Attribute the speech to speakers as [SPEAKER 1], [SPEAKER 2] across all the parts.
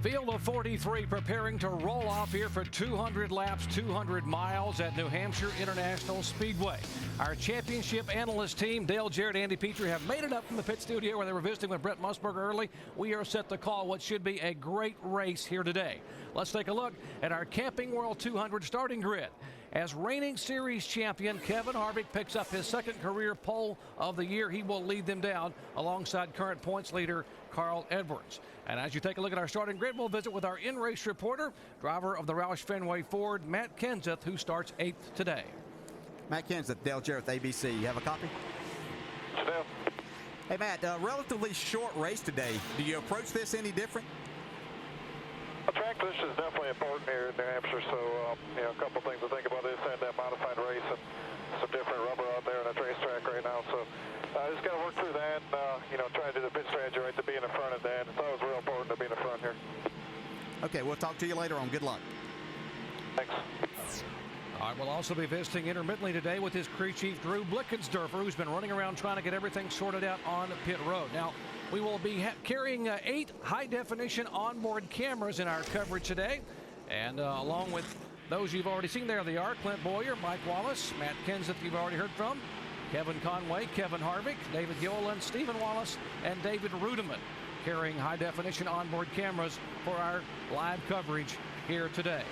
[SPEAKER 1] Field of 43 preparing to roll off here for 200 laps, 200 miles at New Hampshire International Speedway. Our championship analyst team, Dale Jarrett, Andy Petrie, have made it up from the pit studio where they were visiting with Brett Musburger early. We are set to call what should be a great race here today. Let's take a look at our Camping World 200 starting grid. As reigning series champion, Kevin Harvick picks up his second career pole of the year. He will lead them down alongside current points leader Carl Edwards. And as you take a look at our starting grid, we'll visit with our in-race reporter, driver of the Roush Fenway Ford, Matt Kenseth, who starts 8th today.
[SPEAKER 2] Matt Kenseth, Dale Jarrett, ABC. You have a copy?
[SPEAKER 3] Dale.
[SPEAKER 2] Hey, Matt, relatively short race today. Do you approach this any different?
[SPEAKER 3] Well, track position is definitely important here in New Hampshire, so a couple things to think about is had that modified race and some different rubber out there on the racetrack right now. So I just got to work through that and, try to do the pit strategy right to be in the front of that. It's always real important to be in the front here.
[SPEAKER 2] Okay, we'll talk to you later on. Good luck.
[SPEAKER 3] Thanks.
[SPEAKER 1] All right, we'll also be visiting intermittently today with his crew chief, Drew Blickensderfer, who's been running around trying to get everything sorted out on pit road. Now, we will be carrying 8 high-definition onboard cameras in our coverage today. And along with those you've already seen, there they are: Clint Boyer, Mike Wallace, Matt Kenseth you've already heard from, Kevin Conway, Kevin Harvick, David Gilliland, Stephen Wallace, and David Rudiman, carrying high-definition onboard cameras for our live coverage here today.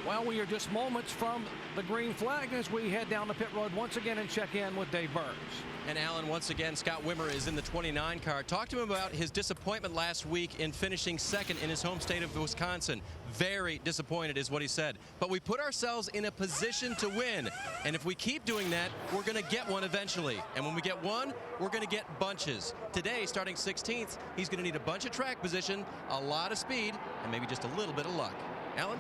[SPEAKER 1] Well, we are just moments from the green flag as we head down the pit road once again and check in with Dave Burns.
[SPEAKER 4] And Alan, once again, Scott Wimmer is in the 29 car. Talk to him about his disappointment last week in finishing second in his home state of Wisconsin. Very disappointed is what he said. But we put ourselves in a position to win. And if we keep doing that, we're going to get one eventually. And when we get one, we're going to get bunches. Today, starting 16th, he's going to need a bunch of track position, a lot of speed, and maybe just a little bit of luck. Alan?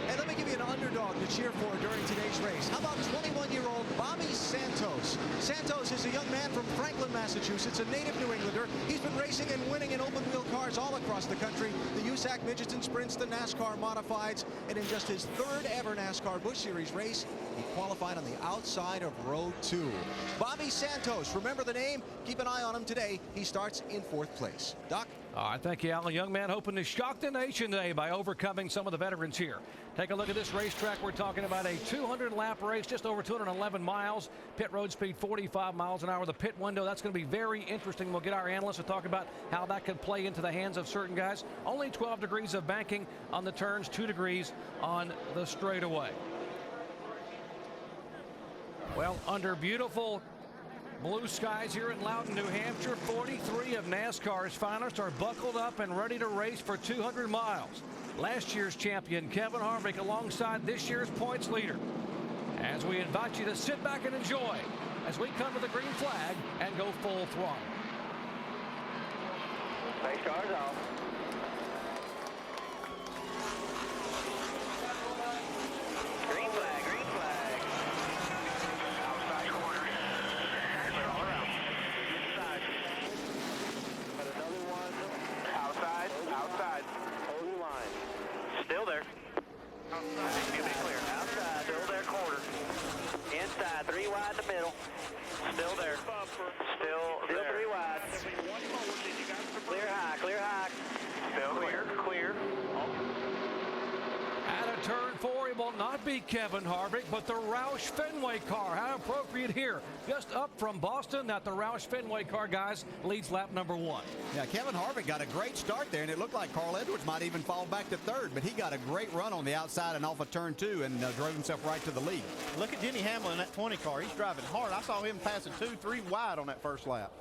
[SPEAKER 5] And let me give you an underdog to cheer for during today's race. How about 21-year-old Bobby Santos? Santos is a young man from Franklin, Massachusetts, a native New Englander. He's been racing and winning in open-wheel cars all across the country, the USAC Midgets and Sprints, the NASCAR Modifieds, and in just his third ever NASCAR Busch Series race, he qualified on the outside of row 2. Bobby Santos, remember the name? Keep an eye on him today. He starts in 4th place. Doc?
[SPEAKER 1] All right, thank you, Alan. Young man hoping to shock the nation today by overcoming some of the veterans here. Take a look at this racetrack. We're talking about a 200-lap race, just over 211 miles. Pit road speed 45 miles an hour. The pit window, that's going to be very interesting. We'll get our analysts to talk about how that could play into the hands of certain guys. Only 12 degrees of banking on the turns, 2 degrees on the straightaway. Well, under beautiful blue skies here in Loudon, New Hampshire, 43 of NASCAR's finalists are buckled up and ready to race for 200 miles. Last year's champion, Kevin Harvick, alongside this year's points leader. As we invite you to sit back and enjoy as we come to the green flag and go full throttle.
[SPEAKER 3] Race cars off. Green flag, green flag. Outside corner. All around. Inside. Got another one. Outside, outside. Hold the line. Still there. Outside. Be clear. Outside, still there, corner. Inside, 3 wide in the middle. Still there. Still 3 wide. Clear high, clear high. Still clear, clear.
[SPEAKER 1] At a turn 4, it will not be Kevin Harvick, but the Roush Fenway car. How appropriate here. Just up from Boston, that the Roush Fenway car, guys, leads lap number 1.
[SPEAKER 2] Yeah, Kevin Harvick got a great start there, and it looked like Carl Edwards might even fall back to 3rd, but he got a great run on the outside and off of turn 2 and drove himself right to the lead.
[SPEAKER 6] Look at Denny Hamlin in that 20 car. He's driving hard. I saw him passing 2, 3 wide on that first lap.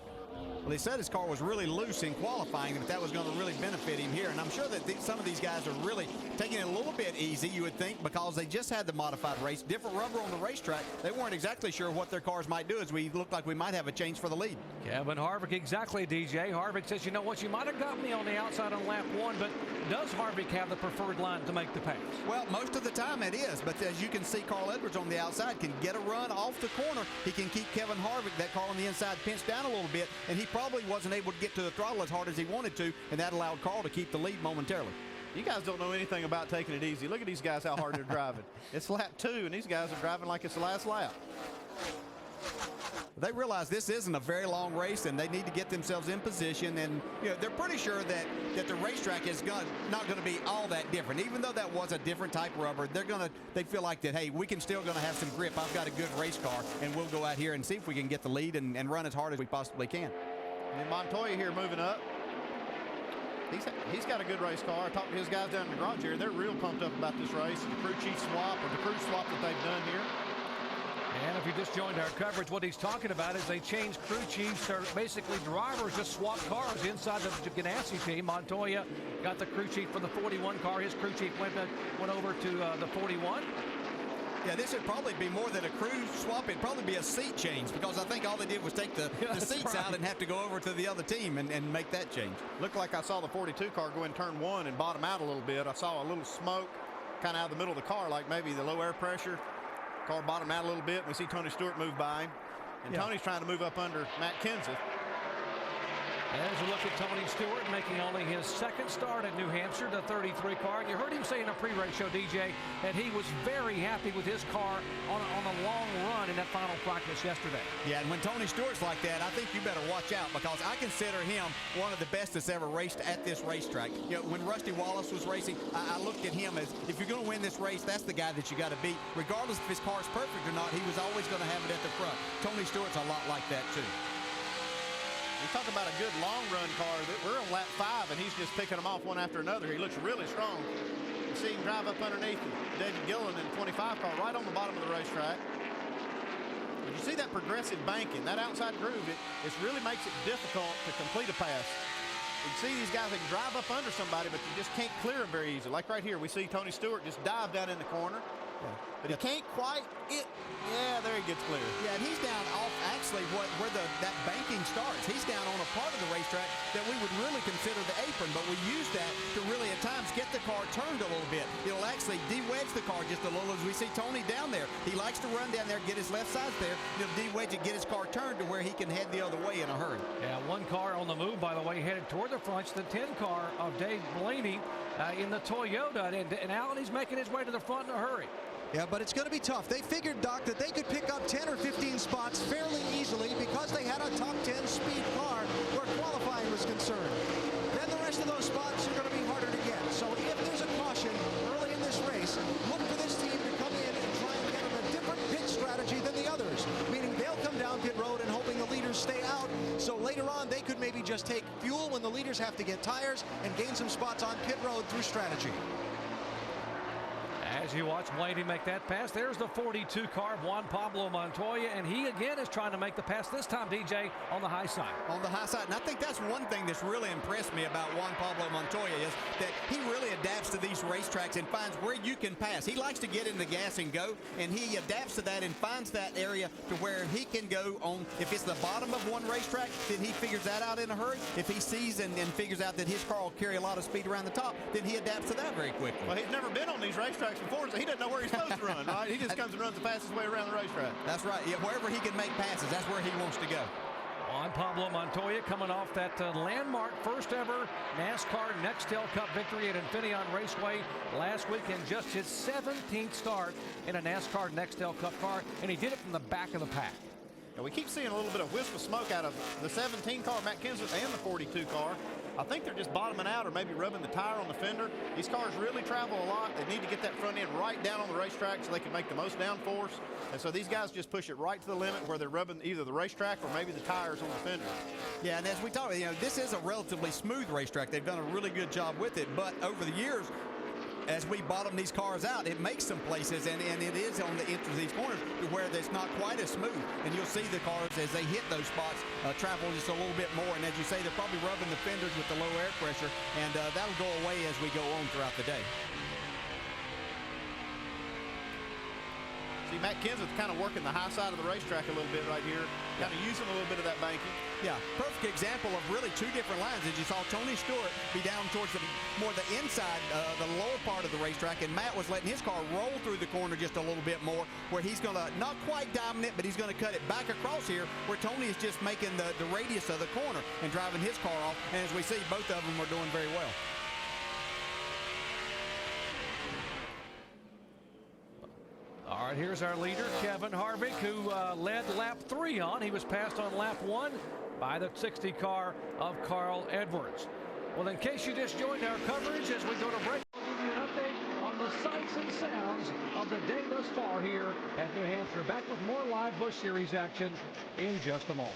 [SPEAKER 2] Well, he said his car was really loose in qualifying, but that was going to really benefit him here. And I'm sure that some of these guys are really taking it a little bit easy, you would think, because they just had the modified race, different rubber on the racetrack. They weren't exactly sure what their cars might do, as we looked like we might have a change for the lead.
[SPEAKER 1] Kevin Harvick, exactly, DJ. Harvick says, you know what, you might have got me on the outside on lap 1, but does Harvick have the preferred line to make the pass?
[SPEAKER 2] Well, most of the time it is, but as you can see, Carl Edwards on the outside can get a run off the corner. He can keep Kevin Harvick, that car on the inside, pinched down a little bit, and he probably wasn't able to get to the throttle as hard as he wanted to, and that allowed Carl to keep the lead momentarily.
[SPEAKER 6] You guys don't know anything about taking it easy. Look at these guys, how hard they're driving. It's lap 2, and these guys are driving like it's the last lap.
[SPEAKER 2] They realize this isn't a very long race, and they need to get themselves in position. And they're pretty sure that the racetrack is not going to be all that different. Even though that was a different type of rubber, they feel like that, hey, we can still going to have some grip. I've got a good race car, and we'll go out here and see if we can get the lead and run as hard as we possibly can.
[SPEAKER 6] And then Montoya here moving up. He's got a good race car. I talked to his guys down in the garage here. They're real pumped up about this race. The crew chief swap, or the crew swap that they've done here.
[SPEAKER 1] And if you just joined our coverage, what he's talking about is they changed crew chiefs, or basically drivers just swap cars inside the Ganassi team. Montoya got the crew chief for the 41 car. His crew chief went over to the 41.
[SPEAKER 2] Yeah, this would probably be more than a crew swap. It'd probably be a seat change, because I think all they did was take the seats out and have to go over to the other team and make that change.
[SPEAKER 6] Looked like I saw the 42 car go in turn 1 and bottom out a little bit. I saw a little smoke kind of out of the middle of the car, like maybe the low air pressure. Car bottomed out a little bit. We see Tony Stewart move by him. And Tony's trying to move up under Matt Kenseth.
[SPEAKER 1] As we look at Tony Stewart making only his second start at New Hampshire, the 33 car. And you heard him say in a pre-race show, DJ, that he was very happy with his car on a long run in that final practice yesterday.
[SPEAKER 2] Yeah, and when Tony Stewart's like that, I think you better watch out, because I consider him one of the best that's ever raced at this racetrack. When Rusty Wallace was racing, I looked at him as, if you're going to win this race, that's the guy that you got to beat. Regardless if his car's perfect or not, he was always going to have it at the front. Tony Stewart's a lot like that, too.
[SPEAKER 6] You talk about a good long-run car. We're on lap 5, and he's just picking them off one after another. He looks really strong. You see him drive up underneath David Gillen in the 25 car right on the bottom of the racetrack. You see that progressive banking, that outside groove, it really makes it difficult to complete a pass. You can see these guys, they can drive up under somebody, but you just can't clear them very easily. Like right here, we see Tony Stewart just dive down in the corner. But he can't quite yeah, there he gets clear.
[SPEAKER 2] Yeah, and he's down off actually where that banking starts. He's down on a part of the racetrack that we would really consider the apron, but we use that to really at times get the car turned a little bit. It'll actually de-wedge the car just a little, as we see Tony down there. He likes to run down there, get his left side there. He'll de-wedge it, get his car turned to where he can head the other way in a hurry.
[SPEAKER 1] Yeah, one car on the move, by the way, headed toward the front. It's the 10 car of Dave Blaney in the Toyota, and Alan, he's making his way to the front in a hurry.
[SPEAKER 5] Yeah, but it's going to be tough. They figured, Doc, that they could pick up 10 or 15 spots fairly easily because they had a top 10 speed car where qualifying was concerned. Then the rest of those spots are going to be harder to get. So if there's a caution early in this race, look for this team to come in and try and get on a different pit strategy than the others, meaning they'll come down pit road and hoping the leaders stay out. So later on, they could maybe just take fuel when the leaders have to get tires and gain some spots on pit road through strategy.
[SPEAKER 1] As you watch Blaney make that pass, there's the 42 car of Juan Pablo Montoya, and he again is trying to make the pass, this time, DJ, on the high side.
[SPEAKER 2] On the high side, and I think that's one thing that's really impressed me about Juan Pablo Montoya is that he really adapts to these racetracks and finds where you can pass. He likes to get in the gas and go, and he adapts to that and finds that area to where he can go on. If it's the bottom of one racetrack, then he figures that out in a hurry. If he sees and figures out that his car will carry a lot of speed around the top, then he adapts to that very quickly.
[SPEAKER 6] Well, he's never been on these racetracks before, so he doesn't know where he's supposed to run, right? He just comes and runs the fastest way around the racetrack.
[SPEAKER 2] That's right. Yeah, wherever he can make passes, that's where he wants to go.
[SPEAKER 1] Juan Pablo Montoya coming off that landmark first ever NASCAR Nextel Cup victory at Infineon Raceway last week, and just his 17th start in a NASCAR Nextel Cup car, and he did it from the back of the pack.
[SPEAKER 6] And we keep seeing a little bit of wisp of smoke out of the 17 car, Matt Kenseth, and the 42 car. I think they're just bottoming out or maybe rubbing the tire on the fender. These cars really travel a lot. They need to get that front end right down on the racetrack so they can make the most downforce. And so these guys just push it right to the limit where they're rubbing either the racetrack or maybe the tires on the fender.
[SPEAKER 2] Yeah, and as we talked, this is a relatively smooth racetrack. They've done a really good job with it, but over the years, as we bottom these cars out, it makes some places, and it is on the entrance of these corners to where it's not quite as smooth. And you'll see the cars, as they hit those spots, travel just a little bit more. And as you say, they're probably rubbing the fenders with the low air pressure, and that'll go away as we go on throughout the day.
[SPEAKER 6] See, Matt Kenseth kind of working the high side of the racetrack a little bit right here, kind of using a little bit of that banking.
[SPEAKER 2] Yeah, perfect example of really two different lines. As you saw Tony Stewart be down towards more the inside, the lower part of the racetrack, and Matt was letting his car roll through the corner just a little bit more, where he's going to not quite dominate, but he's going to cut it back across here, where Tony is just making the radius of the corner and driving his car off. And as we see, both of them are doing very well.
[SPEAKER 1] All All right, here's our leader, Kevin Harvick, who led lap 3 on. He was passed on lap 1 by the 60 car of Carl Edwards. Well, in case you just joined our coverage as we go to break, we'll give you an update on the sights and sounds of the day thus far here at New Hampshire. Back with more live Busch Series action in just a moment.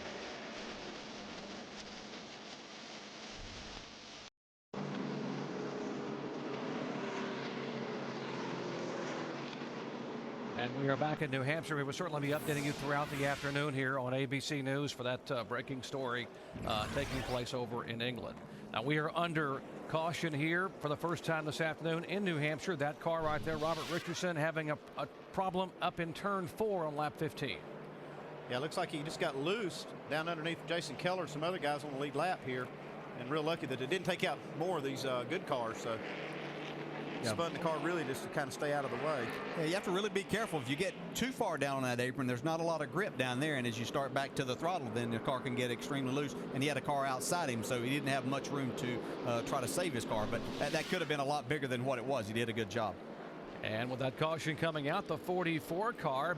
[SPEAKER 1] And we are back in New Hampshire. We will certainly be updating you throughout the afternoon here on ABC News for that breaking story taking place over in England. Now, we are under caution here for the first time this afternoon in New Hampshire. That car right there, Robert Richardson, having a problem up in turn 4 on lap 15.
[SPEAKER 6] Yeah, it looks like he just got loose down underneath Jason Keller and some other guys on the lead lap here. And real lucky that it didn't take out more of these good cars. So spun the car really just to kind of stay out of the way.
[SPEAKER 2] Yeah, you have to really be careful. If you get too far down on that apron, there's not a lot of grip down there, and as you start back to the throttle, then the car can get extremely loose. And he had a car outside him, so he didn't have much room to try to save his car. But that could have been a lot bigger than what it was. He did a good job.
[SPEAKER 1] And with that caution coming out, the 44 car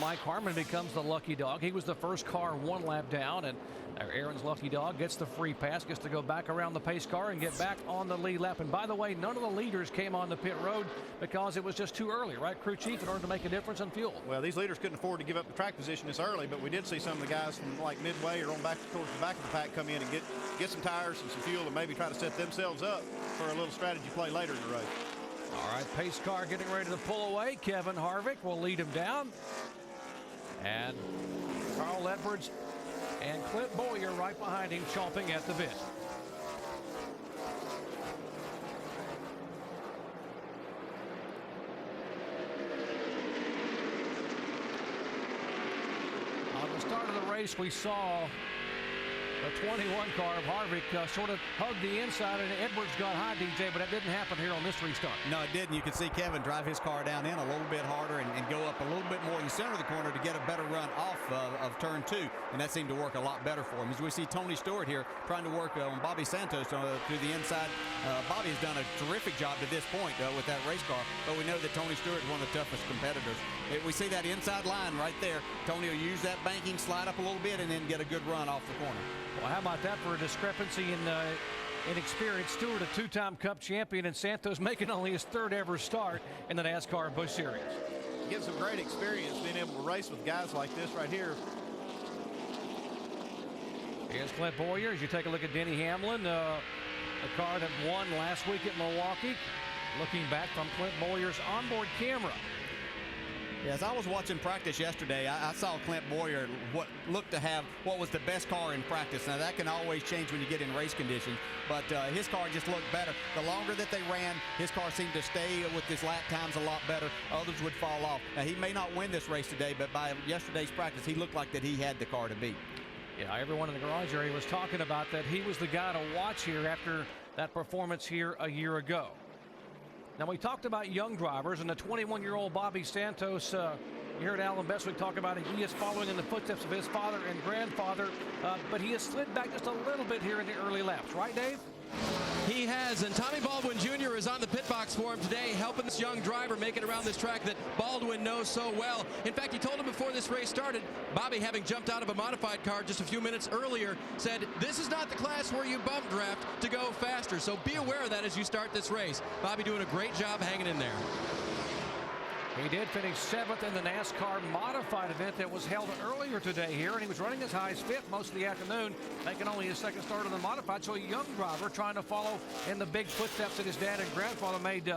[SPEAKER 1] Mike Harmon becomes the lucky dog. He was the first car 1 lap down, and Aaron's lucky dog gets the free pass, gets to go back around the pace car and get back on the lead lap. And by the way, none of the leaders came on the pit road because it was just too early, right, crew chief, in order to make a difference in fuel?
[SPEAKER 6] Well, these leaders couldn't afford to give up the track position this early, but we did see some of the guys from like midway or on back towards the back of the pack come in and get some tires and some fuel and maybe try to set themselves up for a little strategy play later in the race.
[SPEAKER 1] All right, pace car getting ready to pull away. Kevin Harvick will lead him down. And Carl Edwards and Clint Bowyer right behind him, chomping at the bit. On the start of the race, we saw the 21 car of Harvick sort of hugged the inside, and Edwards got high, DJ, but that didn't happen here on this restart.
[SPEAKER 2] No, it didn't. You could see Kevin drive his car down in a little bit harder and go up a little bit more in the center of the corner to get a better run off of turn 2, and that seemed to work a lot better for him. As we see Tony Stewart here trying to work on Bobby Santos through the inside. Bobby has done a terrific job to this point with that race car, but we know that Tony Stewart is one of the toughest competitors. We see that inside line right there. Tony will use that banking, slide up a little bit, and then get a good run off the corner.
[SPEAKER 1] Well, how about that for a discrepancy in experience? Stewart, a 2-time Cup champion, and Santos making only his 3rd ever start in the NASCAR Busch Series.
[SPEAKER 6] Gives him great experience being able to race with guys like this right here.
[SPEAKER 1] Here's Clint Bowyer as you take a look at Denny Hamlin, the car that won last week at Milwaukee. Looking back from Clint Bowyer's onboard camera.
[SPEAKER 2] Yes, I was watching practice yesterday. I saw Clint Bowyer what looked to have what was the best car in practice. Now, that can always change when you get in race conditions, but his car just looked better. The longer that they ran, his car seemed to stay with his lap times a lot better. Others would fall off. Now, he may not win this race today, but by yesterday's practice, he looked like that he had the car to beat.
[SPEAKER 1] Yeah, everyone in the garage area was talking about that. He was the guy to watch here after that performance here a year ago. Now, we talked about young drivers, and the 21-year-old Bobby Santos, you heard Alan Bestwick talk about it. He is following in the footsteps of his father and grandfather, but he has slid back just a little bit here in the early laps. Right, Dave?
[SPEAKER 4] He has, and Tommy Baldwin Jr. is on the pit box for him today, helping this young driver make it around this track that Baldwin knows so well. In fact, he told him before this race started, Bobby, having jumped out of a modified car just a few minutes earlier, said, this is not the class where you bump draft to go faster, so be aware of that as you start this race. Bobby doing a great job hanging in there.
[SPEAKER 1] He did finish 7th in the NASCAR modified event that was held earlier today here, and he was running as high as 5th most of the afternoon, making only his 2nd start on the modified. So a young driver trying to follow in the big footsteps that his dad and grandfather made,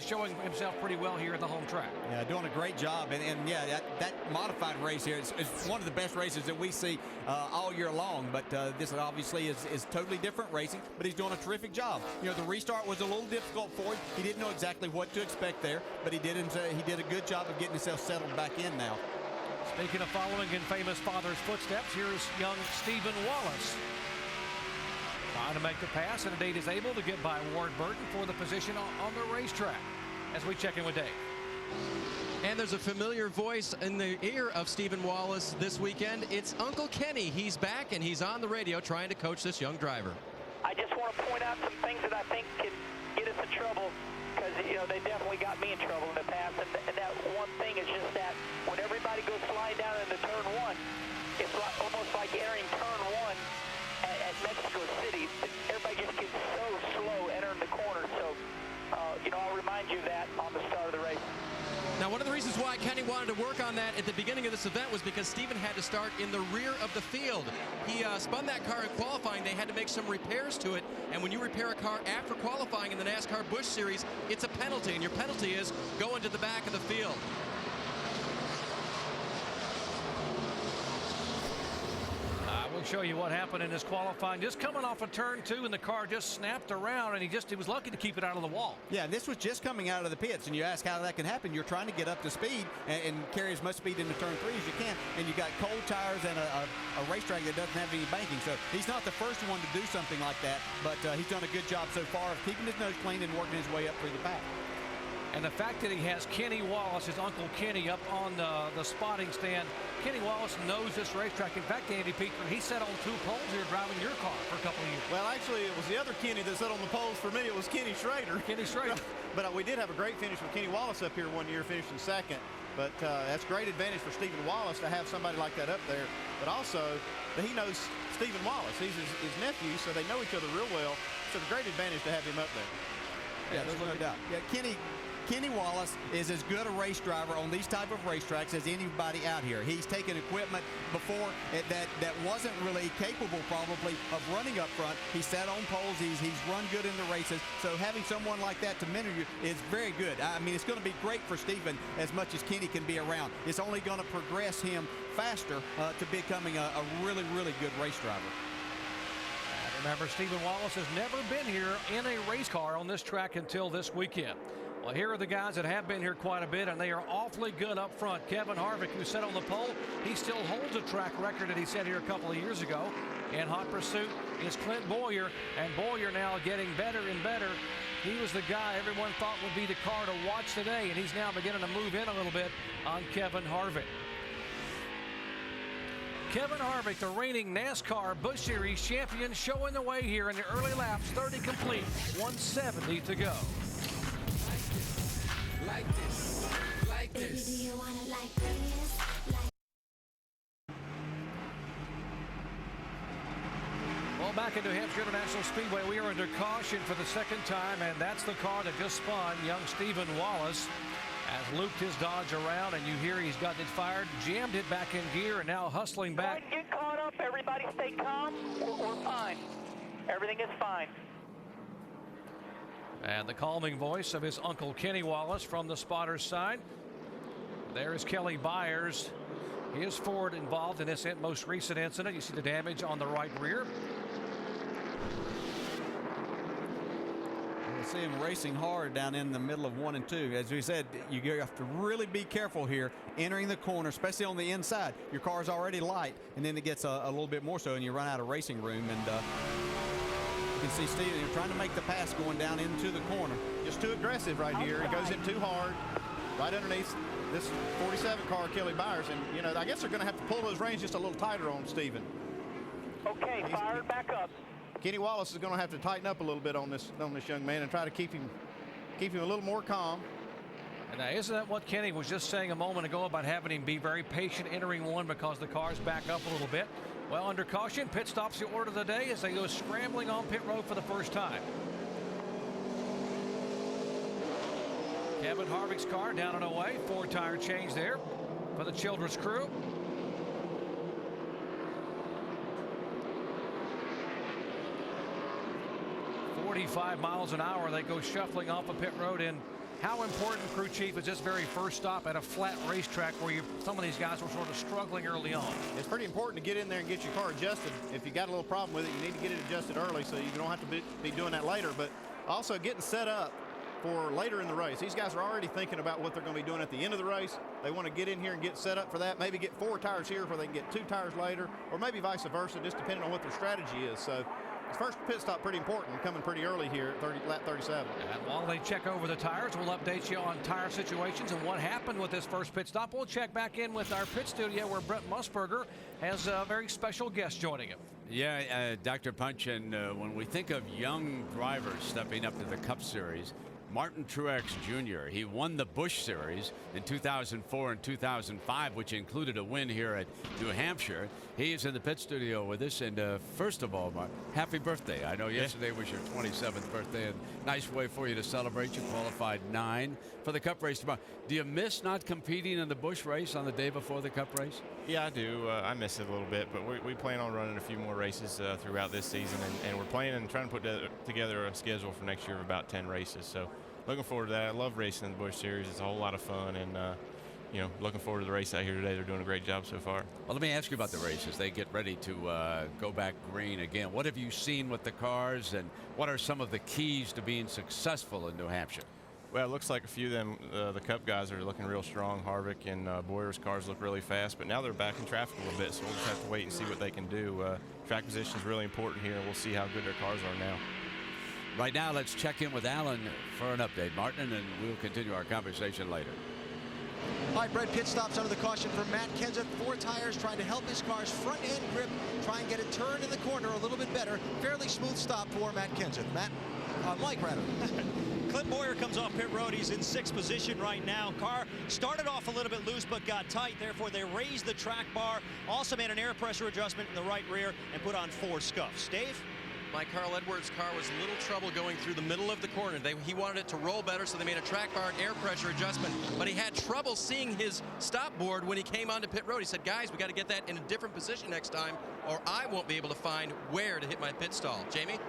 [SPEAKER 1] showing himself pretty well here at the home track.
[SPEAKER 2] Yeah, doing a great job. And yeah, that modified race here is one of the best races that we see all year long. But this obviously is totally different racing, but he's doing a terrific job. You know, the restart was a little difficult for him. He didn't know exactly what to expect there, but he did a good job of getting himself settled back in now.
[SPEAKER 1] Speaking of following in famous father's footsteps, here's young Stephen Wallace trying to make the pass, and indeed is able to get by Ward Burton for the position on the racetrack as we check in with Dave.
[SPEAKER 4] And there's a familiar voice in the ear of Stephen Wallace this weekend. It's Uncle Kenny. He's back, and he's on the radio trying to coach this young driver.
[SPEAKER 3] I just want to point out some things that I think can get us in trouble, because, you know, they definitely got me in trouble in the past. And that one thing. It's just that when everybody goes flying down into turn one, it's almost like entering turn one at Mexico City. Everybody just gets so slow entering the corner. So, I'll remind you of that on the start of the race.
[SPEAKER 4] Now, one of the reasons why Kenny wanted to work on that at the beginning of this event was because Stephen had to start in the rear of the field. He spun that car in qualifying. They had to make some repairs to it. And when you repair a car after qualifying in the NASCAR Busch Series, it's a penalty. And your penalty is going to the back of the field.
[SPEAKER 1] We'll show you what happened in this qualifying. Just coming off of turn 2, and the car just snapped around, and he was lucky to keep it out of the wall.
[SPEAKER 2] Yeah, this was just coming out of the pits, and you ask how that can happen. You're trying to get up to speed and carry as much speed into turn 3 as you can, and you got cold tires and a racetrack that doesn't have any banking. So he's not the first one to do something like that, but he's done a good job so far of keeping his nose clean and working his way up through the pack.
[SPEAKER 1] And the fact that he has Kenny Wallace, his Uncle Kenny, up on the spotting stand. Kenny Wallace knows this racetrack. In fact, Andy Peter, he sat on 2 poles here driving your car for a couple of years.
[SPEAKER 6] Well, actually, it was the other Kenny that sat on the poles. For me, it was Kenny Schrader.
[SPEAKER 1] Kenny Schrader.
[SPEAKER 6] But we did have a great finish with Kenny Wallace up here one year, finishing second. But that's great advantage for Stephen Wallace to have somebody like that up there. But also, he knows Stephen Wallace. He's his nephew, so they know each other real well. So it's a great advantage to have him up there.
[SPEAKER 2] Yeah, there's no doubt. Yeah, Kenny Wallace is as good a race driver on these type of racetracks as anybody out here. He's taken equipment before that wasn't really capable probably of running up front. He sat on poles. He's run good in the races. So having someone like that to mentor you is very good. I mean, it's going to be great for Stephen as much as Kenny can be around. It's only going to progress him faster to becoming a really, really good race driver.
[SPEAKER 1] Remember, Stephen Wallace has never been here in a race car on this track until this weekend. Well, here are the guys that have been here quite a bit, and they are awfully good up front. Kevin Harvick, who sat on the pole, he still holds a track record that he set here a couple of years ago. In hot pursuit is Clint Boyer, and Boyer now getting better and better. He was the guy everyone thought would be the car to watch today, and he's now beginning to move in a little bit on Kevin Harvick. Kevin Harvick, the reigning NASCAR Busch Series champion, showing the way here in the early laps. 30 complete, 170 to go.
[SPEAKER 7] Like this, like this. Baby, do you want it like this?
[SPEAKER 1] Well, back at New Hampshire International Speedway, we are under caution for the second time, and that's the car that just spun. Young Stephen Wallace has looped his Dodge around, and you hear he's gotten it fired, jammed it back in gear, and now hustling back.
[SPEAKER 3] Don't get caught up. Everybody stay calm. We're fine. Everything is fine.
[SPEAKER 1] And the calming voice of his Uncle Kenny Wallace from the spotter's side. There's Kelly Byers. His Ford involved in this most recent incident. You see the damage on the right rear.
[SPEAKER 2] You see him racing hard down in the middle of 1 and 2. As we said, you have to really be careful here entering the corner, especially on the inside. Your car's already light, and then it gets a little bit more so, and you run out of racing room. And you can see Steven, you're trying to make the pass going down into the corner.
[SPEAKER 6] Just too aggressive right here. He goes in too hard, right underneath this 47 car, Kelly Byers. And, I guess they're going to have to pull those reins just a little tighter on Steven.
[SPEAKER 3] Okay, fired back up.
[SPEAKER 6] Kenny Wallace is going to have to tighten up a little bit on this young man and try to keep him a little more calm.
[SPEAKER 1] And now, isn't that what Kenny was just saying a moment ago about having him be very patient entering one because the car's back up a little bit? Well, under caution, pit stops the order of the day as they go scrambling on pit road for the first time. Kevin Harvick's car down and away. 4-tire change there for the Childress crew. .45 miles an hour. They go shuffling off a pit road. And how important, crew chief, is this very first stop at a flat racetrack where some of these guys were sort of struggling early on?
[SPEAKER 6] It's pretty important to get in there and get your car adjusted. If you got a little problem with it, you need to get it adjusted early so you don't have to be doing that later. But also getting set up for later in the race. These guys are already thinking about what they're going to be doing at the end of the race. They want to get in here and get set up for that. Maybe get 4 tires here where they can get 2 tires later, or maybe vice versa, just depending on what their strategy is. So this first pit stop pretty important, coming pretty early here at lap 37.
[SPEAKER 1] And while they check over the tires, we'll update you on tire situations and what happened with this first pit stop. We'll check back in with our pit studio where Brent Musburger has a very special guest joining him.
[SPEAKER 8] Yeah, Dr. Punch, and when we think of young drivers stepping up to the Cup Series, Martin Truex Jr. He won the Busch Series in 2004 and 2005, which included a win here at New Hampshire. He is in the pit studio with us. And first of all, Mark, happy birthday. I know yesterday was your 27th birthday, and nice way for you to celebrate. You qualified 9 for the Cup race tomorrow. Do you miss not competing in the Busch race on the day before the Cup race?
[SPEAKER 9] Yeah, I do. I miss it a little bit, but we plan on running a few more races throughout this season, and we're planning and trying to put together a schedule for next year of about 10 races. So looking forward to that. I love racing in the Busch Series. It's a whole lot of fun, and you know, looking forward to the race out here today. They're doing a great job so far.
[SPEAKER 8] Well, let me ask you about the races. They get ready to go back green again. What have you seen with the cars, and what are some of the keys to being successful in New Hampshire?
[SPEAKER 9] Well, it looks like a few of them, the Cup guys are looking real strong. Harvick and Boyer's cars look really fast, but now they're back in traffic a little bit, so we'll just have to wait and see what they can do. Track position is really important here, and we'll see how good their cars are now.
[SPEAKER 8] Right now, let's check in with Alan for an update, Martin, and we'll continue our conversation later.
[SPEAKER 5] All right, Brett, pit stops under the caution for Matt Kenseth. 4 tires trying to help his car's front end grip, try and get it turned in the corner a little bit better. Fairly smooth stop for Matt Kenseth. Mike, rather.
[SPEAKER 10] Clint Bowyer comes off pit road. He's in 6th position right now. Car started off a little bit loose but got tight. Therefore, they raised the track bar. Also made an air pressure adjustment in the right rear and put on 4 scuffs. Dave?
[SPEAKER 4] My Carl Edwards car was a little trouble going through the middle of the corner. He wanted it to roll better, so they made a track bar and air pressure adjustment. But he had trouble seeing his stop board when he came onto pit road. He said, guys, we got to get that in a different position next time, or I won't be able to find where to hit my pit stall. Jamie?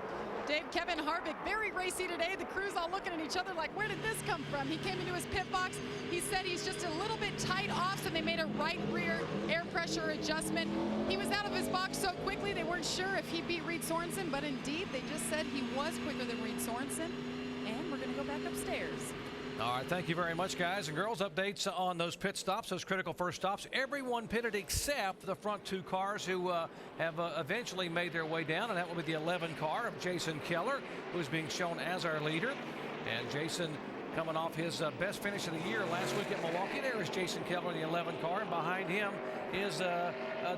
[SPEAKER 11] Dave, Kevin Harvick, very racy today. The crew's all looking at each other like, where did this come from? He came into his pit box. He said he's just a little bit tight off, so they made a right rear air pressure adjustment. He was out of his box so quickly they weren't sure if he beat Reed Sorensen, but indeed they just said he was quicker than Reed Sorensen. And we're going to go back upstairs.
[SPEAKER 1] All right, thank you very much, guys and girls. Updates on those pit stops, those critical first stops. Everyone pitted except the front 2 cars who have eventually made their way down, and that will be the 11 car of Jason Keller, who's being shown as our leader. And Jason coming off his best finish of the year last week at Milwaukee. There is Jason Keller in the 11 car, and behind him is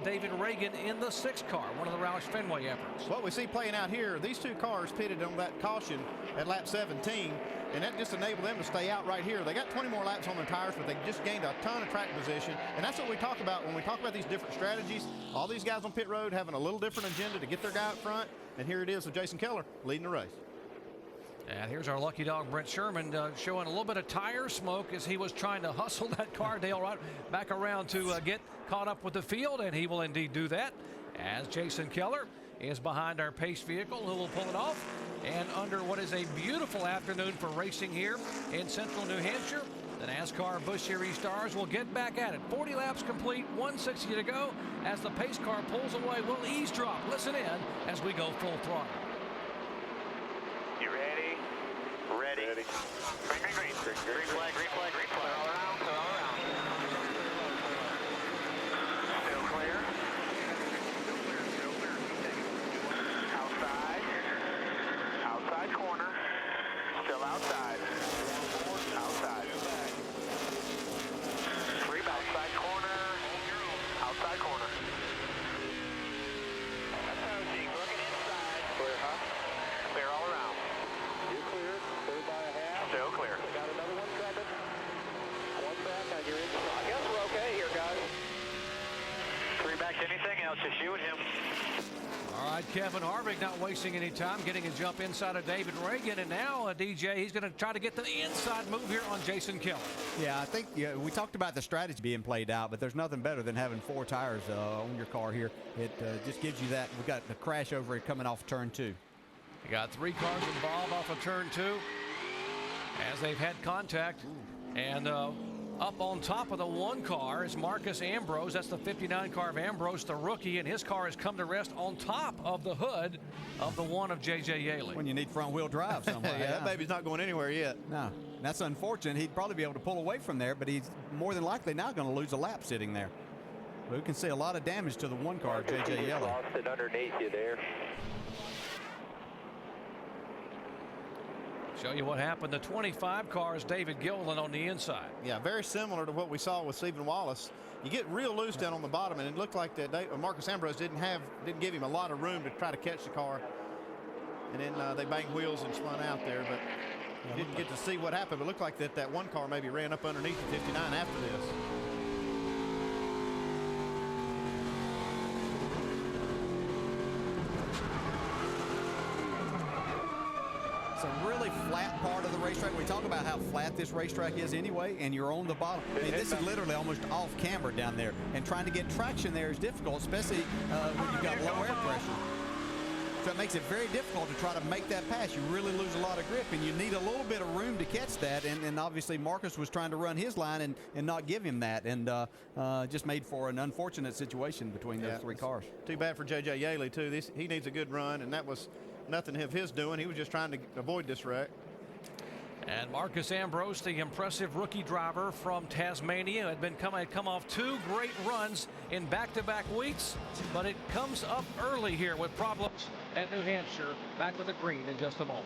[SPEAKER 1] David Reagan in the 6 car, one of the Roush Fenway efforts.
[SPEAKER 6] What we see playing out here, these 2 cars pitted on that caution at lap 17, and that just enabled them to stay out right here. They got 20 more laps on their tires, but they just gained a ton of track position, and that's what we talk about when we talk about these different strategies. All these guys on pit road having a little different agenda to get their guy up front, and here it is with Jason Keller leading the race.
[SPEAKER 1] And here's our lucky dog, Brent Sherman, showing a little bit of tire smoke as he was trying to hustle that car, Dale, right back around to get caught up with the field, and he will indeed do that as Jason Keller is behind our pace vehicle, who will pull it off. And under what is a beautiful afternoon for racing here in central New Hampshire, the NASCAR Busch Series stars will get back at it. 40 laps complete, 160 to go. As the pace car pulls away, we'll eavesdrop. Listen in as we go full throttle.
[SPEAKER 3] You ready? Ready. Green, green, green. Green flag, green flag, green flag. All around, all around. Still clear. Still clear. Outside. Outside corner. Still outside. Outside. Three outside corner. Outside corner. That's how it's looking inside. Clear, huh? Clear all around. You cleared. Clear by a half. Still clear. We got another one coming. One back on your inside. I guess we're okay here, guys. 3 back to anything else, just you and him.
[SPEAKER 1] All right, Kevin Harvick not wasting any time, getting a jump inside of David Reagan, and now DJ, he's going to try to get the inside move here on Jason Keller.
[SPEAKER 2] Yeah, I think we talked about the strategy being played out, but there's nothing better than having 4 tires on your car here. It just gives you that. We got the crash over it coming off turn 2.
[SPEAKER 1] You got 3 cars involved off of turn 2 as they've had contact. And up on top of the 1 car is Marcus Ambrose. That's the 59 car of Ambrose, the rookie, and his car has come to rest on top of the hood of the 1 of J.J. Yaley.
[SPEAKER 2] When you need front-wheel drive somewhere.
[SPEAKER 6] Yeah, that baby's not going anywhere yet.
[SPEAKER 2] No, that's unfortunate. He'd probably be able to pull away from there, but he's more than likely now going to lose a lap sitting there. We can see a lot of damage to the 1 car of J.J. Yaley.
[SPEAKER 3] Lost it underneath you there.
[SPEAKER 1] Show you what happened. The 25 car is David Gilliland on the inside.
[SPEAKER 6] Yeah, very similar to what we saw with Stephen Wallace. You get real loose down on the bottom, and it looked like that Marcus Ambrose didn't give him a lot of room to try to catch the car. And then they banged wheels and spun out there. But Didn't get to see what happened, but it looked like that one car maybe ran up underneath the 59 after this.
[SPEAKER 2] It's a really flat part of the racetrack. We talk about how flat this racetrack is anyway, and you're on the bottom. I mean, this is literally almost off camber down there, and trying to get traction there is difficult, especially when you've got low air pressure. So it makes it very difficult to try to make that pass. You really lose a lot of grip, and you need a little bit of room to catch that. And obviously Marcus was trying to run his line and not give him that, and just made for an unfortunate situation between those three cars.
[SPEAKER 6] Too bad for J.J. Yaley, too. He needs a good run, and that was nothing of his doing. He was just trying to avoid this wreck.
[SPEAKER 1] And Marcus Ambrose, the impressive rookie driver from Tasmania, had come off 2 great runs in back-to-back weeks, but it comes up early here with problems at New Hampshire. Back with the green in just a moment.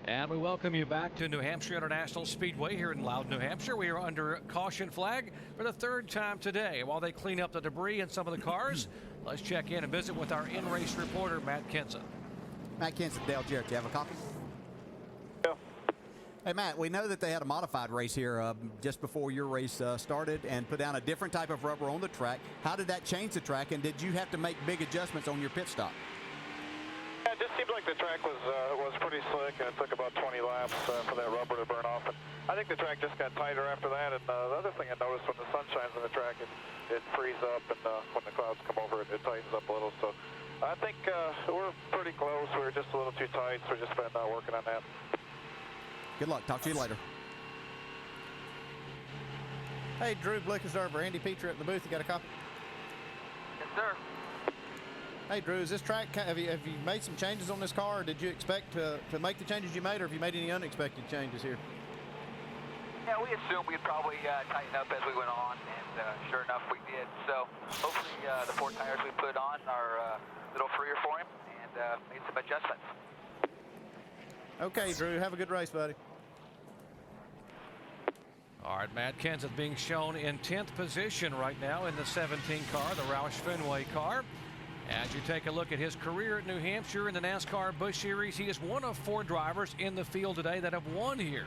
[SPEAKER 1] And we welcome you back to New Hampshire International Speedway here in Loudon, New Hampshire. We are under caution flag for the 3rd time today. While they clean up the debris in some of the cars, let's check in and visit with our in-race reporter, Matt Kenson.
[SPEAKER 2] Matt Kenson, Dale Jarrett, do you have a copy?
[SPEAKER 3] Yeah.
[SPEAKER 2] Hey, Matt, we know that they had a modified race here just before your race started and put down a different type of rubber on the track. How did that change the track, and did you have to make big adjustments on your pit stop?
[SPEAKER 3] Yeah, it just seemed like the track was pretty slick, and it took about 20 laps for that rubber to burn off. And I think the track just got tighter after that. And the other thing I noticed, when the sun shines on the track, it frees up, and when the clouds come over, it tightens up a little. So I think we're pretty close. We're just a little too tight, so we're just been working on that.
[SPEAKER 2] Good luck. Talk to you later.
[SPEAKER 6] Hey, Drew Blickensderfer, Andy Petrie at the booth. You got a copy?
[SPEAKER 3] Yes, sir.
[SPEAKER 6] Hey, Drew, is this track, have you made some changes on this car, or did you expect to make the changes you made, or have you made any unexpected changes here?
[SPEAKER 3] Yeah, we assumed we'd probably tighten up as we went on, and sure enough, we did. So hopefully the 4 tires we put on are a little freer for him, and made some adjustments.
[SPEAKER 6] Okay, Drew, have a good race, buddy.
[SPEAKER 1] All right, Matt Kenseth being shown in 10th position right now in the 17 car, the Roush Fenway car. As you take a look at his career at New Hampshire in the NASCAR Busch Series, he is one of 4 drivers in the field today that have won here.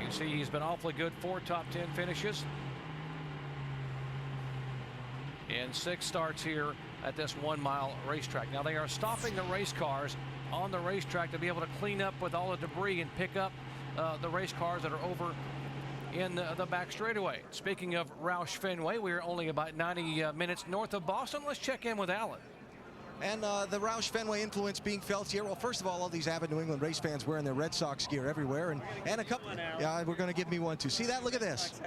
[SPEAKER 1] You see he's been awfully good, 4 top 10 finishes in 6 starts here at this 1-mile racetrack. Now they are stopping the race cars on the racetrack to be able to clean up with all the debris and pick up the race cars that are over in the back straightaway. Speaking of Roush Fenway, we're only about 90 minutes north of Boston. Let's check in with Alan.
[SPEAKER 5] And the Roush Fenway influence being felt here. Well, first of all these avid New England race fans wearing their Red Sox gear everywhere, and a couple. Yeah, we're going to give me one too. See that? Look at this.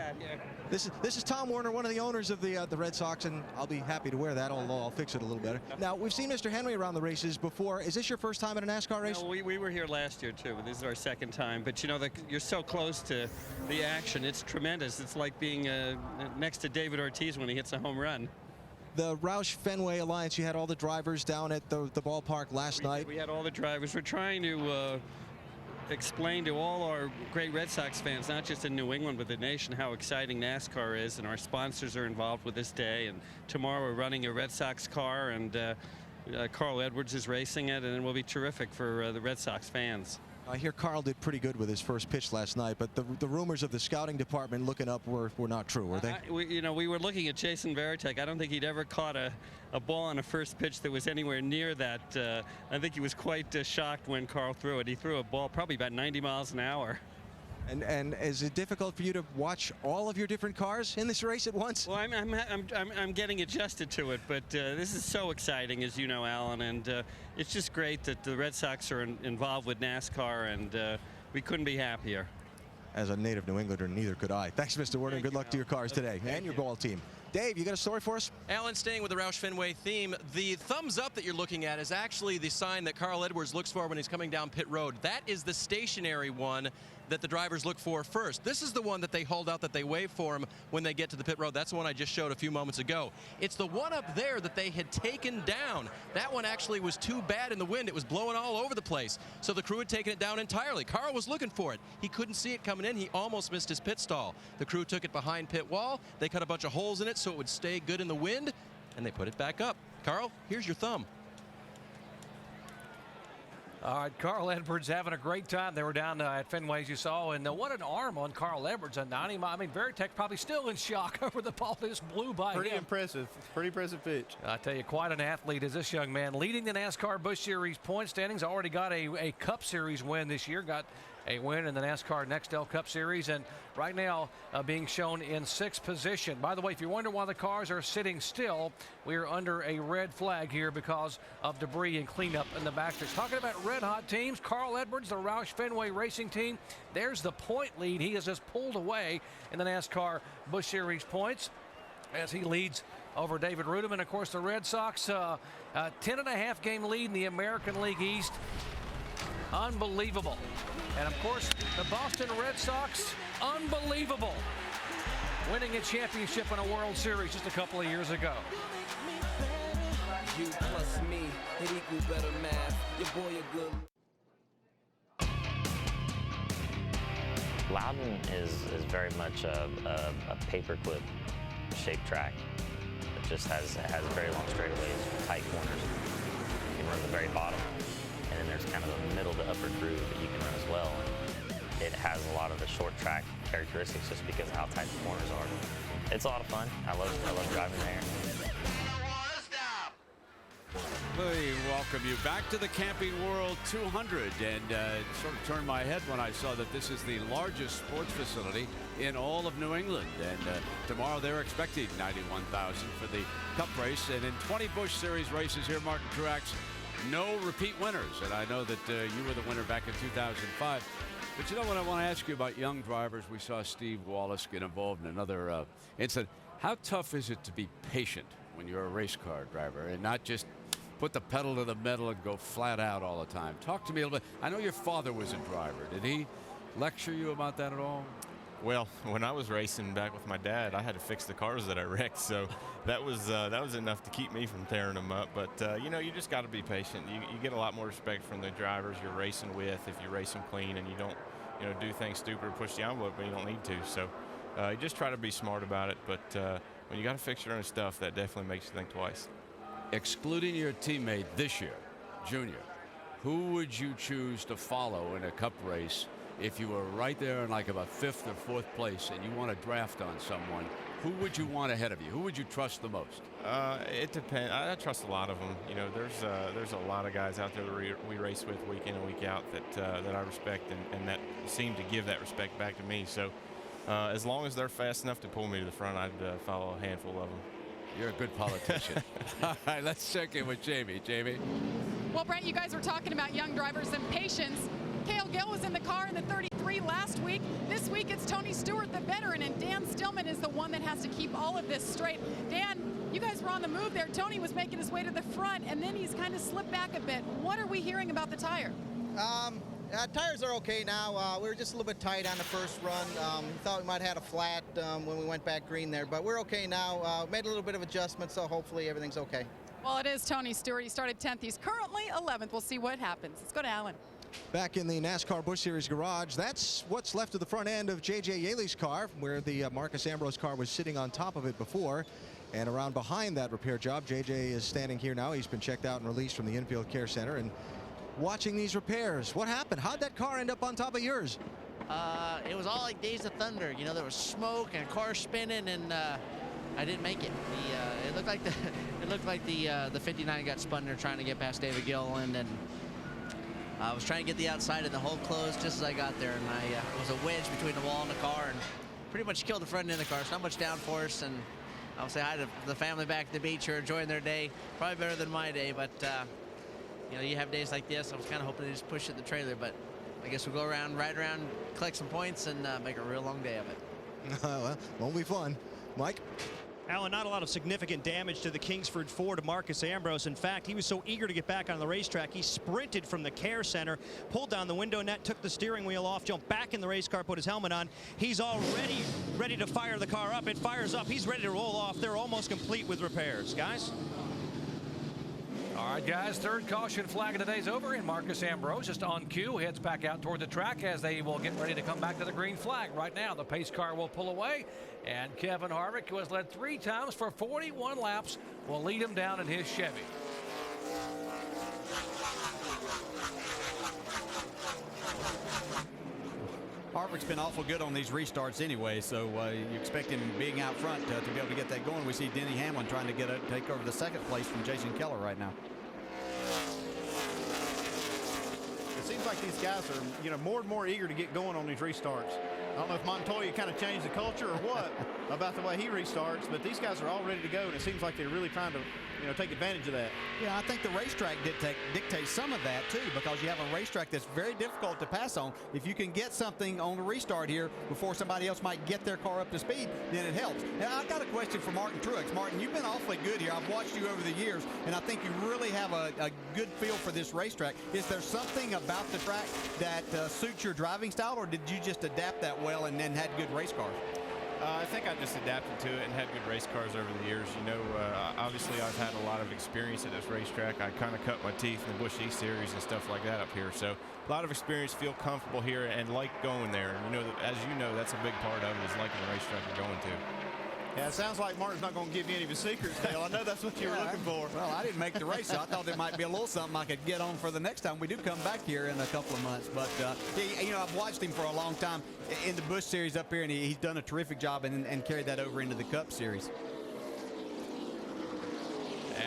[SPEAKER 5] This is Tom Werner, one of the owners of the Red Sox, and I'll be happy to wear that. I'll fix it a little better. Now we've seen Mr. Henry around the races before. Is this your first time at a NASCAR race?
[SPEAKER 12] No, we were here last year too. This is our 2nd time. But you know, you're so close to the action. It's tremendous. It's like being next to David Ortiz when he hits a home run.
[SPEAKER 5] The Roush Fenway Alliance, you had all the drivers down at the ballpark last night.
[SPEAKER 12] We had all the drivers. We're trying to explain to all our great Red Sox fans, not just in New England but the nation, how exciting NASCAR is, and our sponsors are involved with this day. And tomorrow we're running a Red Sox car, and Carl Edwards is racing it, and it will be terrific for the Red Sox fans.
[SPEAKER 5] I hear Carl did pretty good with his first pitch last night, but the rumors of the scouting department looking up were not true, were they?
[SPEAKER 12] We were looking at Jason Varitek. I don't think he'd ever caught a ball on a first pitch that was anywhere near that. I think he was quite shocked when Carl threw it. He threw a ball probably about 90 miles an hour.
[SPEAKER 5] And is it difficult for you to watch all of your different cars in this race at once?
[SPEAKER 12] Well, I'm getting adjusted to it, but this is so exciting, as you know, Alan, and it's just great that the Red Sox are involved with NASCAR, and we couldn't be happier.
[SPEAKER 5] As a native New Englander, neither could I. Thanks, Mr. Werner. Good luck to your cars today and your ball team. Dave, you got a story for us?
[SPEAKER 4] Alan, staying with the Roush Fenway theme, the thumbs up that you're looking at is actually the sign that Carl Edwards looks for when he's coming down pit road. That is the stationary one that the drivers look for first. This is the one that they hold out, that they wave for him when they get to the pit road. That's the one I just showed a few moments ago. It's the one up there that they had taken down. That one actually was too bad in the wind. It was blowing all over the place. So the crew had taken it down entirely. Carl was looking for it. He couldn't see it coming in. He almost missed his pit stall. The crew took it behind pit wall. They cut a bunch of holes in it so it would stay good in the wind, and they put it back up. Carl, here's your thumb.
[SPEAKER 1] All right, Carl Edwards having a great time. They were down at Fenway, as you saw, and what an arm on Carl Edwards. A 90 mile. I mean, Veritek probably still in shock over the ball that just blew by
[SPEAKER 6] Pretty
[SPEAKER 1] him.
[SPEAKER 6] impressive. Pretty impressive pitch.
[SPEAKER 1] I tell you, quite an athlete is this young man. Leading the NASCAR Busch Series point standings. Already got a Cup Series win this year. Got a win in the NASCAR Nextel Cup Series, and right now being shown in 6th position. By the way, if you wonder why the cars are sitting still, we are under a red flag here because of debris and cleanup in the backstretch. Talking about red hot teams, Carl Edwards, the Roush Fenway Racing Team, there's the point lead. He has just pulled away in the NASCAR Busch Series points as he leads over David Rudem. And of course the Red Sox, 10.5 game lead in the American League East. Unbelievable. And of course, the Boston Red Sox, unbelievable. Winning a championship in a World Series just a couple of years ago.
[SPEAKER 13] You plus me, it equal better math. Your boy a good.
[SPEAKER 14] Loudon is very much a paperclip shaped track. It just has very long straightaways, tight corners. You can run the very bottom. And then there's kind of a middle to upper groove that you can run as well. It has a lot of the short track characteristics just because of how tight the corners are. It's a lot of fun. I love driving there.
[SPEAKER 8] We welcome you back to the Camping World 200, and it sort of turned my head when I saw that this is the largest sports facility in all of New England, and tomorrow they're expecting 91,000 for the Cup race, and in 20 Busch Series races here, Martin Truex, no repeat winners, and I know that you were the winner back in 2005. But you know what I want to ask you about young drivers? We saw Steve Wallace get involved in another incident. How tough is it to be patient when you're a race car driver and not just put the pedal to the metal and go flat out all the time? Talk to me a little bit. I know your father was a driver. Did he lecture you about that at all?
[SPEAKER 9] Well, when I was racing back with my dad, I had to fix the cars that I wrecked, so that was enough to keep me from tearing them up. But you know, you just got to be patient. You get a lot more respect from the drivers you're racing with if you race them clean and you don't, you know, do things stupid or push the envelope when you don't need to. So you just try to be smart about it. But when you got to fix your own stuff, that definitely makes you think twice.
[SPEAKER 8] Excluding your teammate this year, Junior, who would you choose to follow in a Cup race? If you were right there in like about 5th or 4th place and you want to draft on someone, who would you want ahead of you? Who would you trust the most?
[SPEAKER 9] It depends. I trust a lot of them. You know, there's a lot of guys out there that we race with week in and week out that I respect and that seem to give that respect back to me. So as long as they're fast enough to pull me to the front, I'd follow a handful of them.
[SPEAKER 8] You're a good politician. All right, let's check in with Jamie. Jamie.
[SPEAKER 11] Well, Brent, you guys were talking about young drivers and patience. Cale Gill was in the car in the 33 last week. This week it's Tony Stewart, the veteran, and Dan Stillman is the one that has to keep all of this straight. Dan, you guys were on the move there. Tony was making his way to the front, and then he's kind of slipped back a bit. What are we hearing about the tire?
[SPEAKER 15] Tires are okay now. We were just a little bit tight on the first run. Thought we might have had a flat when we went back green there, but we're okay now. Made a little bit of adjustment, so hopefully everything's okay.
[SPEAKER 11] Well, it is Tony Stewart. He started 10th. He's currently 11th. We'll see what happens. Let's go to Alan.
[SPEAKER 5] Back in the NASCAR Busch Series garage, that's what's left of the front end of J.J. Yaley's car, where the Marcus Ambrose car was sitting on top of it before. And around behind that repair job, J.J. is standing here now. He's been checked out and released from the infield care center and watching these repairs. What happened? How'd that car end up on top of yours?
[SPEAKER 16] It was all like Days of Thunder. You know, there was smoke and cars spinning, and I didn't make it. It looked like the 59 got spun there trying to get past David Gilliland, and I was trying to get the outside, and the hole closed just as I got there, and I was a wedge between the wall and the car, and pretty much killed the front end of the car. So not much downforce, and I'll say hi to the family back at the beach who are enjoying their day. Probably better than my day, but you know, you have days like this. I was kind of hoping to just push it in the trailer, but I guess we'll go around, ride around, collect some points, and make a real long day of it.
[SPEAKER 5] Well, won't be fun. Mike?
[SPEAKER 10] Alan, not a lot of significant damage to the Kingsford Ford Marcus Ambrose. In fact, he was so eager to get back on the racetrack, he sprinted from the care center, pulled down the window net, took the steering wheel off, jumped back in the race car, put his helmet on. He's already ready to fire the car up. It fires up. He's ready to roll off. They're almost complete with repairs. Guys?
[SPEAKER 1] All right, guys, third caution flag of the day's over, and Marcus Ambrose, just on cue, heads back out toward the track as they will get ready to come back to the green flag. Right now, the pace car will pull away, and Kevin Harvick, who has led 3 times for 41 laps, will lead him down in his Chevy.
[SPEAKER 2] Harvick's been awful good on these restarts anyway, so you expect him being out front to be able to get that going. We see Denny Hamlin trying to take over the second place from Jason Keller right now.
[SPEAKER 6] It seems like these guys are, more and more eager to get going on these restarts. I don't know if Montoya kind of changed the culture or what about the way he restarts, but these guys are all ready to go, and it seems like they're really trying to, take advantage of that.
[SPEAKER 2] Yeah, I think the racetrack dictates some of that too, because you have a racetrack that's very difficult to pass on. If you can get something on the restart here before somebody else might get their car up to speed, then it helps. Now, I've got a question for Martin Truex. Martin, you've been awfully good here. I've watched you over the years, and I think you really have a good feel for this racetrack. Is there something about the track that suits your driving style, or did you just adapt that well and then had good race cars?
[SPEAKER 9] I think I just adapted to it and had good race cars over the years. Obviously I've had a lot of experience at this racetrack. I kind of cut my teeth in the Busch E-Series and stuff like that up here. So a lot of experience, feel comfortable here, and like going there. As you know, that's a big part of it, is liking the racetrack you're going to.
[SPEAKER 6] Yeah, it sounds like Martin's not going to give you any of his secrets, Dale. I know that's what you were looking for.
[SPEAKER 2] Well, I didn't make the race, so I thought there might be a little something I could get on for the next time. We do come back here in a couple of months. But, I've watched him for a long time in the Busch Series up here, and he's done a terrific job and carried that over into the Cup Series.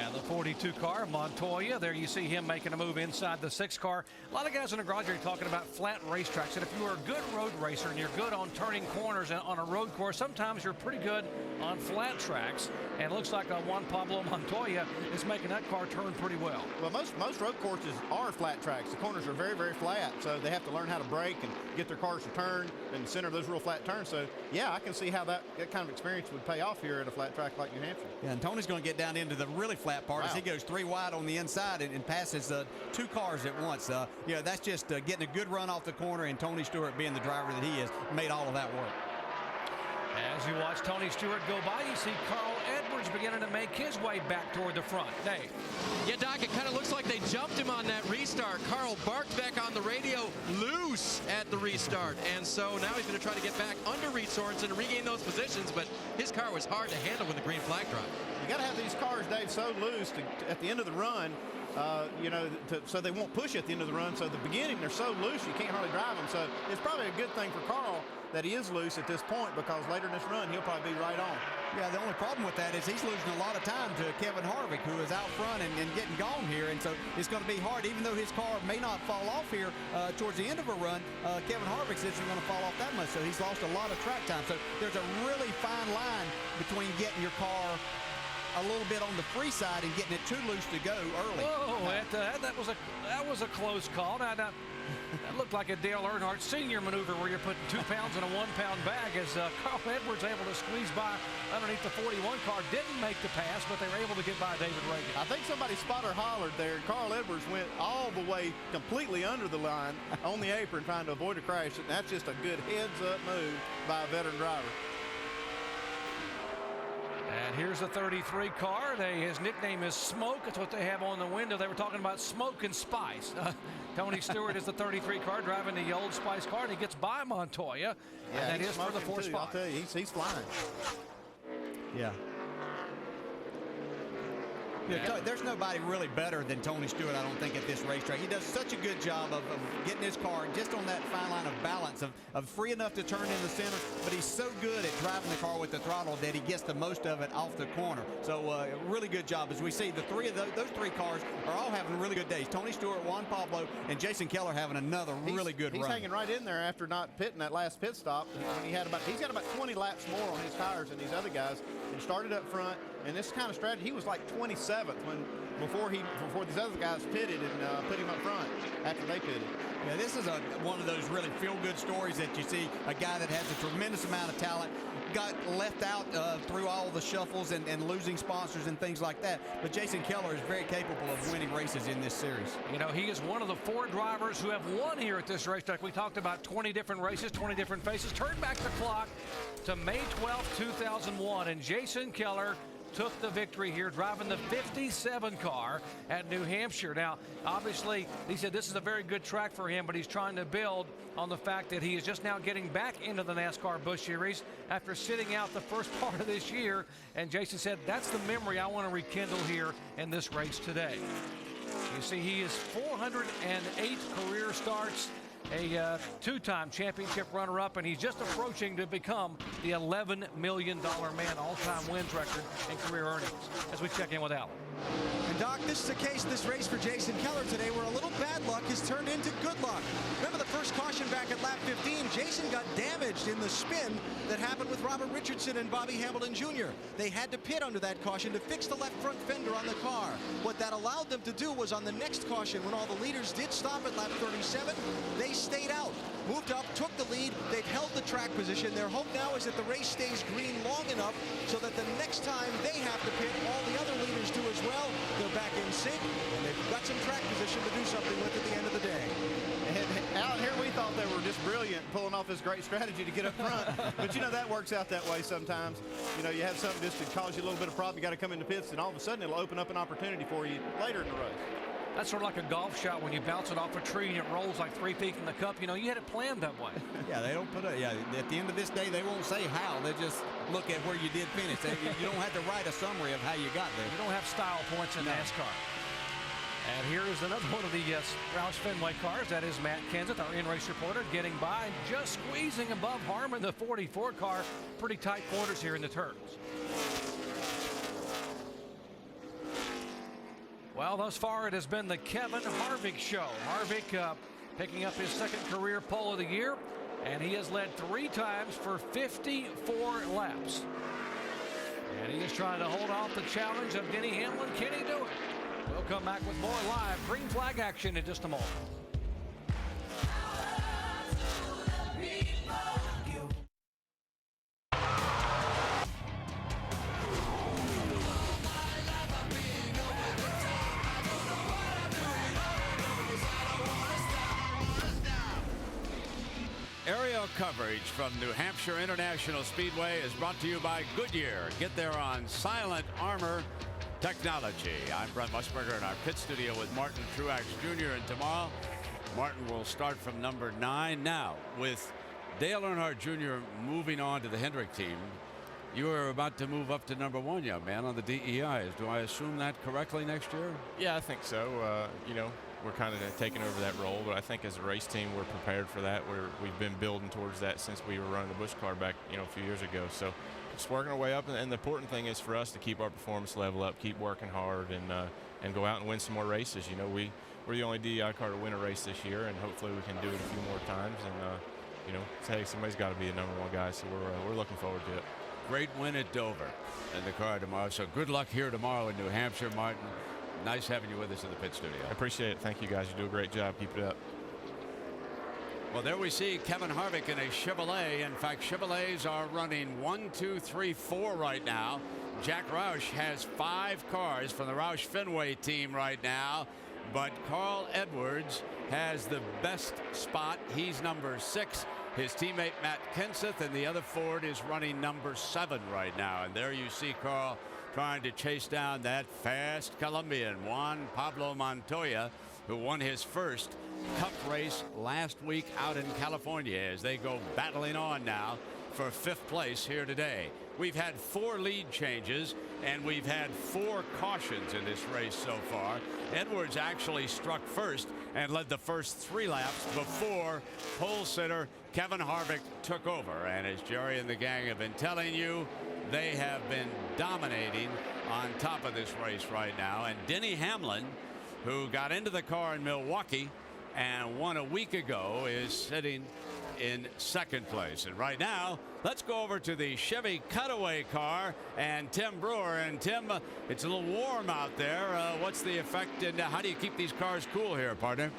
[SPEAKER 1] And the 42 car, Montoya, there you see him making a move inside the 6 car. A lot of guys in the garage are talking about flat racetracks, and if you are a good road racer and you're good on turning corners on a road course, sometimes you're pretty good on flat tracks. And it looks like Juan Pablo Montoya is making that car turn pretty well.
[SPEAKER 6] Well, most road courses are flat tracks. The corners are very, very flat, so they have to learn how to brake and get their cars to turn in the center of those real flat turns. So, yeah, I can see how that kind of experience would pay off here at a flat track like New Hampshire.
[SPEAKER 2] Yeah, and Tony's going to get down into the really flat part as he goes 3 wide on the inside and passes 2 cars at once. That's just getting a good run off the corner, and Tony Stewart, being the driver that he is, made all of that work.
[SPEAKER 1] As you watch Tony Stewart go by, you see Carl Edwards beginning to make his way back toward the front. Dave.
[SPEAKER 4] Yeah, Doc, it kind of looks like they jumped him on that restart. Carl barked back on the radio, loose at the restart. And so now he's going to try to get back under Reed Sorensen and regain those positions, but his car was hard to handle when the green flag dropped.
[SPEAKER 6] You got to have these cars, Dave, so loose at the end of the run, so they won't push at the end of the run. So at the beginning, they're so loose, you can't hardly drive them. So it's probably a good thing for Carl that he is loose at this point, because later in this run, he'll probably be right on.
[SPEAKER 2] Yeah, the only problem with that is he's losing a lot of time to Kevin Harvick, who is out front and getting gone here. And so it's going to be hard, even though his car may not fall off here towards the end of a run. Kevin Harvick's isn't going to fall off that much, so he's lost a lot of track time. So there's a really fine line between getting your car a little bit on the free side and getting it too loose to go early.
[SPEAKER 1] Whoa, that was a close call. Now, that looked like a Dale Earnhardt Sr. maneuver where you're putting 2 pounds in a 1 pound bag, as Carl Edwards able to squeeze by underneath the 41 car. Didn't make the pass, but they were able to get by David Reagan.
[SPEAKER 6] I think somebody spotter hollered there. Carl Edwards went all the way completely under the line on the apron trying to avoid a crash. And that's just a good heads-up move by a veteran driver.
[SPEAKER 1] And here's the 33 car. His nickname is Smoke. That's what they have on the window. They were talking about smoke and spice. Tony Stewart is the 33 car driving the Old Spice car, and he gets by Montoya.
[SPEAKER 6] Yeah,
[SPEAKER 1] and that is for the 4th spot.
[SPEAKER 6] I'll tell you, he's flying.
[SPEAKER 2] Yeah. There's nobody really better than Tony Stewart, I don't think, at this racetrack. He does such a good job of getting his car just on that fine line of balance, of free enough to turn in the center, but he's so good at driving the car with the throttle that he gets the most of it off the corner. So really good job. As we see, those 3 cars are all having really good days. Tony Stewart, Juan Pablo, and Jason Keller having another really good run.
[SPEAKER 6] He's hanging right in there after not pitting that last pit stop. He's got about 20 laps more on his tires than these other guys, and started up front. And this kind of strategy, he was like 27th before these other guys pitted and put him up front after they pitted.
[SPEAKER 2] Yeah, this is one of those really feel-good stories that you see a guy that has a tremendous amount of talent, got left out through all the shuffles and losing sponsors and things like that. But Jason Keller is very capable of winning races in this series.
[SPEAKER 1] You know, he is one of the 4 drivers who have won here at this racetrack. We talked about 20 different races, 20 different faces. Turn back the clock to May 12, 2001, and Jason Keller took the victory here, driving the 57 car at New Hampshire. Now, obviously, he said this is a very good track for him, but he's trying to build on the fact that he is just now getting back into the NASCAR Busch Series after sitting out the first part of this year. And Jason said, that's the memory I want to rekindle here in this race today. You see, he is 408 career starts, a 2-time championship runner-up, and he's just approaching to become the $11 million man all-time wins record in career earnings. As we check in with Alan.
[SPEAKER 5] And Doc, this is the case this race for Jason Keller today, where a little bad luck has turned into good luck. Remember the first caution back at lap 15? Jason got damaged in the spin that happened with Robert Richardson and Bobby Hamilton Jr. They had to pit under that caution to fix the left front fender on the car. What that allowed them to do was on the next caution, when all the leaders did stop at lap 37, they stayed out, moved up, took the lead. They've held the track position. Their hope now is that the race stays green long enough so that the next time they have to pit, all the other leaders do as well. They're back in sync, and they've got some track position to do something with at the end of the day.
[SPEAKER 6] And out here, we thought they were just brilliant pulling off this great strategy to get up front. But, you know, that works out that way sometimes. You know, you have something just to cause you a little bit of problem. You got to come into pits, and all of a sudden, it'll open up an opportunity for you later in the race.
[SPEAKER 1] That's sort of like a golf shot when you bounce it off a tree and it rolls like 3 feet in the cup. You know, you had it planned that way.
[SPEAKER 2] Yeah, they don't put it. Yeah, at the end of this day, they won't say how. They just look at where you did finish. You don't have to write a summary of how you got there.
[SPEAKER 1] You don't have style points in NASCAR. And here is another one of the Roush Fenway cars. That is Matt Kenseth, our in-race reporter, getting by, just squeezing above Harmon, the 44 car. Pretty tight quarters here in the turns. Well, thus far it has been the Kevin Harvick show. Harvick picking up his 2nd career pole of the year, and he has led 3 times for 54 laps. And he is trying to hold off the challenge of Denny Hamlin. Can he do it? We'll come back with more live green flag action in just a moment.
[SPEAKER 8] Aerial coverage from New Hampshire International Speedway is brought to you by Goodyear. Get there on Silent Armor Technology. I'm Brent Musburger in our pit studio with Martin Truex Jr. And tomorrow, Martin will start from number 9. Now, with Dale Earnhardt Jr. moving on to the Hendrick team, you are about to move up to number 1, young man, on the DEIs. Do I assume that correctly next year?
[SPEAKER 9] Yeah, I think so. You know, we're kind of taking over that role, but I think as a race team, we're prepared for that. We've been building towards that since we were running the Busch car back, you know, a few years ago. So just working our way up, and the important thing is for us to keep our performance level up, keep working hard, and go out and win some more races. You know, we're the only DEI car to win a race this year, and hopefully we can do it a few more times. And you know, hey, somebody's got to be a number 1 guy, so we're looking forward to it.
[SPEAKER 8] Great win at Dover in the car tomorrow. So good luck here tomorrow in New Hampshire, Martin. Nice having you with us in the pit studio.
[SPEAKER 9] I appreciate it. Thank you, guys. You do a great job. Keep it up.
[SPEAKER 8] Well, there we see Kevin Harvick in a Chevrolet. In fact, Chevrolets are running 1, 2, 3, 4 right now. Jack Roush has 5 cars from the Roush Fenway team right now. But Carl Edwards has the best spot. He's number 6. His teammate Matt Kenseth and the other Ford is running number 7 right now. And there you see Carl trying to chase down that fast Colombian, Juan Pablo Montoya, who won his first Cup race last week out in California, as they go battling on now for 5th place here today. We've had 4 lead changes, and we've had 4 cautions in this race so far. Edwards actually struck first and led the first 3 laps before pole sitter Kevin Harvick took over. And as Jerry and the gang have been telling you, they have been dominating on top of this race right now. And Denny Hamlin, who got into the car in Milwaukee and won a week ago, is sitting in second place. And right now, let's go over to the Chevy Cutaway car and Tim Brewer. And Tim, it's a little warm out there. What's the effect, and how do you keep these cars cool here, partner?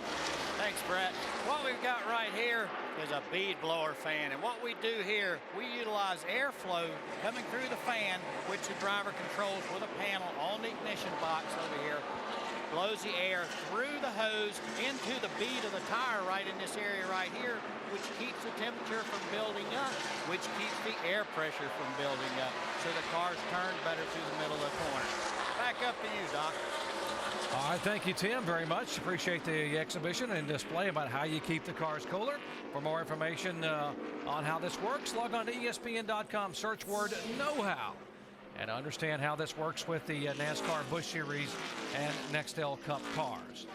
[SPEAKER 17] Thanks, Brett. What we've got right here is a bead blower fan, and what we do here, we utilize airflow coming through the fan, which the driver controls with a panel on the ignition box over here. Blows the air through the hose into the bead of the tire right in this area right here, which keeps the temperature from building up, which keeps the air pressure from building up, so the cars turn better through the middle of the corner. Back up to you, Doc.
[SPEAKER 1] All right, thank you, Tim, very much. Appreciate the exhibition and display about how you keep the cars cooler. For more information on how this works, log on to ESPN.com, search word know-how, and understand how this works with the NASCAR Busch Series and Nextel Cup cars.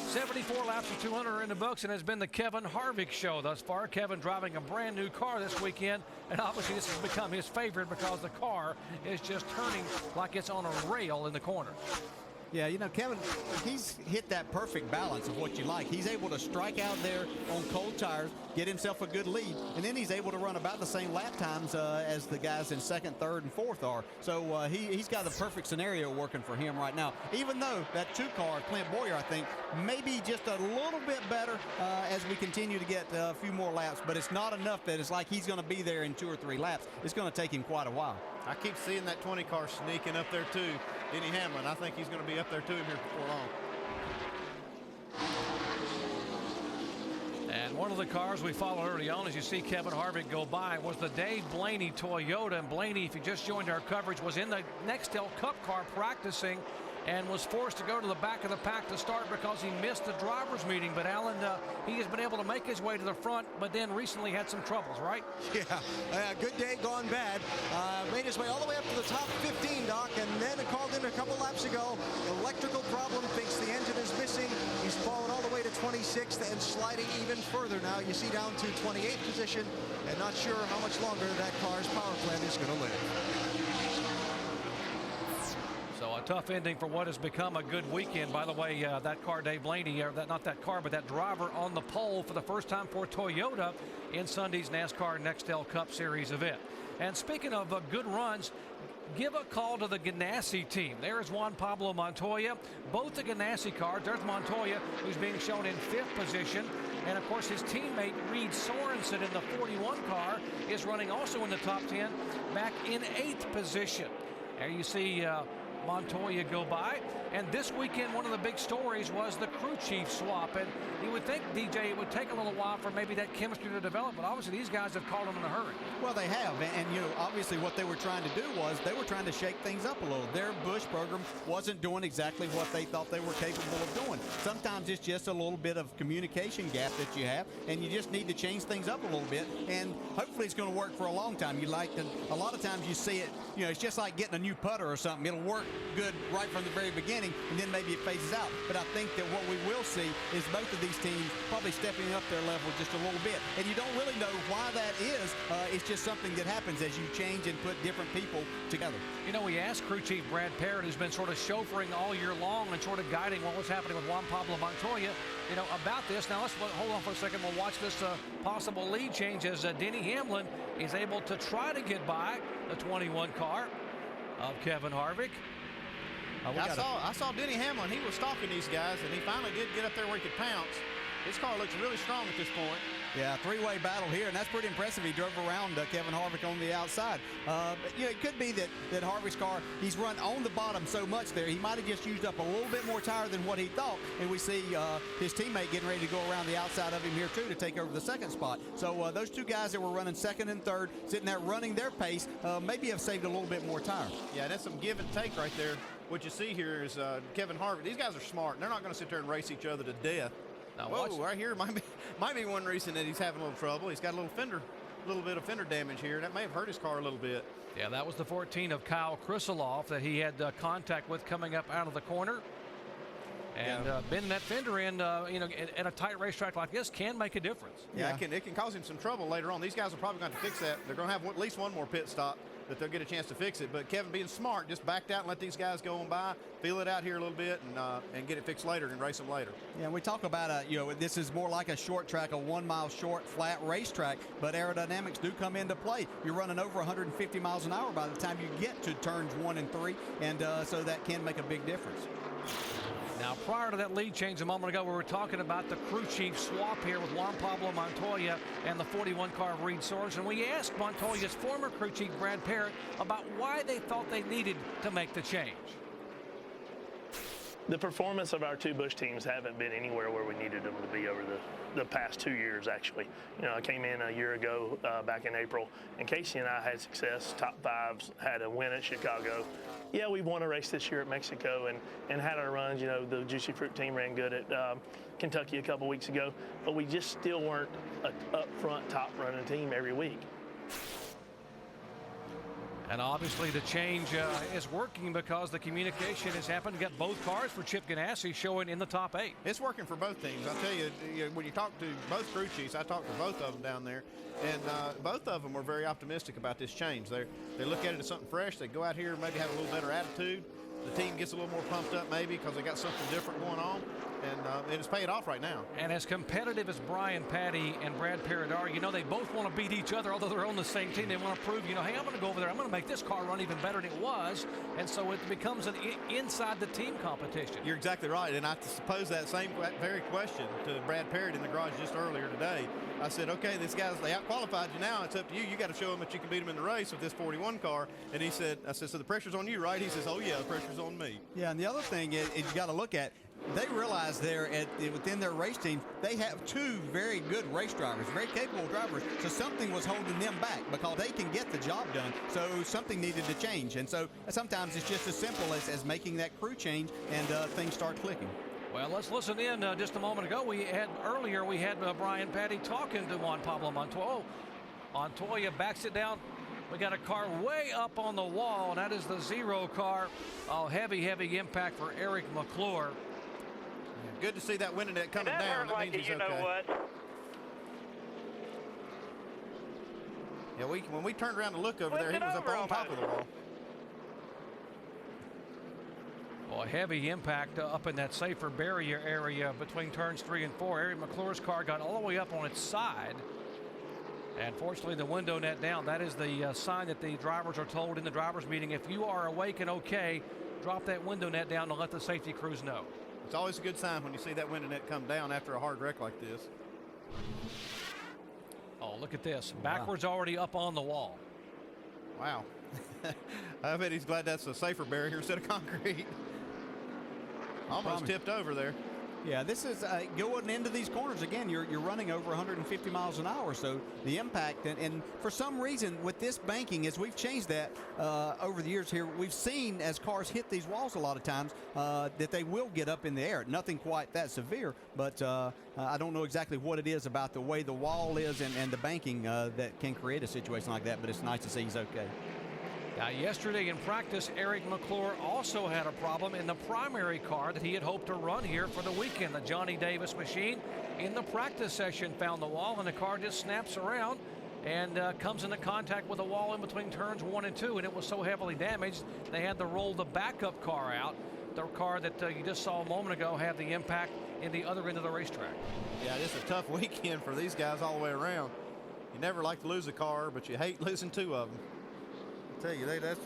[SPEAKER 1] 74 laps of 200 are in the books, and has been the Kevin Harvick show thus far. Kevin driving a brand new car this weekend, and obviously this has become his favorite because the car is just turning like it's on a rail in the corner.
[SPEAKER 2] Yeah, you know, Kevin, he's hit that perfect balance of what you like. He's able to strike out there on cold tires, get himself a good lead, and then he's able to run about the same lap times as the guys in second, third, and fourth are. So he's got the perfect scenario working for him right now. Even though that 2 car, Clint Boyer, I think, maybe just a little bit better as we continue to get a few more laps, but it's not enough that it's like he's going to be there in 2 or 3 laps. It's going to take him quite a while.
[SPEAKER 6] I keep seeing that 20 car sneaking up there too. Denny Hamlin, I think he's going to be up there too here before long.
[SPEAKER 1] And one of the cars we followed early on, as you see Kevin Harvick go by, was the Dave Blaney Toyota. And Blaney, if you just joined our coverage, was in the Nextel Cup car practicing and was forced to go to the back of the pack to start because he missed the driver's meeting. But Alan, he has been able to make his way to the front, but then recently had some troubles, right?
[SPEAKER 5] Yeah, good day gone bad. Made his way all the way up to the top 15, Doc, and then called in a couple laps ago. Electrical problem, thinks the engine is missing. He's fallen all the way to 26th and sliding even further now. You see down to 28th position, and not sure how much longer that car's power plant is going to live.
[SPEAKER 1] So a tough ending for what has become a good weekend. By the way, that car, Dave Blaney, or not that car, but that driver on the pole for the first time for Toyota in Sunday's NASCAR Nextel Cup Series event. And speaking of good runs, give a call to the Ganassi team. There is Juan Pablo Montoya. Both the Ganassi cars. There's Montoya, who's being shown in 5th position. And, of course, his teammate, Reed Sorensen, in the 41 car, is running also in the top 10, back in 8th position. There you see Montoya go by. And this weekend, one of the big stories was the crew chief swap. And you would think, DJ, it would take a little while for maybe that chemistry to develop, but obviously these guys have called them in a hurry.
[SPEAKER 2] Well, they have, and you know, obviously what they were trying to do was they were trying to shake things up a little. Their Busch program wasn't doing exactly what they thought they were capable of doing. Sometimes it's just a little bit of communication gap that you have, and you just need to change things up a little bit, and hopefully it's going to work for a long time. You like to, a lot of times you see it, you know, it's just like getting a new putter or something. It'll work good right from the very beginning, and then maybe it phases out. But I think that what we will see is both of these teams probably stepping up their level just a little bit. And you don't really know why that is. It's just something that happens as you change and put different people together.
[SPEAKER 1] You know, we asked crew chief Brad Parrott, who's been sort of chauffeuring all year long and sort of guiding what was happening with Juan Pablo Montoya, you know, about this. Now, let's hold on for a second. We'll watch this possible lead change as Denny Hamlin is able to try to get by the 21 car of Kevin Harvick.
[SPEAKER 6] I saw Denny Hamlin. He was stalking these guys, and he finally did get up there where he could pounce. His car looks really strong at this point.
[SPEAKER 2] Yeah, three-way battle here, and that's pretty impressive. He drove around Kevin Harvick on the outside. But, you know, it could be that Harvick's car, he's run on the bottom so much there, he might have just used up a little bit more tire than what he thought. And we see his teammate getting ready to go around the outside of him here, too, to take over the second spot. So those two guys that were running second and third, sitting there running their pace, maybe have saved a little bit more tire.
[SPEAKER 6] Yeah, that's some give and take right there. What you see here is Kevin Harvick. These guys are smart. They're not going to sit there and race each other to death.
[SPEAKER 1] Now
[SPEAKER 6] whoa, right here might be one reason that he's having a little trouble. He's got a little bit of fender damage here. That may have hurt his car a little bit.
[SPEAKER 1] Yeah, that was the 14 of Kyle Krisiloff that he had contact with coming up out of the corner. And bending that fender in, you know, at a tight racetrack like this can make a difference.
[SPEAKER 6] Yeah, it can cause him some trouble later on. These guys are probably going to fix that. They're going to have at least one more pit stop. that they'll get a chance to fix it. But Kevin, being smart, just backed out and let these guys go on by, feel it out here a little bit, and get it fixed later and race them later.
[SPEAKER 2] Yeah, we talk about this is more like a short track, a 1 mile short flat racetrack, but aerodynamics do come into play. You're running over 150 miles an hour by the time you get to turns 1 and 3, and so that can make a big difference.
[SPEAKER 1] Now, prior to that lead change a moment ago, we were talking about the crew chief swap here with Juan Pablo Montoya and the 41 car of Reed Sorensen. We asked Montoya's former crew chief, Brad Parrott, about why they thought they needed to make the change.
[SPEAKER 18] The performance of our two Busch teams haven't been anywhere where we needed them to be over the past 2 years, actually. I came in a year ago back in April, and Casey and I had success, top fives, had a win at Chicago. Yeah, we won a race this year at Mexico and had our runs. The Juicy Fruit team ran good at Kentucky a couple weeks ago, but we just still weren't an up-front, top-running team every week.
[SPEAKER 1] And obviously the change is working because the communication has happened to get both cars for Chip Ganassi showing in the top 8.
[SPEAKER 6] It's working for both teams. I'll tell you, when you talk to both crew chiefs, I talked to both of them down there, and both of them were very optimistic about this change. They look at it as something fresh. They go out here, maybe have a little better attitude. The team gets a little more pumped up maybe because they got something different going on, and it's paying off right now.
[SPEAKER 1] And as competitive as Brian Patty and Brad Parrott are, they both want to beat each other, although they're on the same team. They want to prove, hey, I'm going to go over there. I'm going to make this car run even better than it was. And so it becomes an inside the team competition.
[SPEAKER 6] You're exactly right. And I suppose that very question to Brad Parrott in the garage just earlier today. I said, okay, these guys, they out-qualified you now. It's up to you. You got to show them that you can beat them in the race with this 41 car. And he said, I said, so the pressure's on you, right? He says, oh, yeah, the pressure's on me.
[SPEAKER 2] Yeah, and the other thing is you got to look at, they realize within their race team, they have two very good race drivers, very capable drivers. So something was holding them back because they can get the job done. So something needed to change. And so sometimes it's just as simple as making that crew change and things start clicking.
[SPEAKER 1] Well, let's listen in. Just a moment ago, we had Brian Patty talking to Juan Pablo Montoya. Montoya backs it down. We got a car way up on the wall, and that is the 0 car. Oh, heavy impact for Eric McClure.
[SPEAKER 6] Good to see that winning net coming down. That means he's okay.
[SPEAKER 17] Know what?
[SPEAKER 6] Yeah, when we turned around to look over there, he was up on top of the wall.
[SPEAKER 1] Well, heavy impact up in that safer barrier area between turns 3 and 4. Eric McClure's car got all the way up on its side. And fortunately, the window net down. That is the sign that the drivers are told in the drivers meeting. If you are awake and okay, drop that window net down to let the safety crews know.
[SPEAKER 6] It's always a good sign when you see that window net come down after a hard wreck like this.
[SPEAKER 1] Oh, look at this. Backwards already up on the wall.
[SPEAKER 6] Wow. I bet he's glad that's a safer barrier instead of concrete. Almost tipped over there.
[SPEAKER 2] Yeah, this is going into these corners again. You're running over 150 miles an hour, so the impact and for some reason with this banking, as we've changed that over the years here, we've seen as cars hit these walls a lot of times that they will get up in the air. Nothing quite that severe, but I don't know exactly what it is about the way the wall is and the banking that can create a situation like that. But it's nice to see he's okay.
[SPEAKER 1] Now, yesterday in practice, Eric McClure also had a problem in the primary car that he had hoped to run here for the weekend. The Johnny Davis machine in the practice session found the wall, and the car just snaps around and comes into contact with the wall in between turns 1 and 2, and it was so heavily damaged they had to roll the backup car out. The car that you just saw a moment ago had the impact in the other end of the racetrack.
[SPEAKER 6] Yeah, it's a tough weekend for these guys all the way around. You never like to lose a car, but you hate losing 2 of them. I tell you, that's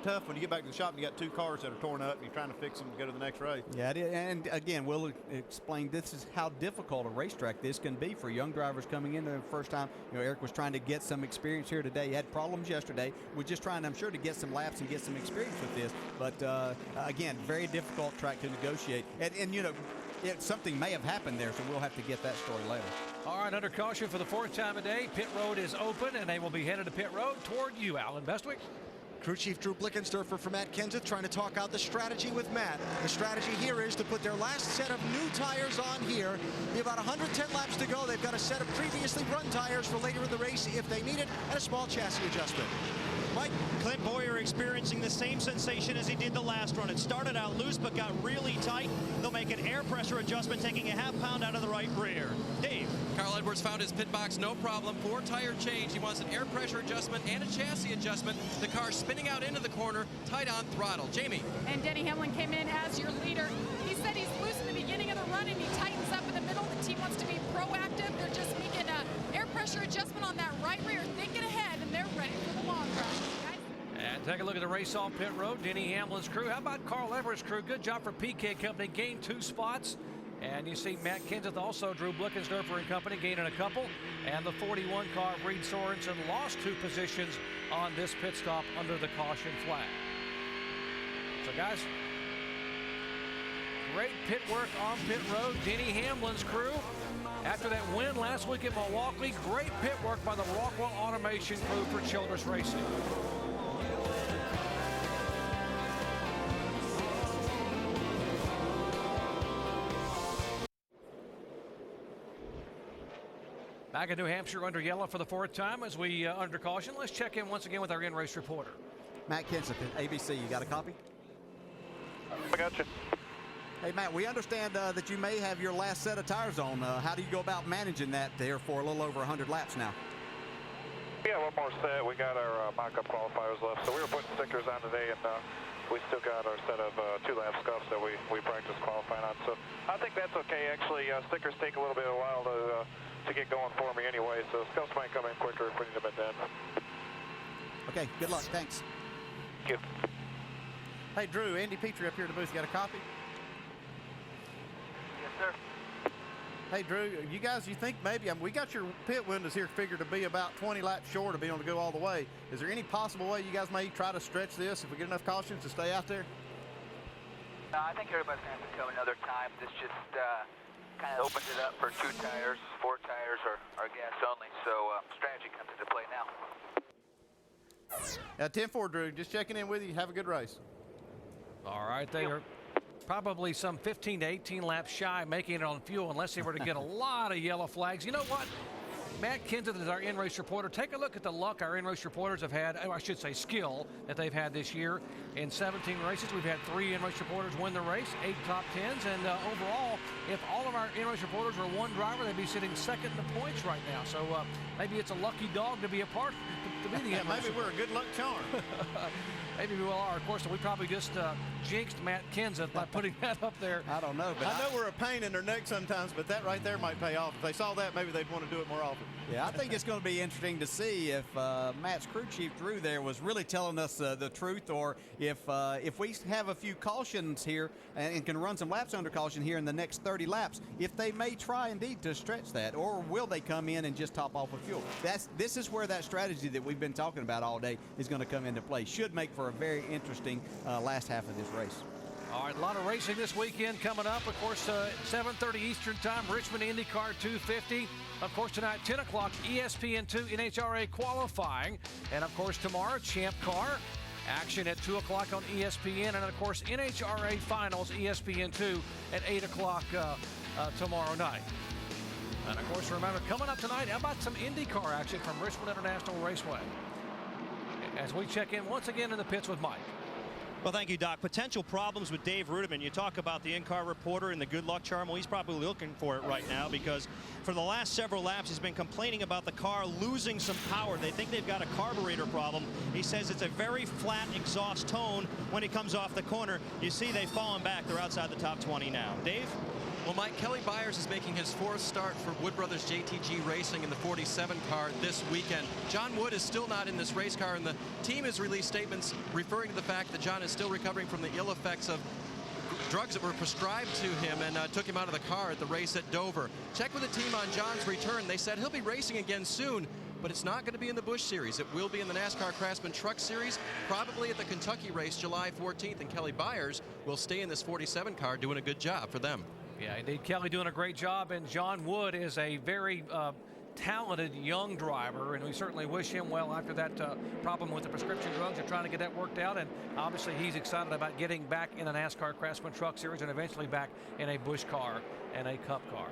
[SPEAKER 6] tough when you get back to the shop and you got 2 cars that are torn up and you're trying to fix them to go to the next race.
[SPEAKER 2] Yeah, it is. And again, we'll explain this is how difficult a racetrack this can be for young drivers coming in the first time. Eric was trying to get some experience here today. He had problems yesterday. We're just trying, I'm sure, to get some laps and get some experience with this. But again, very difficult track to negotiate. And something may have happened there, so we'll have to get that story later.
[SPEAKER 1] All right, under caution for the 4th time of day, pit road is open, and they will be headed to pit road toward you, Alan Bestwick.
[SPEAKER 5] Crew Chief Drew Blickensderfer for Matt Kenseth trying to talk out the strategy with Matt. The strategy here is to put their last set of new tires on here. Be about 110 laps to go. They've got a set of previously run tires for later in the race if they need it, and a small chassis adjustment.
[SPEAKER 10] Mike? Clint Boyer experiencing the same sensation as he did the last run. It started out loose but got really tight. They'll make an air pressure adjustment, taking a half pound out of the right rear. Dave?
[SPEAKER 4] Carl Edwards found his pit box, no problem. 4 tire change. He wants an air pressure adjustment and a chassis adjustment. The car spinning out into the corner, tight on throttle. Jamie.
[SPEAKER 11] And Denny Hamlin came in as your leader. He said he's loose in the beginning of the run and he tightens up in the middle. The team wants to be proactive. They're just making an air pressure adjustment on that right rear, thinking ahead, and they're ready for the long run.
[SPEAKER 1] And take a look at the race off pit road. Denny Hamlin's crew. How about Carl Everett's crew? Good job for PK Company. Gained 2 spots. And you see Matt Kenseth also, Drew Blickensderfer and company, gaining a couple. And the 41 car of Reed Sorensen lost 2 positions on this pit stop under the caution flag. So, guys, great pit work on pit road. Denny Hamlin's crew, after that win last week in Milwaukee, great pit work by the Rockwell Automation crew for Childress Racing. Back in New Hampshire under yellow for the 4th time as we under caution. Let's check in once again with our in-race reporter.
[SPEAKER 2] Matt Kenseth at ABC, you got a copy?
[SPEAKER 3] I got you.
[SPEAKER 2] Hey, Matt, we understand that you may have your last set of tires on. How do you go about managing that there for a little over 100 laps now?
[SPEAKER 3] Yeah, one more set. We got our mock-up qualifiers left, so we were putting stickers on today, and we still got our set of 2-lap scuffs that we practiced qualifying on. So I think that's okay. Actually, stickers take a little bit of a while to get going for me anyway, so scuffs might come in quicker if we need them at then.
[SPEAKER 2] Okay, good luck. Thanks.
[SPEAKER 3] Thank you.
[SPEAKER 6] Hey, Drew, Andy Petrie up here at the booth. You got a copy?
[SPEAKER 3] Yes, sir.
[SPEAKER 6] Hey, Drew, you guys, you think maybe, we got your pit windows here figured to be about 20 laps short of being able to go all the way. Is there any possible way you guys may try to stretch this if we get enough cautions to stay out there?
[SPEAKER 19] I think everybody's going to have to come another time. This just kind of opens it up for 2 tires, 4 tires, or gas only. So strategy comes into play now.
[SPEAKER 6] 10-4, Drew, just checking in with you. Have a good race.
[SPEAKER 1] All right, they are probably some 15 to 18 laps shy making it on fuel unless they were to get a lot of yellow flags. You know what? Matt Kenseth is our in-race reporter. Take a look at the luck our in-race reporters have had, I should say skill, that they've had this year. In 17 races, we've had 3 in-race reporters win the race, 8 top 10s, and overall, if all of our in-race reporters were one driver, they'd be sitting second in the points right now. So maybe it's a lucky dog to be a part, to be the
[SPEAKER 6] yeah, maybe we're a good luck charm.
[SPEAKER 1] Maybe we will are. Of course, we probably just jinxed Matt Kenseth by putting that up there.
[SPEAKER 2] I don't know. But
[SPEAKER 6] I know we're a pain in their neck sometimes, but that right there might pay off. If they saw that, maybe they'd want to do it more often.
[SPEAKER 2] Yeah, I think it's going to be interesting to see if Matt's crew chief Drew there was really telling us the truth, or if we have a few cautions here and can run some laps under caution here in the next 30 laps, if they may try indeed to stretch that, or will they come in and just top off with fuel? This is where that strategy that we've been talking about all day is going to come into play. Should make for a very interesting last half of this race.
[SPEAKER 1] All right, a lot of racing this weekend coming up. Of course, 7:30 Eastern Time, Richmond IndyCar 250. Of course, tonight, 10 o'clock, ESPN2 NHRA qualifying. And, of course, tomorrow, Champ Car action at 2 o'clock on ESPN. And, of course, NHRA Finals, ESPN2 at 8 o'clock tomorrow night. And, of course, remember, coming up tonight, how about some IndyCar action from Richmond International Raceway? As we check in once again in the pits with Mike.
[SPEAKER 10] Well, thank you, Doc. Potential problems with Dave Rudiman. You talk about the in-car reporter and the good luck charm. Well, he's probably looking for it right now because for the last several laps, he's been complaining about the car losing some power. They think they've got a carburetor problem. He says it's a very flat exhaust tone when he comes off the corner. You see they've fallen back. They're outside the top 20 now. Dave?
[SPEAKER 4] Well, Mike, Kelly Byers is making his 4th start for Wood Brothers JTG Racing in the 47 car this weekend. John Wood is still not in this race car, and the team has released statements referring to the fact that John is still recovering from the ill effects of drugs that were prescribed to him and took him out of the car at the race at Dover. Check with the team on John's return. They said he'll be racing again soon, but it's not going to be in the Busch Series. It will be in the NASCAR Craftsman Truck Series, probably at the Kentucky race July 14th, and Kelly Byers will stay in this 47 car doing a good job for them.
[SPEAKER 1] Yeah, indeed, Kelly doing a great job, and John Wood is a very talented young driver, and we certainly wish him well after that problem with the prescription drugs. They're trying to get that worked out, and obviously he's excited about getting back in the NASCAR Craftsman Truck Series and eventually back in a Busch car and a Cup car.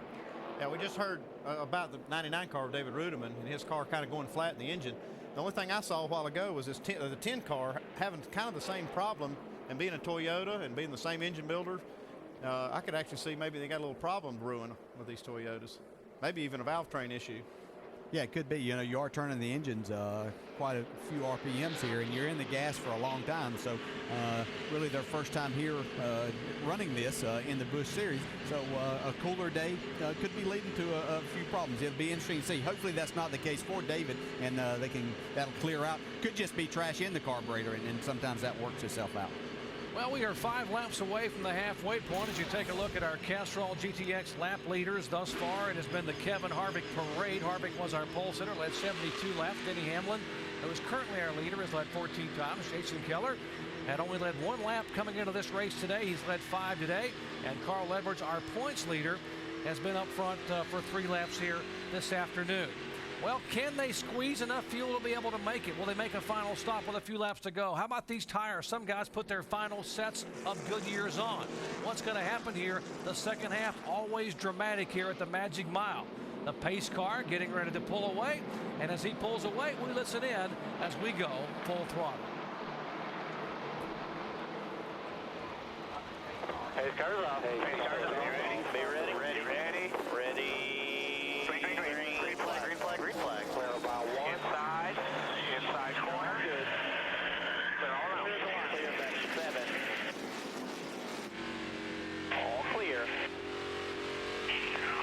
[SPEAKER 6] Yeah, we just heard about the 99 car of David Rudiman and his car kind of going flat in the engine. The only thing I saw a while ago was this the 10 car having kind of the same problem, and being a Toyota and being the same engine builder, I could actually see maybe they got a little problem brewing with these Toyotas. maybe even a valve train issue.
[SPEAKER 2] Yeah, it could be. You know, you are turning the engines quite a few RPMs here, and you're in the gas for a long time. So really their first time here running this in the Busch Series. So a cooler day could be leading to a few problems. It'll be interesting to see. Hopefully that's not the case for David, and that'll clear out. Could just be trash in the carburetor, and sometimes that works itself out.
[SPEAKER 1] Well, we are 5 laps away from the halfway point. As you take a look at our Castrol GTX lap leaders thus far, it has been the Kevin Harvick parade. Harvick was our pole sitter, led 72 laps. Denny Hamlin, who is currently our leader, has led 14 times. Jason Keller had only led 1 lap coming into this race today. He's led 5 today. And Carl Edwards, our points leader, has been up front for 3 laps here this afternoon. Well, can they squeeze enough fuel to be able to make it? Will they make a final stop with a few laps to go? How about these tires? Some guys put their final sets of Goodyears on. What's going to happen here? The second half, always dramatic here at the Magic Mile. The pace car getting ready to pull away, and as he pulls away, we listen in as we go full throttle.
[SPEAKER 3] Pace car's off. Pace car's off. Be ready. Ready. Ready. Ready. Green flag. Green flag. Green flag. Clear about 1 side. Inside corner. Good. Clear all around. Clear back 7. All clear.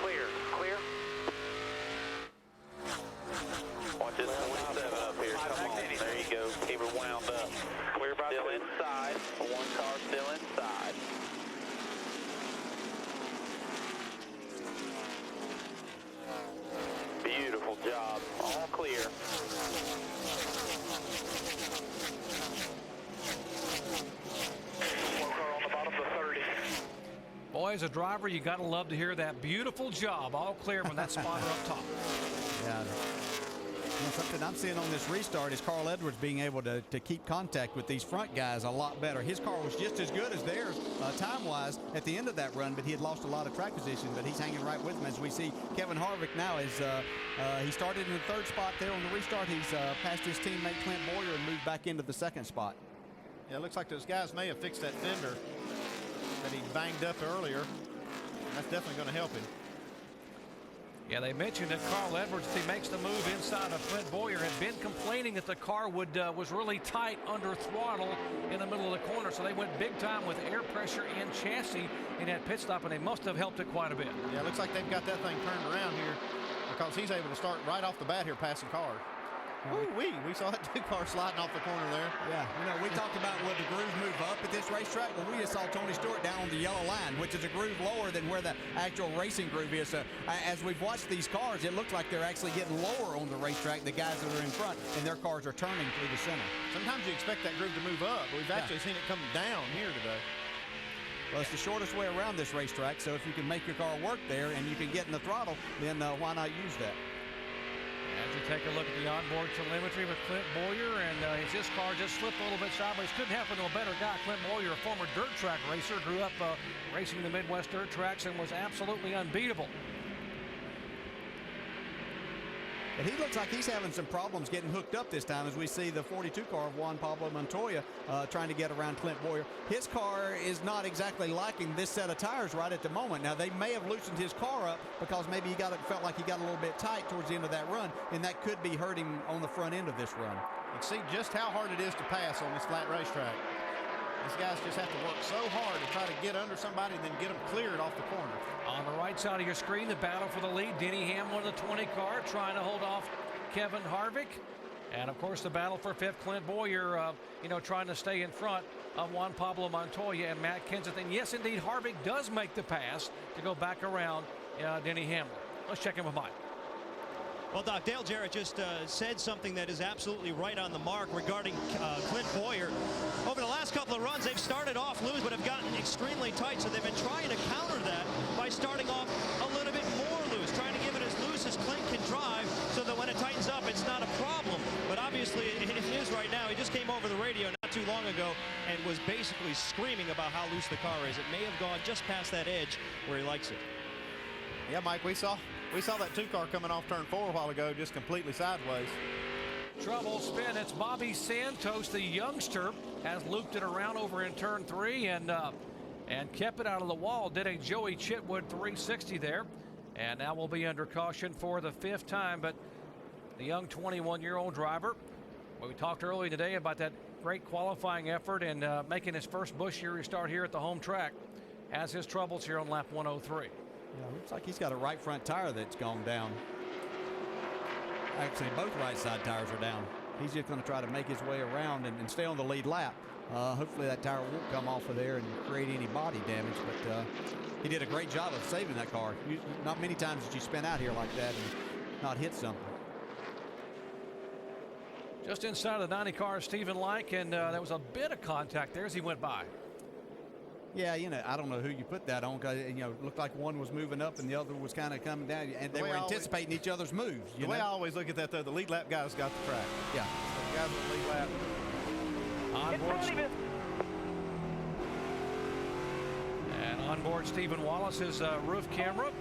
[SPEAKER 3] Clear. Clear. Watch this 47 up here. Come on. There you go. Keep it wound up. Clear by still inside. 1 car still inside. Beautiful job. All clear. One car on the bottom of the 30.
[SPEAKER 1] Boy, as a driver, you got to love to hear that beautiful job. All clear from that spotter up top.
[SPEAKER 2] Yeah. You know, something I'm seeing on this restart is Carl Edwards being able to keep contact with these front guys a lot better. His car was just as good as theirs time-wise at the end of that run, but he had lost a lot of track position, but he's hanging right with them. As we see Kevin Harvick now is he started in the 3rd spot there on the restart. He's passed his teammate Clint Boyer and moved back into the 2nd spot.
[SPEAKER 6] Yeah, it looks like those guys may have fixed that fender that he banged up earlier. That's definitely going to help him.
[SPEAKER 1] Yeah, they mentioned that Carl Edwards, if he makes the move inside of Clint Boyer, had been complaining that the car was really tight under throttle in the middle of the corner. So they went big time with air pressure and chassis in that pit stop, and they must have helped it quite a bit.
[SPEAKER 6] Yeah, it looks like they've got that thing turned around here because he's able to start right off the bat here passing cars. Woo-wee, we saw that 2 car sliding off the corner there.
[SPEAKER 2] Yeah, you know, we talked about would the groove move up at this racetrack. Well, we just saw Tony Stewart down on the yellow line, which is a groove lower than where the actual racing groove is. So as we've watched these cars, it looks like they're actually getting lower on the racetrack, the guys that are in front, and their cars are turning through the center.
[SPEAKER 6] Sometimes you expect that groove to move up, but we've actually seen it come down here today.
[SPEAKER 2] Well, it's the shortest way around this racetrack, so if you can make your car work there and you can get in the throttle, then why not use that?
[SPEAKER 1] As you take a look at the onboard telemetry with Clint Boyer, and his car just slipped a little bit sideways. Couldn't happen to a better guy. Clint Boyer, a former dirt track racer, grew up racing the Midwest dirt tracks and was absolutely unbeatable.
[SPEAKER 2] But he looks like he's having some problems getting hooked up this time as we see the 42 car of Juan Pablo Montoya trying to get around Clint Boyer. His car is not exactly liking this set of tires right at the moment. Now, they may have loosened his car up because maybe he felt like he got a little bit tight towards the end of that run, and that could be hurting on the front end of this run.
[SPEAKER 6] And see just how hard it is to pass on this flat racetrack. These guys just have to work so hard to try to get under somebody and then get them cleared off the corner.
[SPEAKER 1] On the right side of your screen, the battle for the lead. Denny Hamlin, the 20 car, trying to hold off Kevin Harvick. And, of course, the battle for 5th, Clint Boyer, trying to stay in front of Juan Pablo Montoya and Matt Kenseth. And, yes, indeed, Harvick does make the pass to go back around Denny Hamlin. Let's check in with Mike.
[SPEAKER 10] Well, Doc, Dale Jarrett just said something that is absolutely right on the mark regarding Clint Boyer. Over the last couple of runs, they've started off loose, but have gotten extremely tight. So they've been trying to counter that by starting off a little bit more loose, trying to give it as loose as Clint can drive so that when it tightens up, it's not a problem. But obviously, it is right now. He just came over the radio not too long ago and was basically screaming about how loose the car is. It may have gone just past that edge where he likes it.
[SPEAKER 6] Yeah, Mike, we saw that 2 car coming off turn 4 a while ago, just completely sideways.
[SPEAKER 1] Trouble spin. It's Bobby Santos, the youngster, has looped it around over in turn 3 and kept it out of the wall. Did a Joey Chitwood 360 there. And now we'll be under caution for the 5th time, but the young 21-year-old driver, well, we talked earlier today about that great qualifying effort and making his first Busch Series start here at the home track, has his troubles here on lap 103.
[SPEAKER 2] Yeah, looks like he's got a right front tire that's gone down. Actually, both right side tires are down. He's just going to try to make his way around and stay on the lead lap. Hopefully that tire won't come off of there and create any body damage, but he did a great job of saving that car. Not many times did you spin out here like that and not hit something.
[SPEAKER 1] Just inside of the 90 car, Stephen Like, and there was a bit of contact there as he went by.
[SPEAKER 2] Yeah, you know, I don't know who you put that on, because, you know, it looked like one was moving up and the other was kind of coming down, and they were anticipating each other's moves.
[SPEAKER 6] The way I always look at that, though, the lead lap guys got the track.
[SPEAKER 2] Yeah.
[SPEAKER 6] So the guys on the lead lap.
[SPEAKER 1] And on board Stephen Wallace's roof camera.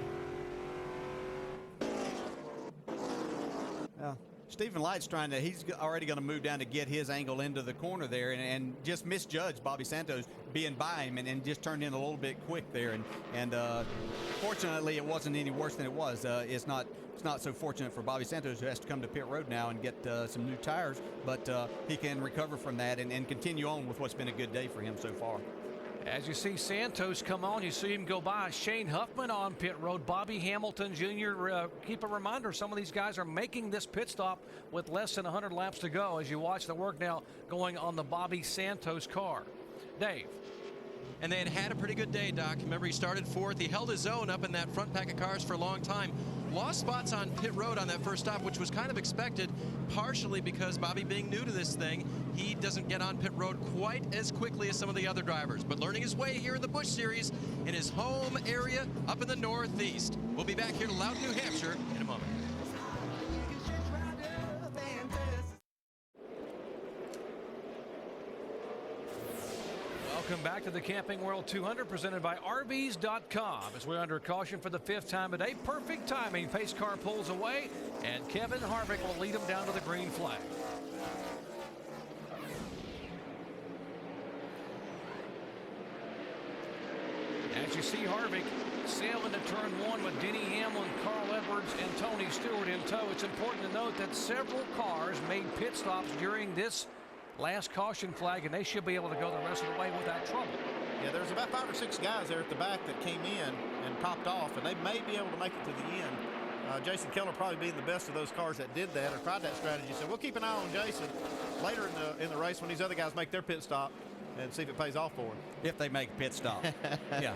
[SPEAKER 2] Yeah. Stephen Light's he's already going to move down to get his angle into the corner there, and just misjudged Bobby Santos being by him and just turned in a little bit quick there. And fortunately, it wasn't any worse than it was. It's not so fortunate for Bobby Santos, who has to come to pit road now and get some new tires, but he can recover from that and continue on with what's been a good day for him so far.
[SPEAKER 1] As you see Santos come on, you see him go by. Shane Huffman on pit road. Bobby Hamilton Jr. Keep a reminder, some of these guys are making this pit stop with less than 100 laps to go as you watch the work now going on the Bobby Santos car. Dave.
[SPEAKER 4] And they had a pretty good day, Doc. Remember, he started 4th. He held his own up in that front pack of cars for a long time. Lost spots on pit road on that first stop, which was kind of expected, partially because Bobby being new to this thing, he doesn't get on pit road quite as quickly as some of the other drivers. But learning his way here in the Busch Series in his home area up in the Northeast. We'll be back here to Loudon, New Hampshire in a moment.
[SPEAKER 1] Welcome back to the Camping World 200 presented by RVs.com as we're under caution for the 5th time today. Perfect timing. Pace car pulls away and Kevin Harvick will lead him down to the green flag. As you see Harvick sailing to turn 1 with Denny Hamlin, Carl Edwards, and Tony Stewart in tow. It's important to note that several cars made pit stops during this last caution flag, and they should be able to go the rest of the way without trouble.
[SPEAKER 6] Yeah, there's about 5 or 6 guys there at the back that came in and popped off, and they may be able to make it to the end. Jason Keller probably being the best of those cars that did that or tried that strategy. So we'll keep an eye on Jason later in the race when these other guys make their pit stop and see if it pays off for them.
[SPEAKER 2] If they make a pit stop. Yeah.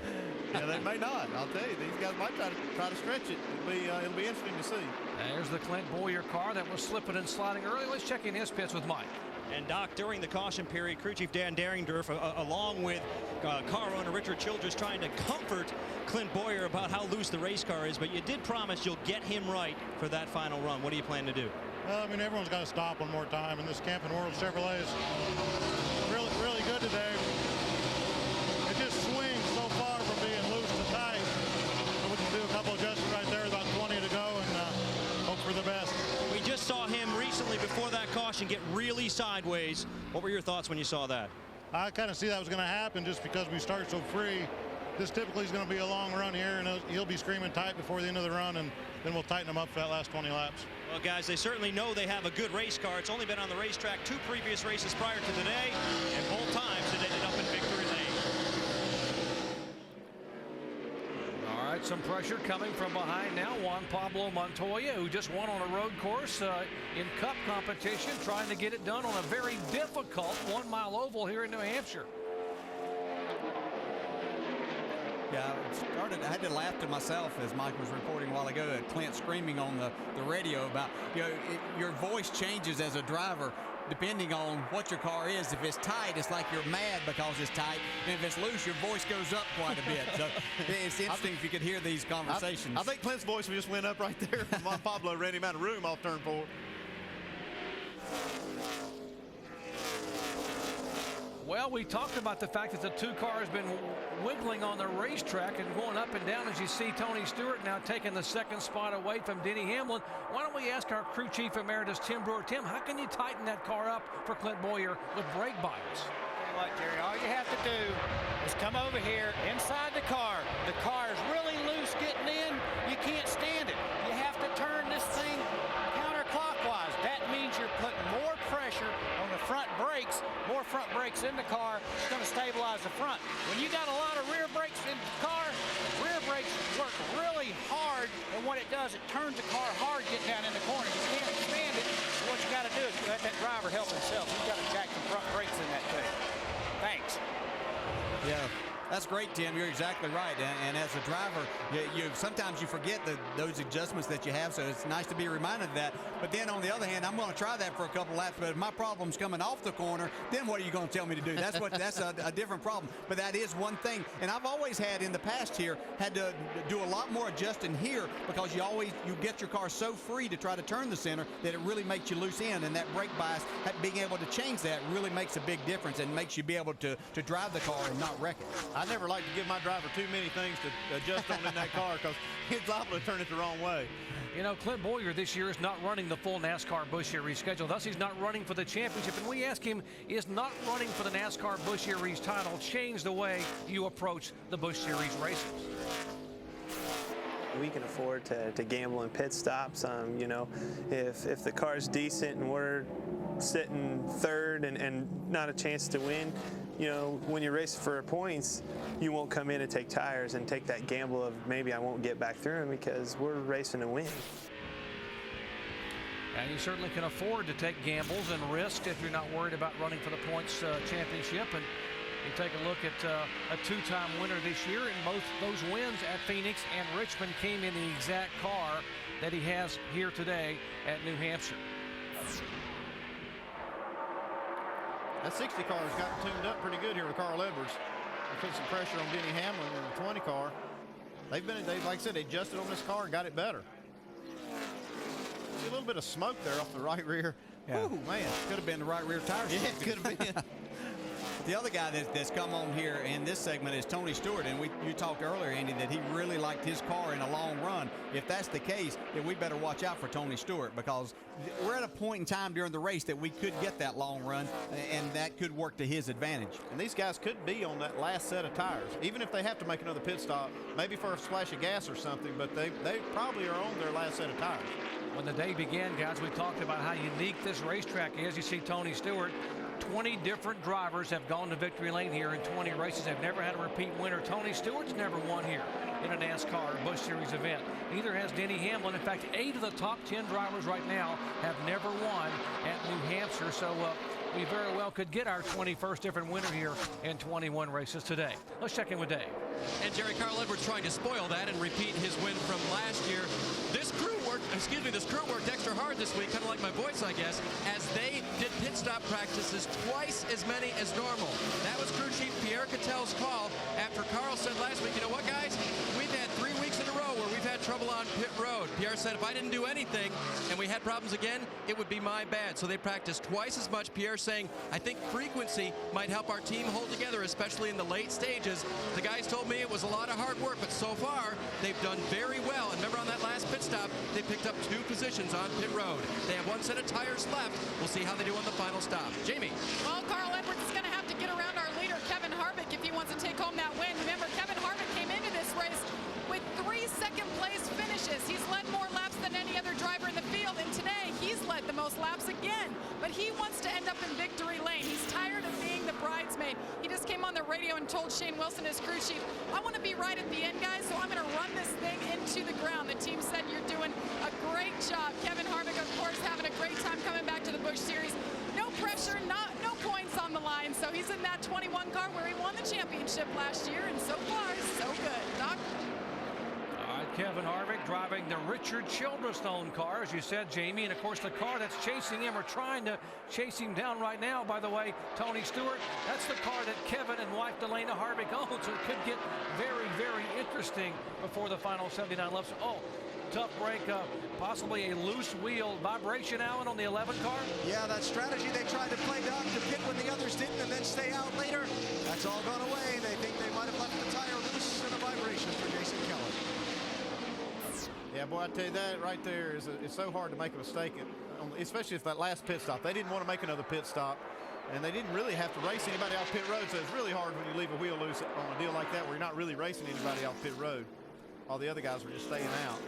[SPEAKER 6] Yeah, they may not. I'll tell you, these guys might try to stretch it. It'll be interesting to see.
[SPEAKER 1] There's the Clint Boyer car that was slipping and sliding early. Let's check in his pits with Mike.
[SPEAKER 10] And Doc, during the caution period, crew chief Dan Daringdorf, along with car owner Richard Childress, trying to comfort Clint Boyer about how loose the race car is, but you did promise you'll get him right for that final run. What do you plan to do?
[SPEAKER 20] I mean, everyone's got to stop one more time, and this Camping World Chevrolet is really, really good today. It just swings so far from being loose to tight. So we can do a couple adjustments right there, about 20 to go, and hope for the best.
[SPEAKER 10] We just saw him recently before that caution get really sideways. What were your thoughts when you saw that?
[SPEAKER 20] I kind of see that was going to happen just because we start so free. This typically is going to be a long run here, and he'll be screaming tight before the end of the run, and then we'll tighten him up for that last 20 laps.
[SPEAKER 10] Well, guys, they certainly know they have a good race car. It's only been on the racetrack 2 previous races prior to today, and both times it ended up in victory lane.
[SPEAKER 1] All right, some pressure coming from behind now. Juan Pablo Montoya, who just won on a road course in Cup competition, trying to get it done on a very difficult 1-mile oval here in New Hampshire.
[SPEAKER 2] Yeah, I had to laugh to myself as Mike was reporting a while ago at Clint screaming on the radio about, your voice changes as a driver depending on what your car is. If it's tight, it's like you're mad because it's tight. And if it's loose, your voice goes up quite a bit. So it's interesting if you could hear these conversations.
[SPEAKER 6] I think Clint's voice just went up right there. Juan Pablo ran him out of room off turn 4.
[SPEAKER 1] Well, we talked about the fact that the 2 cars been wiggling on the racetrack and going up and down as you see Tony Stewart now taking the 2nd spot away from Denny Hamlin. Why don't we ask our crew chief emeritus, Tim Brewer. Tim, how can you tighten that car up for Clint Boyer with brake bias?
[SPEAKER 17] What, Jerry, all you have to do is come over here inside the car. The car is really loose getting in. You can't brakes in the car, it's going to stabilize the front. When you got a lot of rear brakes in the car, rear brakes work really hard, and what it does, it turns the car hard getting down in the corner. You can't expand it, so what you got to do is let that driver help himself. He's got to jack the front brakes in that thing. Thanks.
[SPEAKER 2] Yeah. That's great, Tim. You're exactly right. And as a driver, sometimes you forget those adjustments that you have, so it's nice to be reminded of that. But then on the other hand, I'm going to try that for a couple laps. But if my problem's coming off the corner, then what are you going to tell me to do? That's a different problem. But that is one thing. And I've always had in the past here had to do a lot more adjusting here because you get your car so free to try to turn the center that it really makes you loose in. And that brake bias, being able to change that really makes a big difference and makes you be able to drive the car and not wreck it.
[SPEAKER 6] I never like to give my driver too many things to adjust on in that car because he's liable to turn it the wrong way.
[SPEAKER 1] You know, Clint Boyer this year is not running the full NASCAR Busch Series schedule. Thus, he's not running for the championship. And we ask him, is not running for the NASCAR Busch Series title change the way you approach the Busch Series races?
[SPEAKER 21] We can afford to gamble in pit stops. You know, if the car's decent and we're sitting third and not a chance to win, you know, when you're racing for points, you won't come in and take tires and take that gamble of maybe I won't get back through them because we're racing to win.
[SPEAKER 1] And you certainly can afford to take gambles and risks if you're not worried about running for the points championship. And you take a look at a two-time winner this year, and both those wins at Phoenix and Richmond came in the exact car that he has here today at New Hampshire.
[SPEAKER 6] That 60 car has gotten tuned up pretty good here with Carl Edwards. They put some pressure on Denny Hamlin in the 20 car. They like I said, they adjusted on this car and got it better. See a little bit of smoke there off the right rear.
[SPEAKER 2] Yeah.
[SPEAKER 6] Ooh, man.
[SPEAKER 2] Could have been the right rear tire.
[SPEAKER 6] Yeah, it could have been.
[SPEAKER 2] The other guy that's come on here in this segment is Tony Stewart, and you talked earlier, Andy, that he really liked his car in a long run. If that's the case, then we better watch out for Tony Stewart because we're at a point in time during the race that we could get that long run, and that could work to his advantage.
[SPEAKER 6] And these guys could be on that last set of tires, even if they have to make another pit stop, maybe for a splash of gas or something, but they probably are on their last set of tires.
[SPEAKER 1] When the day began, guys, we talked about how unique this racetrack is. You see Tony Stewart. 20 different drivers have gone to victory lane here in 20 races. They've never had a repeat winner. Tony Stewart's never won here in a NASCAR Busch Series event. Neither has Denny Hamlin. In fact, 8 of the top 10 drivers right now have never won at New Hampshire. So we very well could get our 21st different winner here in 21 races today. Let's check in with Dave.
[SPEAKER 4] And Jerry, Carl Edwards trying to spoil that and repeat his win from last year. This crew worked extra hard this week, kind of like my voice, I guess, as they did pit stop practices twice as many as normal. That was crew chief Pierre Catel's call after Carl said last week, you know what, guys, we've had 3 weeks in a row where we've had trouble on pit road. Pierre said if I didn't do anything and we had problems again, it would be my bad. So they practiced twice as much. Pierre saying, I think frequency might help our team hold together, especially in the late stages. The guys told me it was a lot of hard work, but so far they've done very well. And remember on that last pit stop, they picked up 2 positions on pit road. They have 1 set of tires left. We'll see how they do on the final stop. Jamie.
[SPEAKER 11] Well, Carl Edwards is going to have to get around our leader, Kevin Harvick, if he wants to take home that win. Remember, Kevin Harvick came into this race with 3 second-place finishes. He's led more laps than any other driver in the field, and today he's led the most laps again. But he wants to end up in victory lane. He's tired of being the bridesmaid. He just came on the radio and told Shane Wilson, his crew chief, I want to be right at the end, guys, so I'm going to run this thing into the ground. The team said you're doing a great job. Kevin Harvick, of course, having a great time coming back to the Busch Series. No pressure, no points on the line, so he's in that 21 car where he won the championship last year, and so far, so good. Doc?
[SPEAKER 1] Kevin Harvick driving the Richard Childrestone car, as you said, Jamie, and of course the car that's chasing him or trying to chase him down right now, by the way, Tony Stewart, that's the car that Kevin and wife Delana Harvick own, so it could get very, very interesting before the final 79 laps. Oh, tough break, possibly a loose wheel vibration, Allen, on the 11 car?
[SPEAKER 5] Yeah, that strategy they tried to play down to pit when the others didn't and then stay out later, that's all gone away. They think they might have left the tire loose and a vibration for Jason Keller.
[SPEAKER 6] Yeah, boy, I tell you that right there it's so hard to make a mistake, especially if that last pit stop. They didn't want to make another pit stop, and they didn't really have to race anybody off pit road, so it's really hard when you leave a wheel loose on a deal like that where you're not really racing anybody off pit road. All the other guys were just staying out.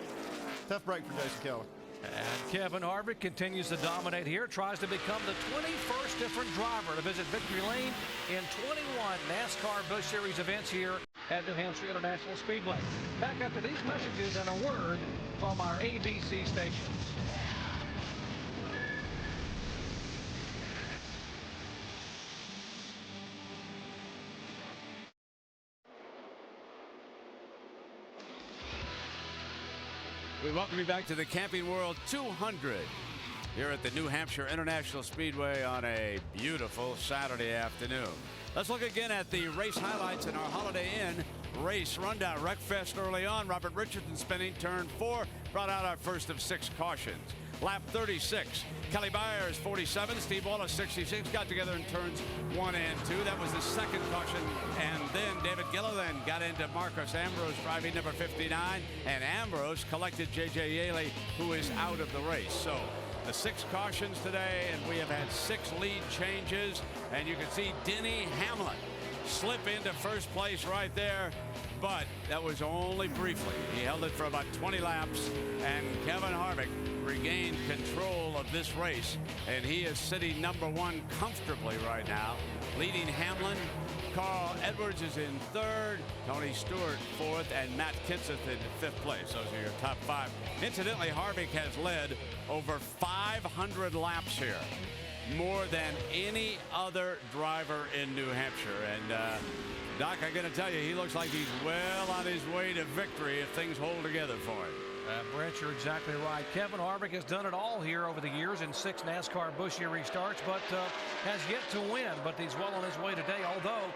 [SPEAKER 6] Tough break for Jason Keller.
[SPEAKER 1] And Kevin Harvick continues to dominate here, tries to become the 21st different driver to visit victory lane in 21 NASCAR Busch Series events here at New Hampshire International Speedway. Back after these messages and a word from our ABC stations.
[SPEAKER 8] We welcome you back to the Camping World 200 here at the New Hampshire International Speedway on a beautiful Saturday afternoon. Let's look again at the race highlights in our Holiday Inn race rundown. Wreckfest early on. Robert Richardson spinning turn 4, brought out our first of 6 cautions. Lap 36, Kelly Byers 47, Steve Wallace 66, got together in turns 1 and 2. That was the second caution, and then David Gilliland got into Marcus Ambrose driving number 59, and Ambrose collected J.J. Yaley, who is out of the race. So the 6 cautions today, and we have had 6 lead changes, and you can see Denny Hamlin slip into first place right there, but that was only briefly. He held it for about 20 laps, and Kevin Harvick regained control of this race, and he is sitting number 1 comfortably right now, leading Hamlin. Carl Edwards is in 3rd, Tony Stewart 4th, and Matt Kenseth in 5th place. Those are your top 5. Incidentally, Harvick has led over 500 laps here, more than any other driver in New Hampshire. And Doc, I got to tell you, he looks like he's well on his way to victory if things hold together for him.
[SPEAKER 1] Brent, you're exactly right. Kevin Harvick has done it all here over the years in 6 NASCAR Busch Series starts, but has yet to win. But he's well on his way today, although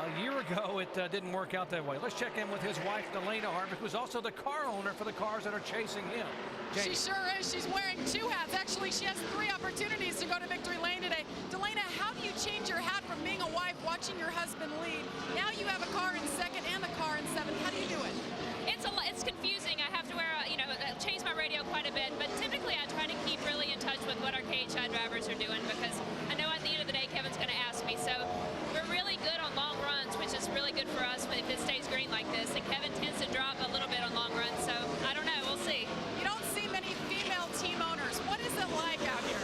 [SPEAKER 1] a year ago it didn't work out that way. Let's check in with his wife, Delana Harvick, who's also the car owner for the cars that are chasing him. Jamie.
[SPEAKER 11] She sure is. She's wearing 2 hats. Actually, she has 3 opportunities to go to victory lane today. Delana, how do you change your hat from being a wife, watching your husband lead? Now you have a car in 2nd and a car in 7th. How do you do it?
[SPEAKER 7] It's confusing. I have to wear, change my radio quite a bit, but typically I try to keep really in touch with what our KHI drivers are doing, because I know at the end of the day Kevin's going to ask me. So we're really good on long runs, which is really good for us if it stays green like this. And Kevin tends to drop a little bit on long runs, so I don't know. We'll see.
[SPEAKER 11] You don't see many female team owners. What is it like out here?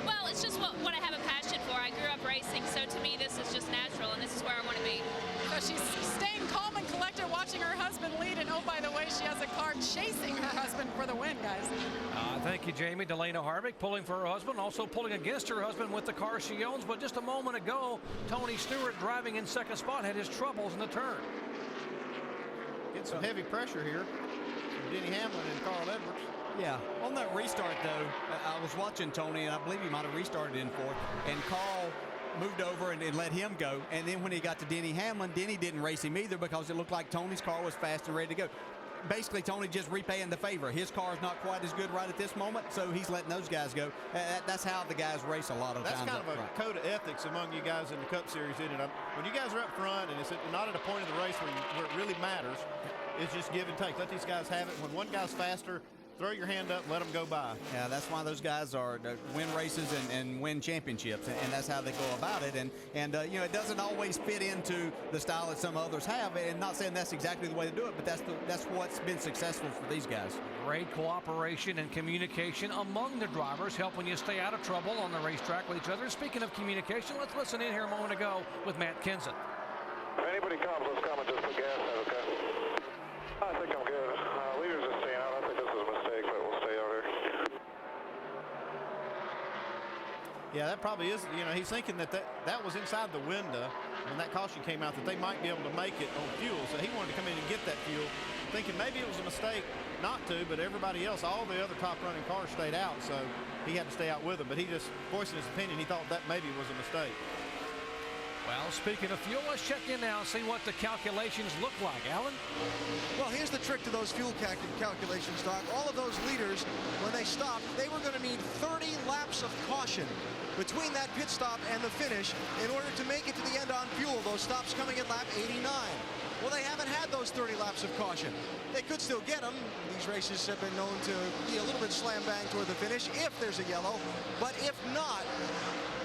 [SPEAKER 7] Well, it's just what I have a passion for. I grew up racing, so to me this is just natural, and this is where I want to be.
[SPEAKER 11] So she's staying calm and collected, watching her husband lead, and oh, by the way, she has a car chasing her husband for the win, guys.
[SPEAKER 1] Thank you, Jamie. Delana Harvick pulling for her husband, also pulling against her husband with the car she owns. But just a moment ago, Tony Stewart, driving in 2nd spot, had his troubles in the turn.
[SPEAKER 6] Get some heavy pressure here from Denny Hamlin and Carl Edwards.
[SPEAKER 2] Yeah, on that restart, though, I was watching Tony, and I believe he might have restarted in 4th, and Carl moved over and let him go. And then when he got to Denny Hamlin, Denny didn't race him either, because it looked like Tony's car was fast and ready to go. Basically, Tony just repaying the favor. His car is not quite as good right at this moment, so he's letting those guys go. That's how the guys race a lot of times.
[SPEAKER 6] That's kind of a code of ethics among you guys in the Cup Series, isn't it? When you guys are up front and it's not at a point of the race where it really matters, it's just give and take. Let these guys have it. When one guy's faster, throw your hand up, let them go by.
[SPEAKER 2] Yeah, that's why those guys are win races and win championships, and that's how they go about it. And it doesn't always fit into the style that some others have. And not saying that's exactly the way to do it, but that's what's been successful for these guys.
[SPEAKER 1] Great cooperation and communication among the drivers, helping you stay out of trouble on the racetrack with each other. Speaking of communication, let's listen in here a moment ago with Matt Kenseth.
[SPEAKER 22] If anybody comes, let's come and just put gas in, okay? I think I'm good. Leader's just staying out. I think this is a mistake, but we'll stay out here.
[SPEAKER 6] Yeah, that probably is. He's thinking that was inside the window when that caution came out, that they might be able to make it on fuel. So he wanted to come in and get that fuel, thinking maybe it was a mistake not to, but everybody else, all the other top running cars stayed out, so he had to stay out with them. But he just voiced his opinion. He thought that maybe was a mistake.
[SPEAKER 1] Well, speaking of fuel, let's check in now and see what the calculations look like. Alan?
[SPEAKER 5] Well, here's the trick to those fuel calculations, Doc. All of those leaders, when they stopped, they were going to need 30 laps of caution between that pit stop and the finish in order to make it to the end on fuel, those stops coming at lap 89. Well, they haven't had those 30 laps of caution. They could still get them. These races have been known to be a little bit slam bang toward the finish if there's a yellow. But if not,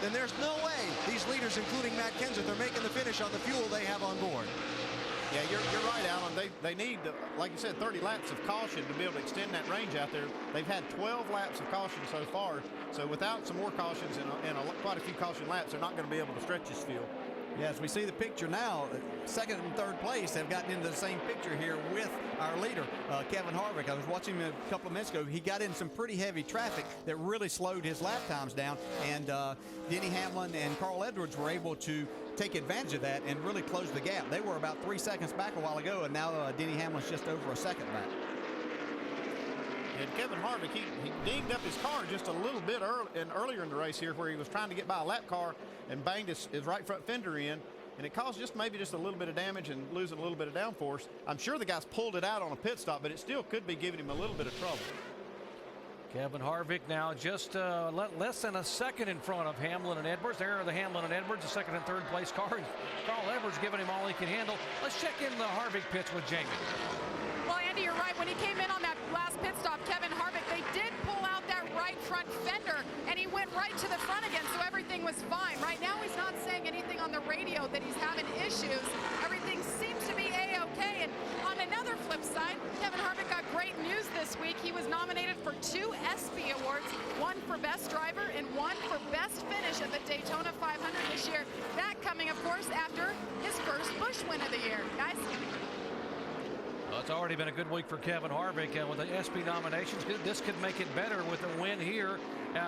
[SPEAKER 5] then there's no way these leaders, including Matt Kenseth, are making the finish on the fuel they have on board.
[SPEAKER 6] Yeah, you're right, Alan. They need, like you said, 30 laps of caution to be able to extend that range out there. They've had 12 laps of caution so far. So without some more cautions and quite a few caution laps, they're not going to be able to stretch this field.
[SPEAKER 2] Yeah, as we see the picture now, second and third place have gotten into the same picture here with our leader, Kevin Harvick. I was watching him a couple of minutes ago. He got in some pretty heavy traffic that really slowed his lap times down, and Denny Hamlin and Carl Edwards were able to take advantage of that and really close the gap. They were about 3 seconds back a while ago, and now Denny Hamlin's just over a second back.
[SPEAKER 6] And Kevin Harvick, he dinged up his car just a little bit earlier in the race here, where he was trying to get by a lap car and banged his right front fender in, and it caused maybe just a little bit of damage and losing a little bit of downforce. I'm sure the guys pulled it out on a pit stop, but it still could be giving him a little bit of trouble.
[SPEAKER 1] Kevin Harvick now just less than a second in front of Hamlin and Edwards. There are the Hamlin and Edwards, the second and third place cars. Carl Edwards giving him all he can handle. Let's check in the Harvick pits with Jamie.
[SPEAKER 11] Well, Andy, you're right. When he came in on that last pit stop, Kevin Harvick, they did pull out that right front fender, and he went right to the front again, so everything was fine. Right now, he's not saying anything on the radio that he's having issues. Everything seems to be A-OK. And on another flip side, Kevin Harvick got great news this week. He was nominated for 2 ESPY awards, one for Best Driver and one for Best Finish at the Daytona 500 this year. That coming, of course, after his first Busch win of the year. Guys?
[SPEAKER 1] Well, it's already been a good week for Kevin Harvick with the ESPY nominations. This could make it better with a win here.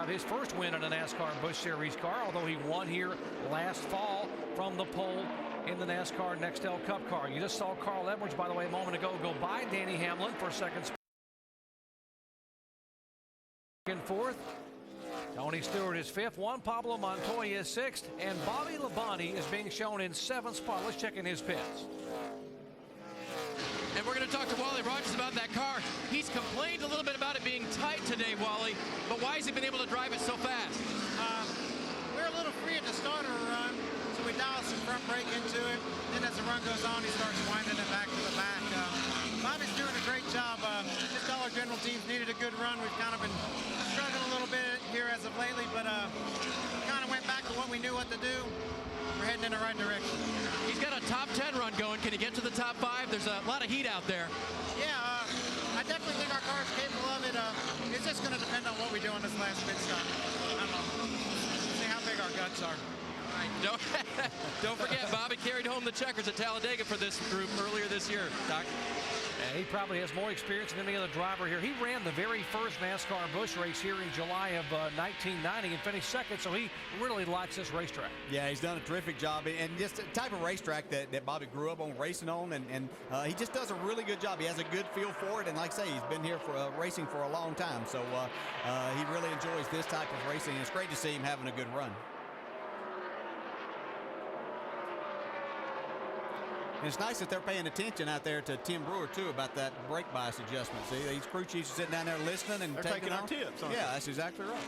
[SPEAKER 1] His first win in a NASCAR Busch Series car, although he won here last fall from the pole in the NASCAR Nextel Cup car. You just saw Carl Edwards, by the way, a moment ago go by Denny Hamlin for second and fourth. Tony Stewart is fifth. Juan Pablo Montoya is sixth. And Bobby Labonte is being shown in seventh spot. Let's check in his pits.
[SPEAKER 4] And we're going to talk to Wally Rogers about that car. He's complained a little bit about it being tight today, Wally, but why has he been able to drive it so fast?
[SPEAKER 12] We're a little free at the start of the run, so we dial some front brake into it. Then as the run goes on, he starts winding it back to the back. Bobby's doing a great job. This Dollar General team's needed a good run. We've kind of been struggling a little bit here as of lately, but kind of went back to what we knew what to do. We're heading in the right direction.
[SPEAKER 4] He's got a top 10 run going. Can he get to the top 5? There's a lot of heat out there.
[SPEAKER 12] Yeah, I definitely think our car's capable of it. It's just going to depend on what we do on this last pit stop. I don't know. See how big our guts are.
[SPEAKER 4] Don't forget, Bobby carried home the checkers at Talladega for this group earlier this year, Doc.
[SPEAKER 1] And he probably has more experience than any other driver here. He ran the very first NASCAR Busch race here in July of 1990 and finished second, so he really likes this racetrack.
[SPEAKER 2] Yeah, he's done a terrific job, and just the type of racetrack that Bobby grew up on racing on, and he just does a really good job. He has a good feel for it, and like I say, he's been here for racing for a long time, so he really enjoys this type of racing, and it's great to see him having a good run. And it's nice that they're paying attention out there to Tim Brewer, too, about that brake bias adjustment. See, these crew chiefs are sitting down there listening and
[SPEAKER 6] taking our tips.
[SPEAKER 2] Yeah, that's exactly right.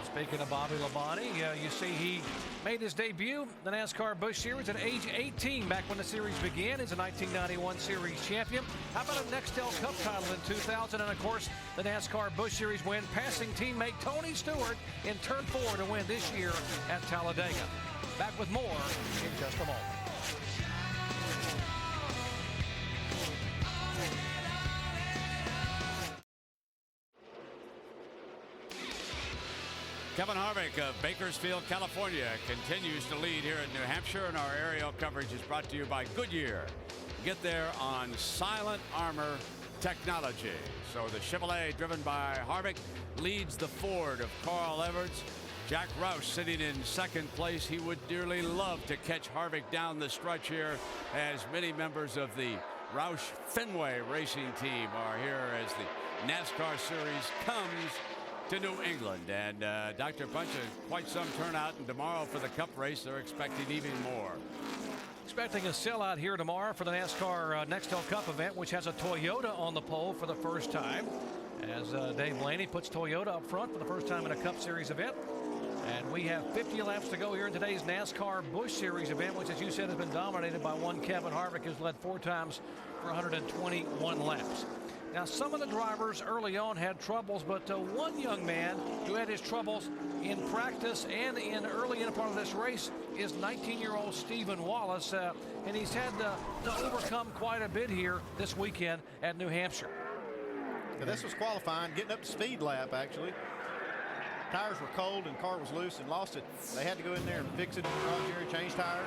[SPEAKER 1] Speaking of Bobby Labonte, you see he made his debut in the NASCAR Busch Series at age 18 back when the series began. He's a 1991 Series champion. How about a Nextel Cup title in 2000? And, of course, the NASCAR Busch Series win, passing teammate Tony Stewart in turn 4 to win this year at Talladega. Back with more in just a moment.
[SPEAKER 8] Kevin Harvick of Bakersfield, California, continues to lead here in New Hampshire, and our aerial coverage is brought to you by Goodyear. Get there on Silent Armor technology. So the Chevrolet, driven by Harvick, leads the Ford of Carl Edwards. Jack Roush sitting in second place. He would dearly love to catch Harvick down the stretch here, as many members of the Roush Fenway racing team are here as the NASCAR Series comes to New England. And Dr. Punch, quite some turnout, and tomorrow for the Cup race, they're expecting even more.
[SPEAKER 1] Expecting a sellout here tomorrow for the NASCAR Nextel Cup event, which has a Toyota on the pole for the first time, as Dave Blaney puts Toyota up front for the first time in a Cup Series event. And we have 50 laps to go here in today's NASCAR Busch Series event, which, as you said, has been dominated by one Kevin Harvick, who's led 4 times for 121 laps. Now, some of the drivers early on had troubles, but one young man who had his troubles in practice and early in a part of this race is 19-year-old Stephen Wallace, and he's had to overcome quite a bit here this weekend at New Hampshire.
[SPEAKER 6] Now, this was qualifying, getting up to speed lap, actually. Tires were cold and car was loose and lost it. They had to go in there and fix it, change tires.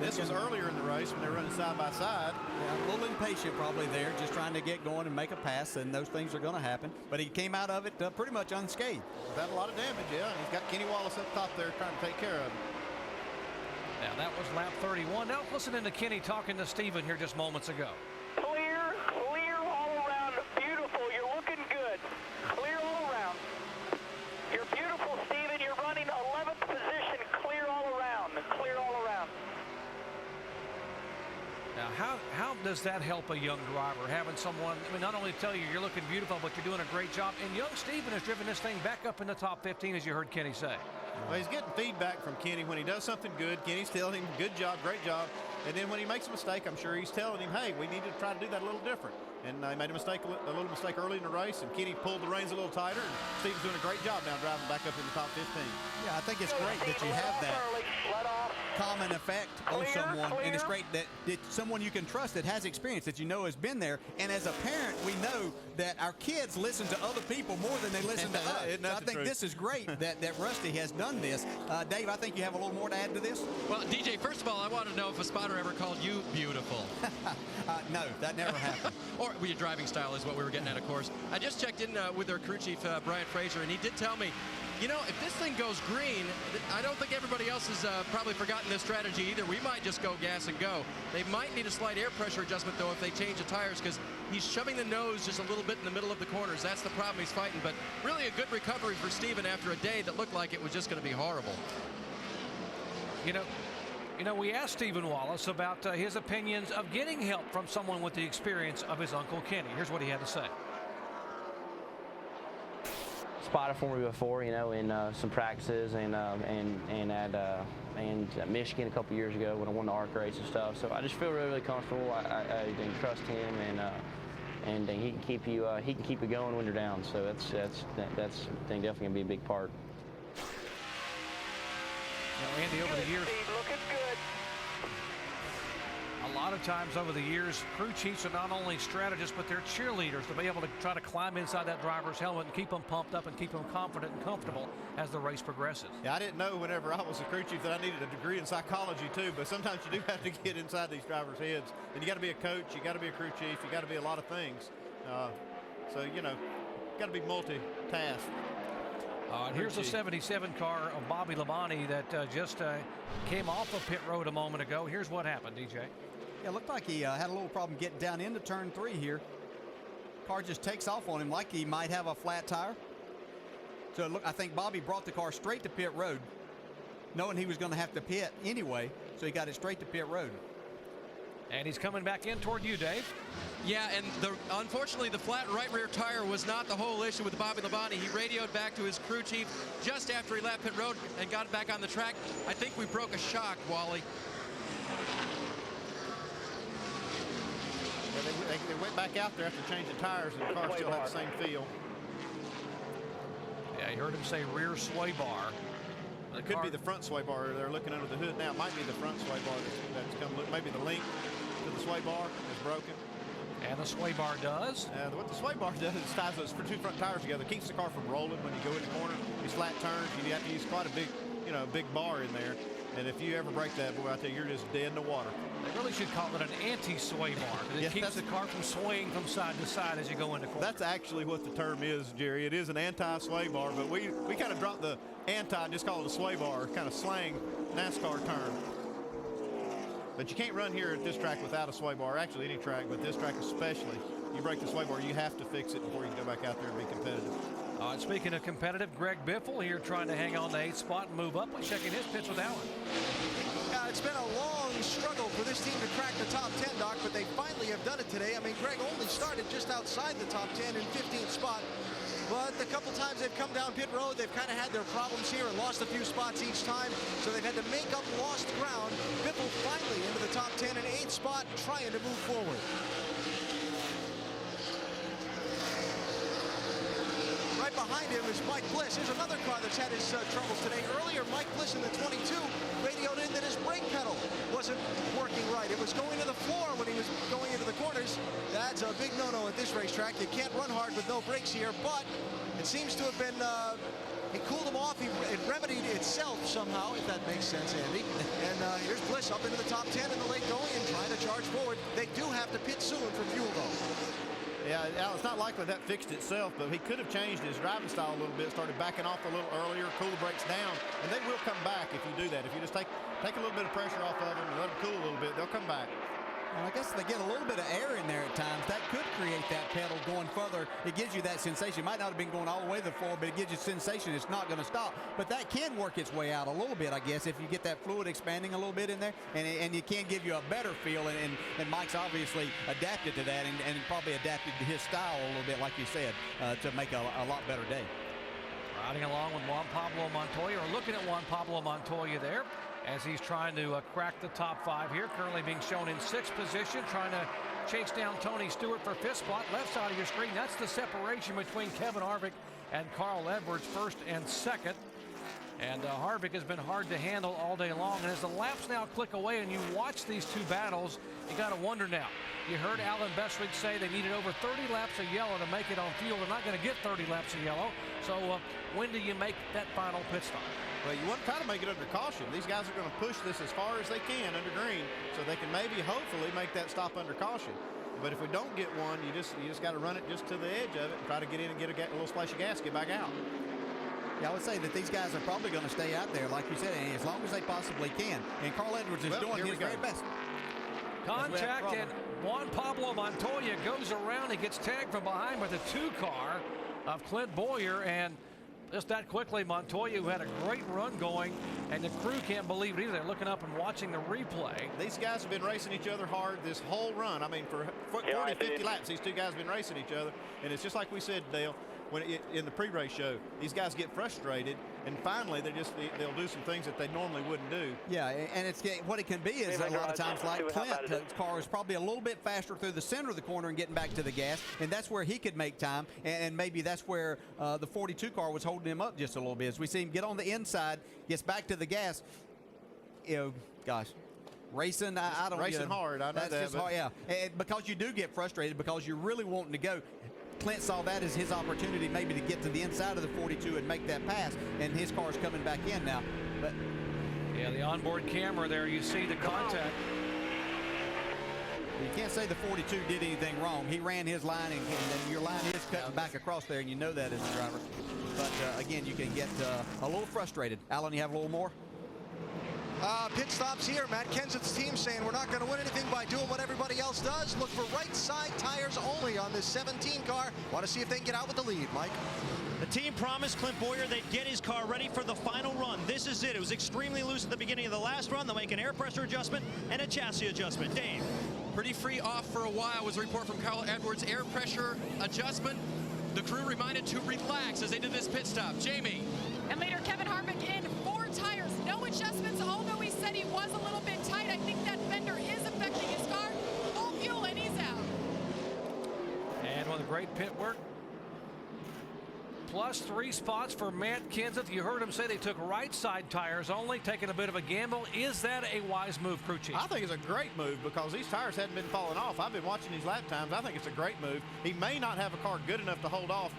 [SPEAKER 6] This was earlier in the race when they were running side by side.
[SPEAKER 2] Yeah, a little impatient probably there, just trying to get going and make a pass, and those things are going to happen. But he came out of it pretty much unscathed.
[SPEAKER 6] Without a lot of damage, yeah. And he's got Kenny Wallace up top there trying to take care of him.
[SPEAKER 1] Now, that was lap 31. Now, listening to Kenny talking to Stephen here just moments ago.
[SPEAKER 3] Clear all around. Beautiful. You're looking good. Clear all around. You're beautiful, Stephen. You're running 11th position. Clear all around. Clear all around.
[SPEAKER 1] Now, how does that help a young driver, having someone, I mean, not only tell you you're looking beautiful, but you're doing a great job. And young Stephen has driven this thing back up in the top 15, as you heard Kenny say.
[SPEAKER 6] Well, he's getting feedback from Kenny when he does something good. Kenny's telling him, good job, great job. And then when he makes a mistake, I'm sure he's telling him, hey, we need to try to do that a little different. And he made a little mistake early in the race, and Kenny pulled the reins a little tighter. And Stephen's doing a great job now driving back up in the top 15.
[SPEAKER 2] Yeah, I think it's great that you have that common effect on someone, and it's great that it's someone you can trust that has experience, that you know has been there. And as a parent, we know that our kids listen to other people more than they listen to us. So I think this is great that Rusty has done this. Dave, I think you have a little more to add to this.
[SPEAKER 4] Well, DJ, first of all, I want to know if a spotter ever called you beautiful.
[SPEAKER 2] No, that never happened.
[SPEAKER 4] Or your driving style is what we were getting at, of course. I just checked in with their crew chief, Brian Fraser, and he did tell me, you know, if this thing goes green, I don't think everybody else has probably forgotten this strategy either. We might just go gas and go. They might need a slight air pressure adjustment, though, if they change the tires, because he's shoving the nose just a little bit in the middle of the corners. That's the problem he's fighting. But really a good recovery for Stephen after a day that looked like it was just going to be horrible.
[SPEAKER 1] You know, we asked Stephen Wallace about his opinions of getting help from someone with the experience of his Uncle Kenny. Here's what he had to say.
[SPEAKER 13] Spotted for me before, you know, in some practices and at Michigan a couple years ago when I won the ARC race and stuff. So I just feel really, really comfortable. I trust him, and he can keep you going when you're down. So that's definitely gonna be a big part.
[SPEAKER 1] You know, Andy, over the years, a lot of times over the years, crew chiefs are not only strategists, but they're cheerleaders to be able to try to climb inside that driver's helmet and keep them pumped up and keep them confident and comfortable as the race progresses.
[SPEAKER 6] Yeah, I didn't know whenever I was a crew chief that I needed a degree in psychology too, but sometimes you do have to get inside these drivers' heads. And you got to be a coach, you got to be a crew chief, you got to be a lot of things. So, you know, got to be multitask.
[SPEAKER 1] Here's the 77 car of Bobby Labonte that just came off of pit road a moment ago. Here's what happened, DJ.
[SPEAKER 2] Yeah, it looked like he had a little problem getting down into turn 3 here. Car just takes off on him like he might have a flat tire. So look, I think Bobby brought the car straight to pit road, knowing he was going to have to pit anyway, so he got it straight to pit road.
[SPEAKER 1] And he's coming back in toward you, Dave.
[SPEAKER 4] Yeah, and unfortunately, the flat right rear tire was not the whole issue with Bobby Labonte. He radioed back to his crew chief just after he left pit road and got back on the track. I think we broke a shock, Wally.
[SPEAKER 6] Yeah, they went back out there after changing tires, and the car still had the same feel.
[SPEAKER 1] Yeah, you heard him say rear sway bar.
[SPEAKER 6] It could be the front sway bar. They're looking under the hood now. It might be the front sway bar that's come. Maybe the link to the sway bar is broken.
[SPEAKER 1] And the sway bar does?
[SPEAKER 6] What the sway bar does is ties those two front tires together. It keeps the car from rolling when you go in the corner. These flat turns, you have to use quite a big, big bar in there. And if you ever break that, boy, I tell you, you're just dead in the water.
[SPEAKER 1] They really should call it an anti-sway bar, because it keeps the car from swaying from side to side as you go into corner.
[SPEAKER 6] That's actually what the term is, Jerry. It is an anti-sway bar, but we kind of dropped the anti and just call it a sway bar, kind of slang NASCAR term. But you can't run here at this track without a sway bar, actually any track, but this track especially. You break the sway bar, you have to fix it before you can go back out there and be competitive.
[SPEAKER 1] Speaking of competitive, Greg Biffle here trying to hang on the 8th spot and move up. Let's check in his pits with Alan.
[SPEAKER 5] It's been a long struggle for this team to crack the top 10, Doc, but they finally have done it today. I mean, Greg only started just outside the top 10 in 15th spot, but the couple times they've come down pit road, they've kind of had their problems here and lost a few spots each time, so they've had to make up lost ground. Biffle finally into the top 10 and 8th spot, trying to move forward. behind him is Mike Bliss. Here's another car that's had his troubles today. Earlier, Mike Bliss in the 22 radioed in that his brake pedal wasn't working right. It was going to the floor when he was going into the corners. That's a big no-no at this racetrack. You can't run hard with no brakes here, but it seems to have been, it cooled him off. It remedied itself somehow, if that makes sense, Andy. And here's Bliss up into the top 10 in the late going and trying to charge forward. They do have to pit soon for fuel, though.
[SPEAKER 6] Yeah, Al, it's not likely that fixed itself, but he could have changed his driving style a little bit, started backing off a little earlier, cool the brakes down, and they will come back if you do that. If you just take a little bit of pressure off of them and let them cool a little bit, they'll come back.
[SPEAKER 2] Well, I guess if they get a little bit of air in there at times, that could create that pedal going further. It gives you that sensation. It might not have been going all the way to the floor, but it gives you a sensation it's not going to stop. But that can work its way out a little bit, I guess, if you get that fluid expanding a little bit in there, and you can give you a better feel. And Mike's obviously adapted to that and probably adapted to his style a little bit, like you said, to make a lot better day.
[SPEAKER 1] Riding along with Juan Pablo Montoya, or looking at Juan Pablo Montoya there, as he's trying to crack the top 5 here, currently being shown in 6th position, trying to chase down Tony Stewart for 5th spot. Left side of your screen, that's the separation between Kevin Harvick and Carl Edwards, 1st and 2nd. And Harvick has been hard to handle all day long. And as the laps now click away and you watch these two battles, you got to wonder now. You heard Alan Bestwick say they needed over 30 laps of yellow to make it on fuel. They're not going to get 30 laps of yellow. So when do you make that final pit stop?
[SPEAKER 6] Well, you want to try to make it under caution. These guys are going to push this as far as they can under green, so they can maybe, hopefully, make that stop under caution. But if we don't get one, you just got to run it just to the edge of it and try to get in and get a little splash of gas, get back out.
[SPEAKER 2] Yeah, I would say that these guys are probably going to stay out there, like you said, as long as they possibly can. And Carl Edwards is doing his very best.
[SPEAKER 1] Contact, and Juan Pablo Montoya goes around. He gets tagged from behind with a 2 car of Clint Boyer, and just that quickly, Montoya, who had a great run going, and the crew can't believe it either. They're looking up and watching the replay.
[SPEAKER 6] These guys have been racing each other hard this whole run. I mean, for 40, 50 laps, these two guys have been racing each other. And it's just like we said, Dale, in the pre-race show, these guys get frustrated, and finally they'll do some things that they normally wouldn't do.
[SPEAKER 2] Yeah, and what it can be is a lot of times like Clint's car is probably a little bit faster through the center of the corner and getting back to the gas, and that's where he could make time, and maybe that's where the 42 car was holding him up just a little bit. As we see him get on the inside, gets back to the gas, gosh. Racing, I don't know.
[SPEAKER 6] Racing hard, I know
[SPEAKER 2] that's just hard, yeah. And because you do get frustrated because you're really wanting to go. Clint saw that as his opportunity maybe to get to the inside of the 42 and make that pass, and his car's coming back in now. But
[SPEAKER 1] yeah, the onboard camera there, you see the contact.
[SPEAKER 2] You can't say the 42 did anything wrong. He ran his line, and then your line is cutting back across there, and you know that as a driver. But again, you can get a little frustrated. Alan, you have a little more?
[SPEAKER 5] Pit stops here. Matt Kenseth's team saying we're not going to win anything by doing what everybody else does. Look for right side tires only on this 17 car. Want to see if they can get out with the lead, Mike.
[SPEAKER 10] The team promised Clint Boyer they'd get his car ready for the final run. This is it. It was extremely loose at the beginning of the last run. They'll make an air pressure adjustment and a chassis adjustment. Dave.
[SPEAKER 4] Pretty free off for a while was a report from Carl Edwards. Air pressure adjustment. The crew reminded to relax as they did this pit stop. Jamie.
[SPEAKER 11] And later, Kevin Harvick in 4 tires. No adjustments, although he said he was a little bit tight. I think that fender is affecting his car. Full fuel, and he's out.
[SPEAKER 1] And with a great pit work, plus 3 spots for Matt Kenseth. You heard him say they took right side tires only, taking a bit of a gamble. Is that a wise move, crew chief?
[SPEAKER 6] I think it's a great move because these tires hadn't been falling off. I've been watching these lap times. I think it's a great move. He may not have a car good enough to hold off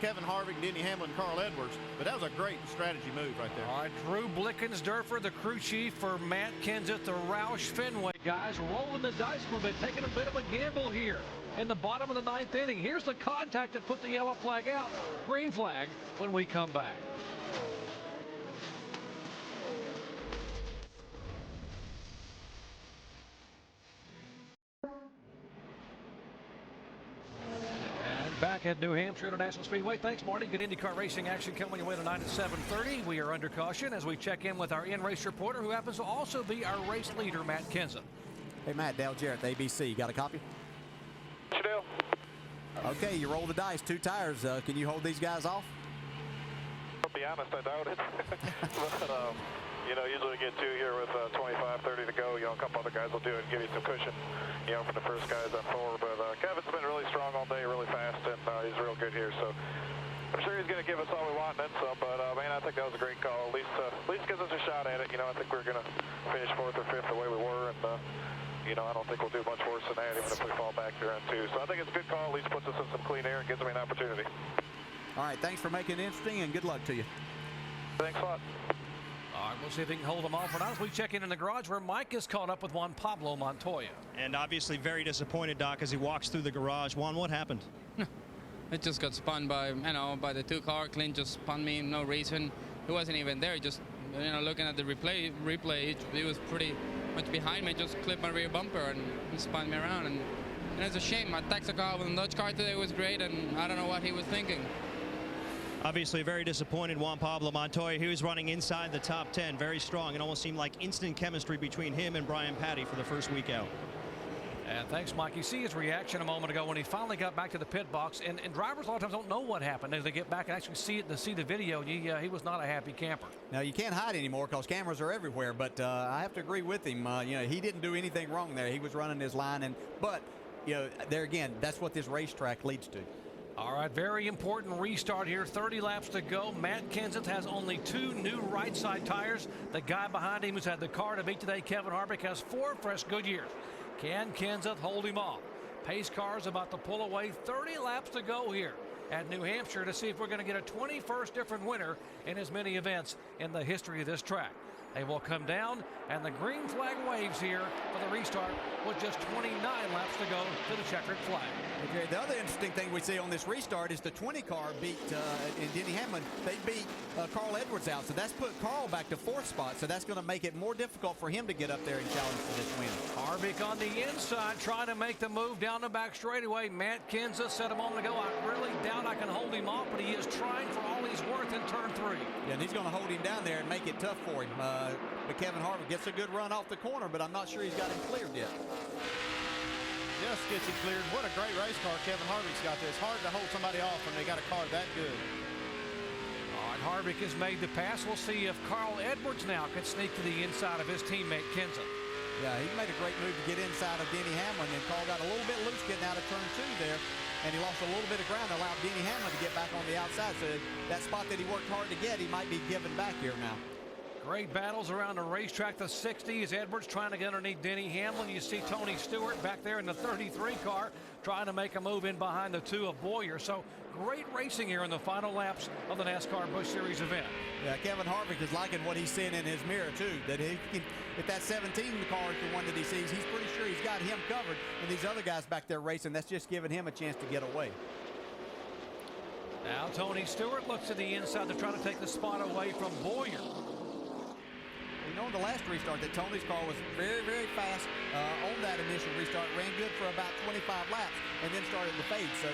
[SPEAKER 6] Kevin Harvick, Denny Hamlin, Carl Edwards, but that was a great strategy move right there.
[SPEAKER 1] All right, Drew Blickensderfer, the crew chief for Matt Kenseth, the Roush Fenway guys, rolling the dice a little bit, taking a bit of a gamble here in the bottom of the 9th inning. Here's the contact that put the yellow flag out. Green flag when we come back. Back at New Hampshire International Speedway. Thanks, Marty. Good IndyCar racing action coming your way tonight at 7:30. We are under caution as we check in with our in-race reporter, who happens to also be our race leader, Matt Kenseth.
[SPEAKER 2] Hey, Matt, Dale Jarrett, the ABC. You got a copy?
[SPEAKER 22] Dale.
[SPEAKER 2] Okay, you roll the dice, 2 tires. Can you hold these guys off?
[SPEAKER 22] I'll be honest, I doubt it. But, you know, usually get 2 here with 25, 30 to go. You know, a couple other guys will do it and give you some cushion, you know, for the first guys on 4. But Kevin's been really strong all day, really fast, and he's real good here. So I'm sure he's going to give think we'll do much worse than that, even if we fall back here in 2. So I think it's a good call. At least puts us in some clean air and gives me an opportunity.
[SPEAKER 2] All right, thanks for making it interesting, and good luck to you.
[SPEAKER 22] Thanks a lot.
[SPEAKER 1] All right, we'll see if he can hold them off. For now, as we check in the garage where Mike is caught up with Juan Pablo Montoya.
[SPEAKER 10] And obviously very disappointed, Doc, as he walks through the garage. Juan, what happened?
[SPEAKER 14] It just got spun by, by the 2 car. Clint just spun me, no reason. He wasn't even there. Just, looking at the replay, he was pretty much behind me. Just clipped my rear bumper and he spun me around. And it's a shame. My Texas car with the Dodge car today was great, and I don't know what he was thinking.
[SPEAKER 10] Obviously very disappointed, Juan Pablo Montoya. He was running inside the top 10, very strong. It almost seemed like instant chemistry between him and Brian Patty for the first week out.
[SPEAKER 1] And thanks, Mike. You see his reaction a moment ago when he finally got back to the pit box. And drivers a lot of times don't know what happened as they get back and actually see the video. He was not a happy camper.
[SPEAKER 2] Now, you can't hide anymore because cameras are everywhere. But I have to agree with him. He didn't do anything wrong there. He was running his line. But there again, that's what this racetrack leads to.
[SPEAKER 1] All right, very important restart here. 30 laps to go. Matt Kenseth has only 2 new right side tires. The guy behind him who's had the car to beat today, Kevin Harvick, has 4 fresh Goodyears. Can Kenseth hold him off? Pace car's about to pull away. 30 laps to go here at New Hampshire to see if we're going to get a 21st different winner in as many events in the history of this track. They will come down, and the green flag waves here for the restart with just 29 laps to go to the checkered flag.
[SPEAKER 2] Okay, the other interesting thing we see on this restart is the 20 car beat in Denny Hamlin. They beat Carl Edwards out, so that's put Carl back to 4th spot, so that's going to make it more difficult for him to get up there and challenge for this win.
[SPEAKER 1] Harvick on the inside trying to make the move down the back straightaway. Matt Kenseth said a moment ago, I really doubt I can hold him off, but he is trying for all he's worth in turn 3.
[SPEAKER 2] Yeah, and he's going to hold him down there and make it tough for him. But Kevin Harvick gets a good run off the corner, but I'm not sure he's got him cleared yet.
[SPEAKER 6] Just gets him cleared. What a great race car Kevin Harvick's got there. It's hard to hold somebody off when they got a car that good.
[SPEAKER 1] All right, Harvick has made the pass. We'll see if Carl Edwards now can sneak to the inside of his teammate Kenseth.
[SPEAKER 2] Yeah, he made a great move to get inside of Denny Hamlin, and Carl got a little bit loose getting out of turn 2 there, and he lost a little bit of ground, allowed Denny Hamlin to get back on the outside. So that spot that he worked hard to get, he might be giving back here now.
[SPEAKER 1] Great battles around the racetrack. The 60 is Edwards trying to get underneath Denny Hamlin. You see Tony Stewart back there in the 33 car trying to make a move in behind the 2 of Boyer. So great racing here in the final laps of the NASCAR Busch Series event.
[SPEAKER 2] Yeah, Kevin Harvick is liking what he's seeing in his mirror too. That he can, if that 17 car is the one that he sees, he's pretty sure he's got him covered. And these other guys back there racing, that's just giving him a chance to get away.
[SPEAKER 1] Now Tony Stewart looks to the inside to try to take the spot away from Boyer.
[SPEAKER 2] We know in the last restart that Tony's car was very, very fast on that initial restart. Ran good for about 25 laps and then started to fade. So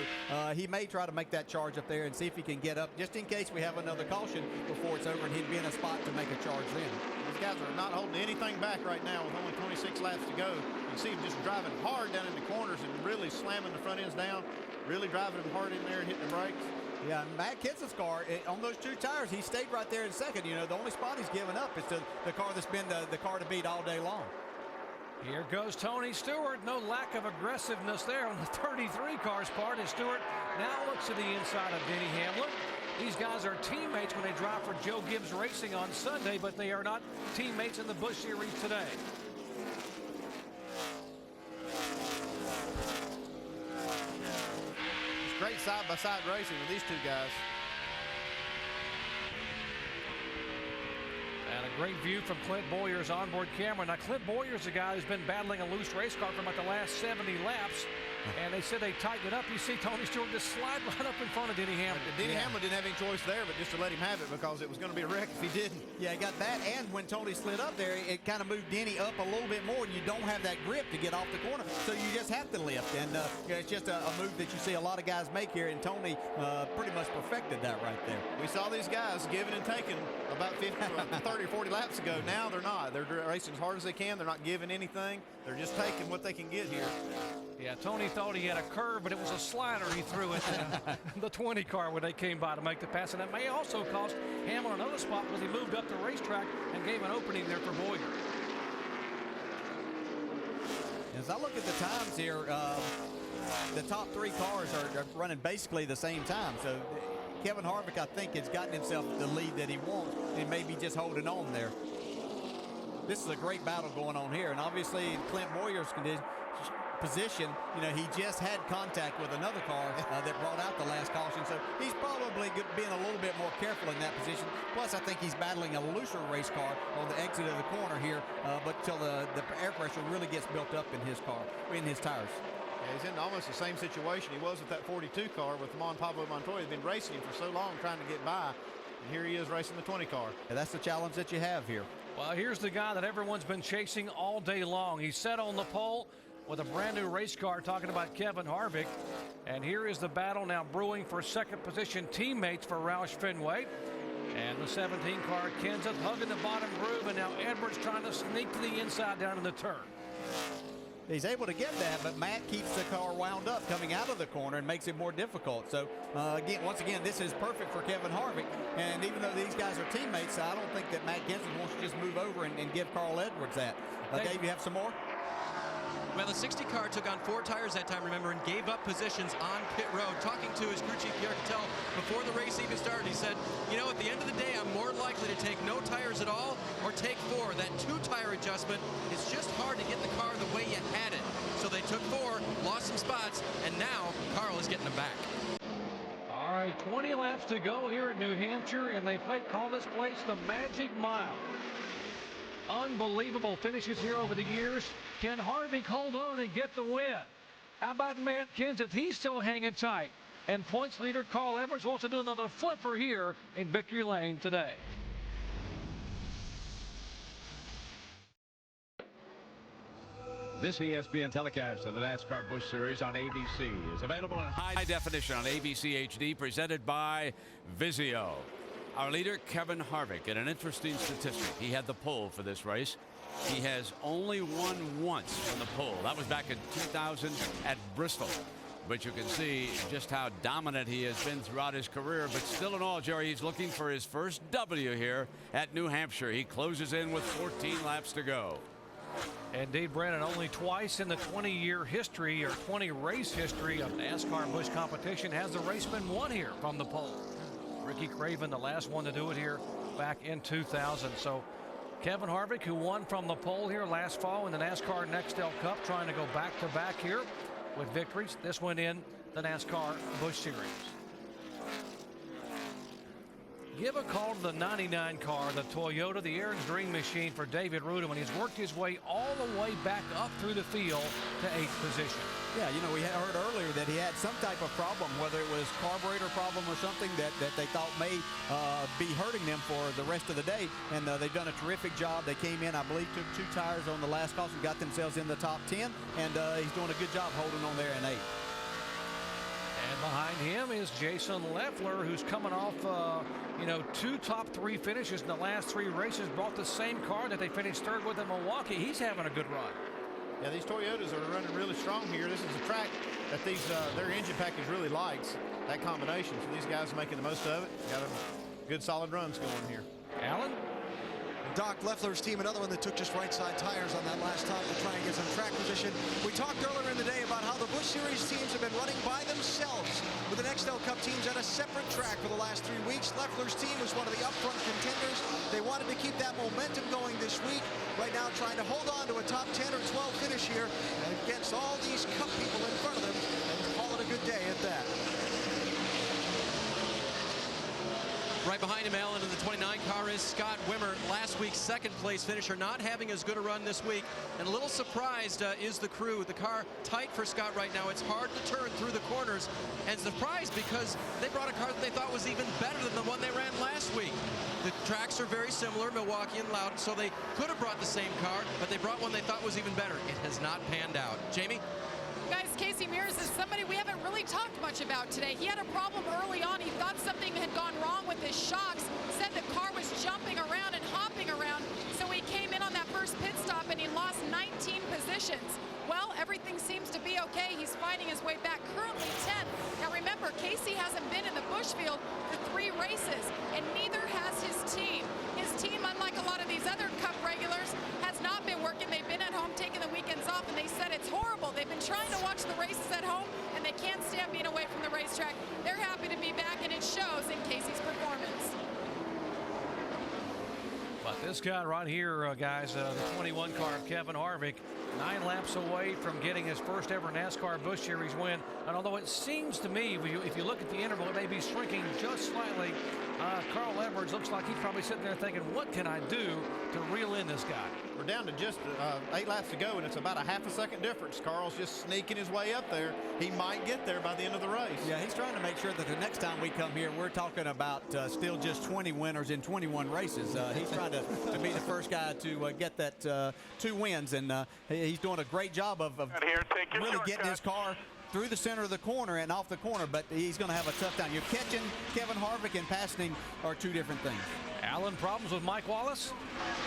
[SPEAKER 2] he may try to make that charge up there and see if he can get up just in case we have another caution before it's over and he'd be in a spot to make a charge then.
[SPEAKER 6] These guys are not holding anything back right now with only 26 laps to go. You see him just driving hard down in the corners and really slamming the front ends down, really driving them hard in there and hitting the brakes.
[SPEAKER 2] Yeah, Matt Kenseth's car, on those 2 tires, he stayed right there in second. The only spot he's given up is to the car that's been the car to beat all day long.
[SPEAKER 1] Here goes Tony Stewart. No lack of aggressiveness there on the 33 car's part as Stewart now looks to the inside of Denny Hamlin. These guys are teammates when they drive for Joe Gibbs Racing on Sunday, but they are not teammates in the Busch Series today.
[SPEAKER 6] Great side-by-side racing with these 2 guys.
[SPEAKER 1] And a great view from Clint Boyer's onboard camera. Now, Clint Boyer's a guy who's been battling a loose race car for about the last 70 laps. And they said they tightened it up. You see Tony Stewart just slide right up in front of Denny Hamlin.
[SPEAKER 6] Denny Hamlin didn't have any choice there but just to let him have it because it was going to be a wreck if he didn't.
[SPEAKER 2] Yeah, he got that, and when Tony slid up there, it kind of moved Denny up a little bit more, and you don't have that grip to get off the corner, so you just have to lift. And it's just a move that you see a lot of guys make here, and Tony pretty much perfected that right there.
[SPEAKER 6] We saw these guys giving and taking about 30 or 40 laps ago. Now they're not. They're racing as hard as they can. They're not giving anything. They're just taking what they can get here.
[SPEAKER 1] Yeah, Tony thought he had a curve, but it was a slider he threw at the 20 car when they came by to make the pass. And that may also cost Hamlin another spot because he moved up the racetrack and gave an opening there for Boyer.
[SPEAKER 2] As I look at the times here, the top 3 cars are running basically the same time. So Kevin Harvick, I think, has gotten himself the lead that he wants and maybe just holding on there. This is a great battle going on here. And obviously, in Clint Boyer's position. You know, he just had contact with another car that brought out the last caution, so he's probably being a little bit more careful in that position. Plus, I think he's battling a looser race car on the exit of the corner here, but till the air pressure really gets built up in his car, in his tires.
[SPEAKER 6] Yeah, he's in almost the same situation he was with that 42 car with Pablo Montoya. He's been racing him for so long trying to get by, and here he is racing the 20 car.
[SPEAKER 2] Yeah, that's the challenge that you have here.
[SPEAKER 1] Well, here's the guy that everyone's been chasing all day long. He's set on the pole with a brand new race car, talking about Kevin Harvick. And here is the battle now brewing for second position teammates for Roush Fenway. And the 17 car, Kenseth hugging the bottom groove, and now Edwards trying to sneak to the inside down in the turn.
[SPEAKER 2] He's able to get that, but Matt keeps the car wound up coming out of the corner and makes it more difficult. So, once again, this is perfect for Kevin Harvick. And even though these guys are teammates, I don't think that Matt Kenseth wants to just move over and give Carl Edwards that. Dave, you have some more?
[SPEAKER 4] Well, the 60 car took on 4 tires that time, remember, and gave up positions on pit road. Talking to his crew chief, Pierre Cattell, before the race even started, he said, you know, at the end of the day, I'm more likely to take no tires at all or take 4. That 2-tire adjustment is just hard to get the car the way you had it. So they took 4, lost some spots, and now Carl is getting them back.
[SPEAKER 1] All right, 20 laps to go here at New Hampshire, and they call this place the Magic Mile. Unbelievable finishes here over the years. Can Harvick hold on and get the win? How about Matt Kenseth? He's still hanging tight. And points leader Carl Edwards wants to do another flipper here in victory lane today.
[SPEAKER 15] This ESPN telecast of the NASCAR Busch Series on ABC is available in
[SPEAKER 8] high definition on ABC HD, presented by Vizio. Our leader, Kevin Harvick, and an interesting statistic. He had the pole for this race. He has only won once from the pole. That was back in 2000 at Bristol. But you can see just how dominant he has been throughout his career. But still in all, Jerry, he's looking for his first W here at New Hampshire. He closes in with 14 laps to go.
[SPEAKER 1] Indeed, Brandon, only twice in the 20-year history or 20-race history of NASCAR Busch competition has the raceman won here from the pole. Ricky Craven, the last one to do it here back in 2000. So Kevin Harvick, who won from the pole here last fall in the NASCAR Nextel Cup, trying to go back-to-back here with victories. This one in the NASCAR Busch Series. Give a call to the 99 car, the Toyota, the Aaron's Dream Machine for David Rudem, and he's worked his way all the way back up through the field to 8th position.
[SPEAKER 2] Yeah, you know, we heard earlier that he had some type of problem, whether it was carburetor problem or something that they thought may be hurting them for the rest of the day. And they've done a terrific job. They came in, I believe, took 2 tires on the last caution, got themselves in the top 10, and he's doing a good job holding on there in 8th.
[SPEAKER 1] And behind him is Jason Leffler, who's coming off, 2 top 3 finishes in the last 3 races, brought the same car that they finished 3rd with in Milwaukee. He's having a good run.
[SPEAKER 6] Yeah, these Toyotas are running really strong here. This is a track that their engine package really likes, that combination. So these guys are making the most of it. Got a good solid runs going here.
[SPEAKER 1] Alan?
[SPEAKER 5] Doc Leffler's team, another one that took just right side tires on that last time to try and get some track position. We talked earlier in the day about how the Busch Series teams have been running by themselves with the Nextel Cup teams at a separate track for the last 3 weeks. Leffler's team was one of the upfront contenders. They wanted to keep that momentum going this week. Right now trying to hold on to a top 10 or 12 finish here against all these Cup people in front of them and call it a good day at that.
[SPEAKER 4] Right behind him, Alan, in the 29 car is Scott Wimmer, last week's 2nd place finisher, not having as good a run this week. And a little surprised is the crew. The car tight for Scott right now. It's hard to turn through the corners. And surprised because they brought a car that they thought was even better than the one they ran last week. The tracks are very similar, Milwaukee and Loudon, so they could have brought the same car, but they brought one they thought was even better. It has not panned out. Jamie?
[SPEAKER 11] Guys, Casey Mears is somebody we haven't really talked much about today. He had a problem early on. He thought something had gone wrong with his shocks, said the car was jumping around and hopping around, so he came in on that first pit stop and he lost 19 positions. Well, everything seems to be okay. He's fighting his way back, currently 10th. Now remember, Casey hasn't been in the Busch field for 3 races, and neither has his team. His team, unlike a lot of these other Cup regulars, has not been working. They've been at home taking the weekends off, and they said it's horrible. They've been trying to watch the races at home, and they can't stand being away from the racetrack. They're happy to be back, and it shows in Casey's performance.
[SPEAKER 1] But this guy right here, guys, the 21 car of Kevin Harvick, 9 laps away from getting his first ever NASCAR Busch Series win. And although it seems to me, if you look at the interval, it may be shrinking just slightly. Carl Edwards looks like he's probably sitting there thinking, what can I do to reel in this guy?
[SPEAKER 6] We're down to just 8 laps to go, and it's about a half a second difference. Carl's just sneaking his way up there. He might get there by the end of the race.
[SPEAKER 2] Yeah, he's trying to make sure that the next time we come here, we're talking about still just 20 winners in 21 races. He's trying to be the first guy to get that 2 wins, and he's doing a great job of really getting his car through the center of the corner and off the corner, but he's going to have a tough time. You're catching Kevin Harvick and passing him are 2 different things.
[SPEAKER 1] Alan, problems with Mike Wallace?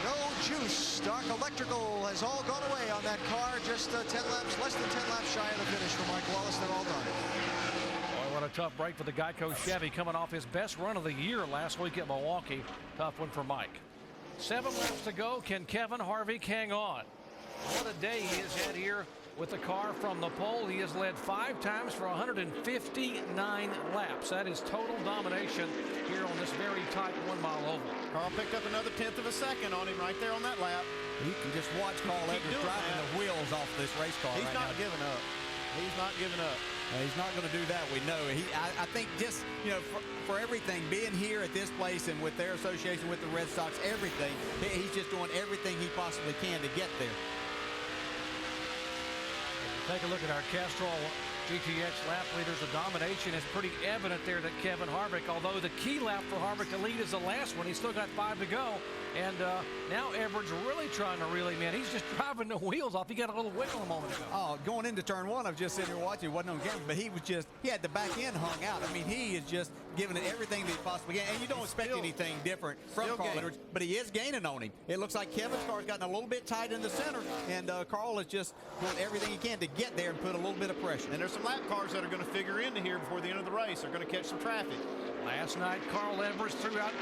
[SPEAKER 5] No juice. Dark Electrical has all gone away on that car. Just 10 laps, less than 10 laps shy of the finish for Mike Wallace. They're all done.
[SPEAKER 1] Boy, what a tough break for the Geico Chevy, coming off his best run of the year last week at Milwaukee. Tough one for Mike. 7 laps to go. Can Kevin Harvick hang on? What a day he has had here with the car from the pole. He has led 5 times for 159 laps. That is total domination here on this very tight 1-mile oval.
[SPEAKER 6] Carl picked up another 1/10 of a second on him right there on that lap.
[SPEAKER 2] You can just watch Carl Edwards driving the wheels off this race car.
[SPEAKER 6] He's not giving up. He's not giving up.
[SPEAKER 2] He's not going to do that. We know. I think just, for everything, being here at this place and with their association with the Red Sox, everything, he's just doing everything he possibly can to get there.
[SPEAKER 1] Take a look at our Castrol GTX lap leaders. The domination is pretty evident there that Kevin Harvick, although the key lap for Harvick to lead is the last one. He's still got 5 to go. And now Edwards really trying to reel him in. He's just driving the wheels off. He got a little wiggle a moment ago.
[SPEAKER 2] Oh, going into turn 1, I'm just sitting here watching. It wasn't on camera, but he had the back end hung out. I mean, he is just giving it everything that he possibly can. And you don't expect anything different from Carl Edwards, but he is gaining on him. It looks like Kevin's car's gotten a little bit tight in the center, and Carl is just doing everything he can to get there and put a little bit of pressure.
[SPEAKER 6] And there's some lap cars that are going to figure into here before the end of the race. They're going to catch some traffic.
[SPEAKER 1] Last night, Carl Edwards threw out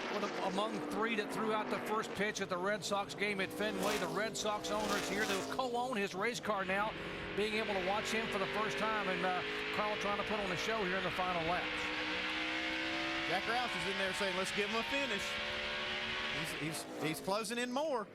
[SPEAKER 1] among 3 that threw out the first pitch at the Red Sox game at Fenway. The Red Sox owners here to co-own his race car now, being able to watch him for the first time, and Carl trying to put on a show here in the final laps.
[SPEAKER 6] Jack Roush is in there saying, let's give him a finish. He's closing in more.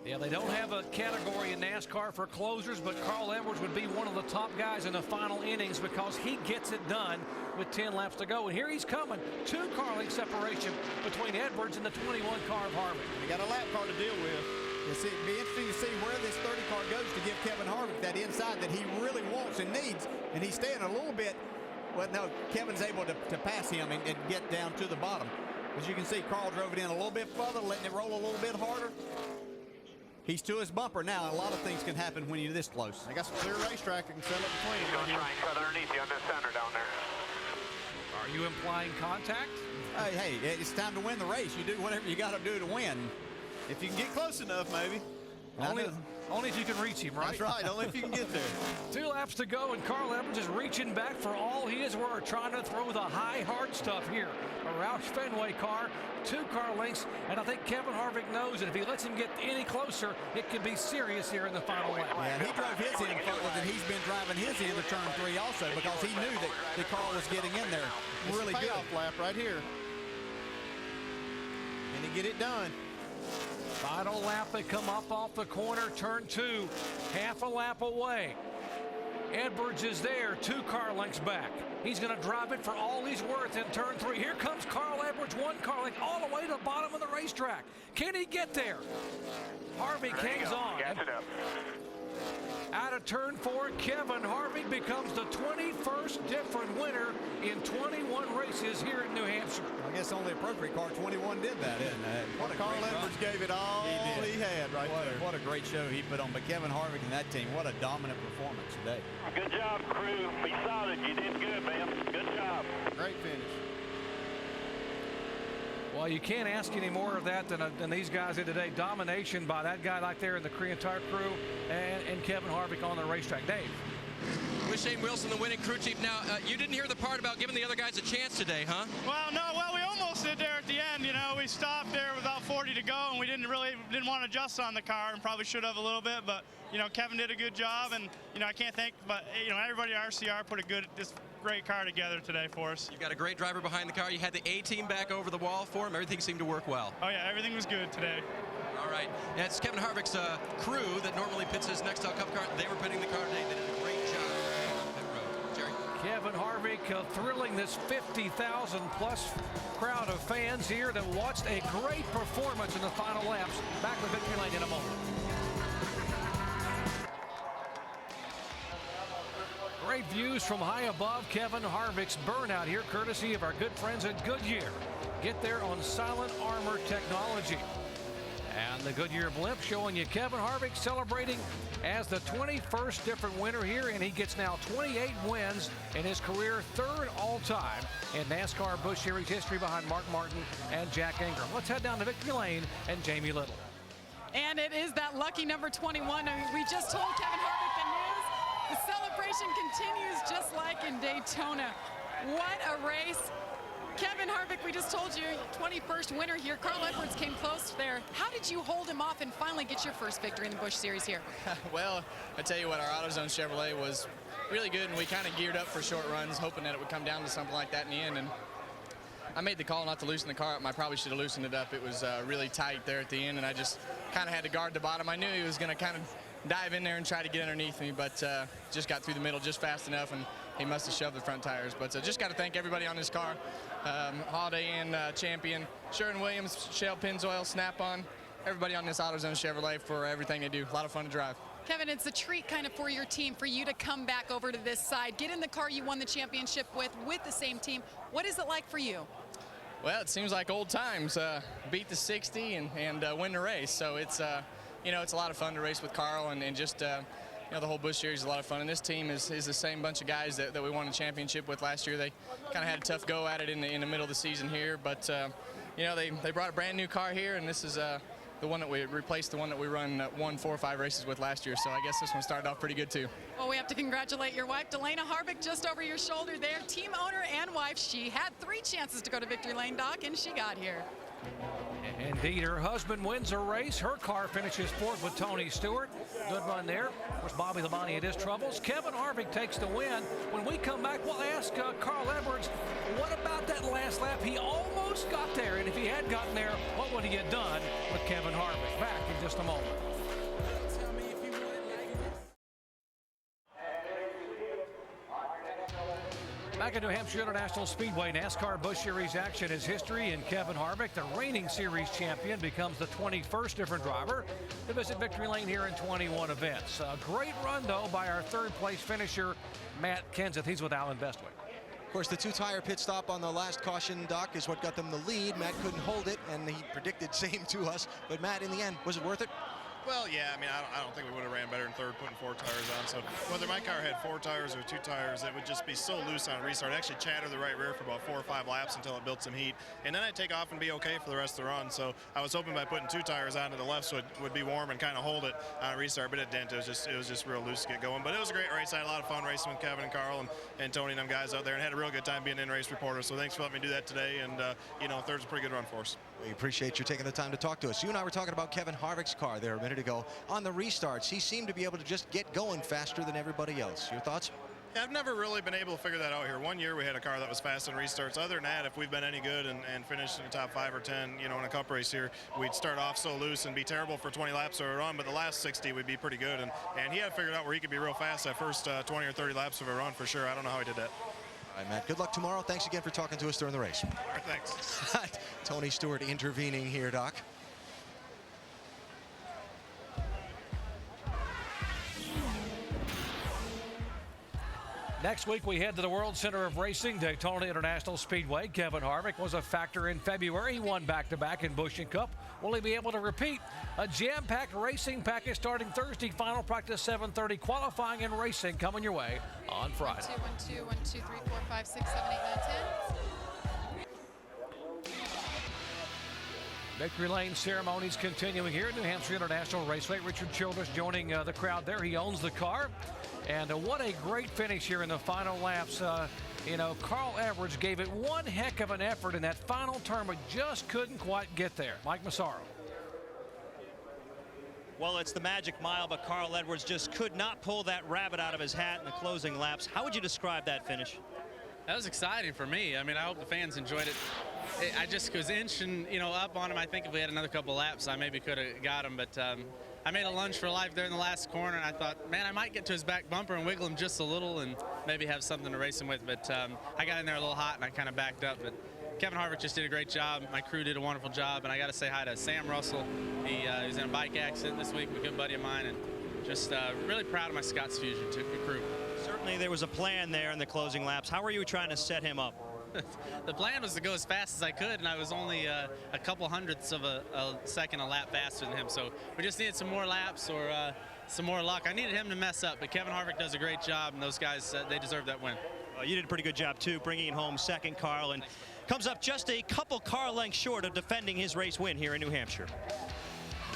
[SPEAKER 1] Yeah, they don't have a category in NASCAR for closers, but Carl Edwards would be one of the top guys in the final innings because he gets it done with 10 laps to go. And here he's coming. 2-car length separation between Edwards and the 21 car of Harvick.
[SPEAKER 6] He got a lap car to deal with.
[SPEAKER 2] It'd be interesting to see where this 30 car goes to give Kevin Harvick that inside that he really wants and needs. And he's staying a little bit. Well, no, Kevin's able to pass him and get down to the bottom. As you can see, Carl drove it in a little bit further, letting it roll a little bit harder. He's to his bumper now. A lot of things can happen when you're this close.
[SPEAKER 6] They got some clear racetrack that can set up between.
[SPEAKER 22] He's going to try and cut underneath you on this center down there.
[SPEAKER 1] Are you implying contact?
[SPEAKER 2] Hey, it's time to win the race. You do whatever you got to do to win.
[SPEAKER 6] If you can get close enough, maybe.
[SPEAKER 1] Only if you can reach him, right?
[SPEAKER 6] That's right. Only if you can get there.
[SPEAKER 1] 2 laps to go, and Carl Edwards is reaching back for all he is worth, trying to throw the high, hard stuff here. A Roush Fenway car, 2-car lengths, and I think Kevin Harvick knows that if he lets him get any closer, it could be serious here in the final lap.
[SPEAKER 2] Yeah, he drove his in further than he's been driving his in to turn 3 also, because he knew that Carl was getting in there really good.
[SPEAKER 6] Payoff lap right here. And he get it done.
[SPEAKER 1] Final lap, they come up off the corner, turn 2, half a lap away. Edwards is there, 2-car lengths back. He's going to drive it for all he's worth in turn 3. Here comes Carl Edwards, 1-car length, all the way to the bottom of the racetrack. Can he get there? Harvick hangs on.
[SPEAKER 22] Gas it up.
[SPEAKER 1] Out of turn 4, Kevin Harvick becomes the 21st different winner in 21 races here in New Hampshire.
[SPEAKER 2] I guess only appropriate car 21 did that, isn't it?
[SPEAKER 6] What a Carl Edwards gave it all he had right there.
[SPEAKER 2] What a great show he put on. But Kevin Harvick and that team, what a dominant performance today.
[SPEAKER 22] Good job, crew. Be solid. You did good, man. Good job.
[SPEAKER 6] Great finish.
[SPEAKER 1] Well, you can't ask any more of that than these guys did today. Domination by that guy right there in the Korean Tire crew and Kevin Harvick on the racetrack. Dave.
[SPEAKER 4] With Shane Wilson, the winning crew chief. Now, you didn't hear the part about giving the other guys a chance today, huh?
[SPEAKER 9] Well, we almost did there at the end. You know, we stopped there with about 40 to go, and we didn't want to adjust on the car, and probably should have a little bit. But you know, Kevin did a good job, and you know, I can't thank, but you know, everybody at RCR put this great car together today for us.
[SPEAKER 4] You've got a great driver behind the car. You had the A-team back over the wall for him. Everything seemed to work well.
[SPEAKER 9] Oh yeah, everything was good today.
[SPEAKER 4] All All right. That's Kevin Harvick's crew that normally pits his Nextel Cup car. They were pitting the car today. They did a great job on pit road. Jerry?
[SPEAKER 1] Kevin Harvick thrilling this 50,000 plus crowd of fans here that watched a great performance in the final laps. Back with victory lane in a moment. Great views from high above Kevin Harvick's burnout here, courtesy of our good friends at Goodyear. Get there on Silent Armor Technology. And the Goodyear blimp showing you Kevin Harvick celebrating as the 21st different winner here, and he gets now 28 wins in his career, third all-time in NASCAR Busch Series history behind Mark Martin and Jack Ingram. Let's head down to victory lane and Jamie Little.
[SPEAKER 11] And it is that lucky number 21. We just told Kevin Harvick the news. The celebration continues just like in Daytona. What a race. Kevin Harvick, we just told you, 21st winner here. Carl Edwards came close there. How did you hold him off and finally get your first victory in the Busch Series here?
[SPEAKER 16] Well, I tell you what, our AutoZone Chevrolet was really good, and we kind of geared up for short runs, hoping that it would come down to something like that in the end. And I made the call not to loosen the car up. I probably should have loosened it up. It was really tight there at the end, and I just kind of had to guard the bottom. I knew he was going to kind of dive in there and try to get underneath me, but just got through the middle just fast enough, and he must have shoved the front tires. But just got to thank everybody on this car, Holiday Inn Champion, Sherwin-Williams, Shell Pennzoil, Snap-on, everybody on this AutoZone Chevrolet for everything they do. A lot of fun to drive.
[SPEAKER 11] Kevin, it's a treat kind of for your team, for you to come back over to this side, get in the car you won the championship with the same team. What is it like for you?
[SPEAKER 16] Well, it seems like old times. Beat the 60 and win the race. So it's, you know, it's a lot of fun to race with Carl, and just, you know, the whole Busch Series is a lot of fun. And this team is the same bunch of guys that we won a championship with last year. They kind of had a tough go at it in the middle of the season here, but you know, they brought a brand new car here, and this is the one that we replaced the one that we won 4 or 5 races with last year. So I guess this one started off pretty good too. Well,
[SPEAKER 11] we have to congratulate your wife, Delana Harvick, just over your shoulder there. Team owner and wife. She had 3 chances to go to victory lane, Doc, and she got here.
[SPEAKER 1] Indeed, her husband wins a race. Her car finishes 4th with Tony Stewart. Good run there. Of course, Bobby Labonte had his troubles. Kevin Harvick takes the win. When we come back, we'll ask Carl Edwards, what about that last lap? He almost got there, and if he had gotten there, what would he have done with Kevin Harvick? Back in just a moment. Back at New Hampshire International Speedway, NASCAR Busch Series action is history, and Kevin Harvick, the reigning series champion, becomes the 21st different driver to visit victory lane here in 21 events. A great run, though, by our 3rd place finisher, Matt Kenseth. He's with Alan Bestwick.
[SPEAKER 5] Of course, the 2-tire pit stop on the last caution, Doc, is what got them the lead. Matt couldn't hold it, and he predicted same to us. But Matt, in the end, was it worth it?
[SPEAKER 18] Well, yeah, I mean, I don't think we would have ran better in 3rd putting 4 tires on. So whether my car had 4 tires or 2 tires, it would just be so loose on restart. I'd actually chatter the right rear for about 4 or 5 laps until it built some heat. And then I'd take off and be okay for the rest of the run. So I was hoping by putting 2 tires on to the left so it would be warm and kind of hold it on restart, but it didn't. It was just real loose to get going. But it was a great race. I had a lot of fun racing with Kevin and Carl and Tony and them guys out there, and had a real good time being in race reporter. So thanks for letting me do that today. And, you know, 3rd's a pretty good run for us.
[SPEAKER 5] We appreciate you taking the time to talk to us. You and I were talking about Kevin Harvick's car there a minute ago. On the restarts, he seemed to be able to just get going faster than everybody else. Your thoughts?
[SPEAKER 18] Yeah, I've never really been able to figure that out here. One year we had a car that was fast in restarts. Other than that, if we've been any good and finished in the top 5 or 10, you know, in a cup race here, we'd start off so loose and be terrible for 20 laps of a run, but the last 60 would be pretty good. And he had figured out where he could be real fast that first 20 or 30 laps of a run for sure. I don't know how he did that.
[SPEAKER 5] All right, Matt, good luck tomorrow. Thanks again for talking to us during the race.
[SPEAKER 18] All right, thanks.
[SPEAKER 5] Tony Stewart intervening here, Doc.
[SPEAKER 1] Next week, we head to the World Center of Racing, Daytona International Speedway. Kevin Harvick was a factor in February. He won back-to-back in Busch and Cup. Will he be able to repeat? A jam-packed racing package starting Thursday. Final practice 7:30. Qualifying and racing coming your way on Friday.
[SPEAKER 11] 1, 2, 1, 2, 3, 4, 5, 6, 7, 8, 9, 10.
[SPEAKER 1] Victory lane ceremonies continuing here at New Hampshire International Raceway. Richard Childress joining the crowd there. He owns the car. And what a great finish here in the final laps. You know, Carl Edwards gave it one heck of an effort in that final turn, but just couldn't quite get there. Mike Massaro.
[SPEAKER 10] Well, it's the magic mile, but Carl Edwards just could not pull that rabbit out of his hat in the closing laps. How would you describe that finish?
[SPEAKER 19] That was exciting for me. I mean, I hope the fans enjoyed it. I just was inching, up on him. I think if we had another couple laps, I maybe could have got him. But I made a lunge for life there in the last corner, and I thought, man, I might get to his back bumper and wiggle him just a little and maybe have something to race him with. But I got in there a little hot, and I kind of backed up. But Kevin Harvick just did a great job. My crew did a wonderful job, and I got to say hi to Sam Russell. He was in a bike accident this week, a good buddy of mine, and just really proud of my Scott's Fusion crew.
[SPEAKER 10] Certainly there was a plan there in the closing laps. How were you trying to set him up?
[SPEAKER 19] The plan was to go as fast as I could, and I was only a couple hundredths of a second a lap faster than him. So we just needed some more laps or some more luck. I needed him to mess up, but Kevin Harvick does a great job, and those guys, they deserve that win.
[SPEAKER 10] You did a pretty good job, too, bringing it home second, Carl, and comes up just a couple car lengths short of defending his race win here in New Hampshire.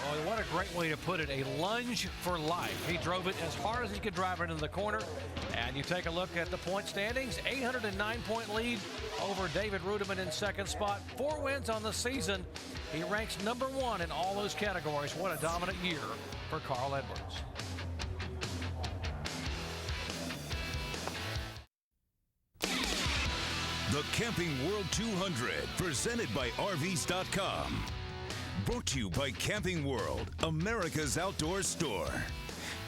[SPEAKER 1] Oh, what a great way to put it, a lunge for life. He drove it as hard as he could drive it into the corner. And you take a look at the point standings, 809-point lead over David Rudiman in second spot. 4 wins on the season. He ranks #1 in all those categories. What a dominant year for Carl Edwards.
[SPEAKER 20] The Camping World 200, presented by RVs.com. Brought to you by Camping World, America's outdoor store.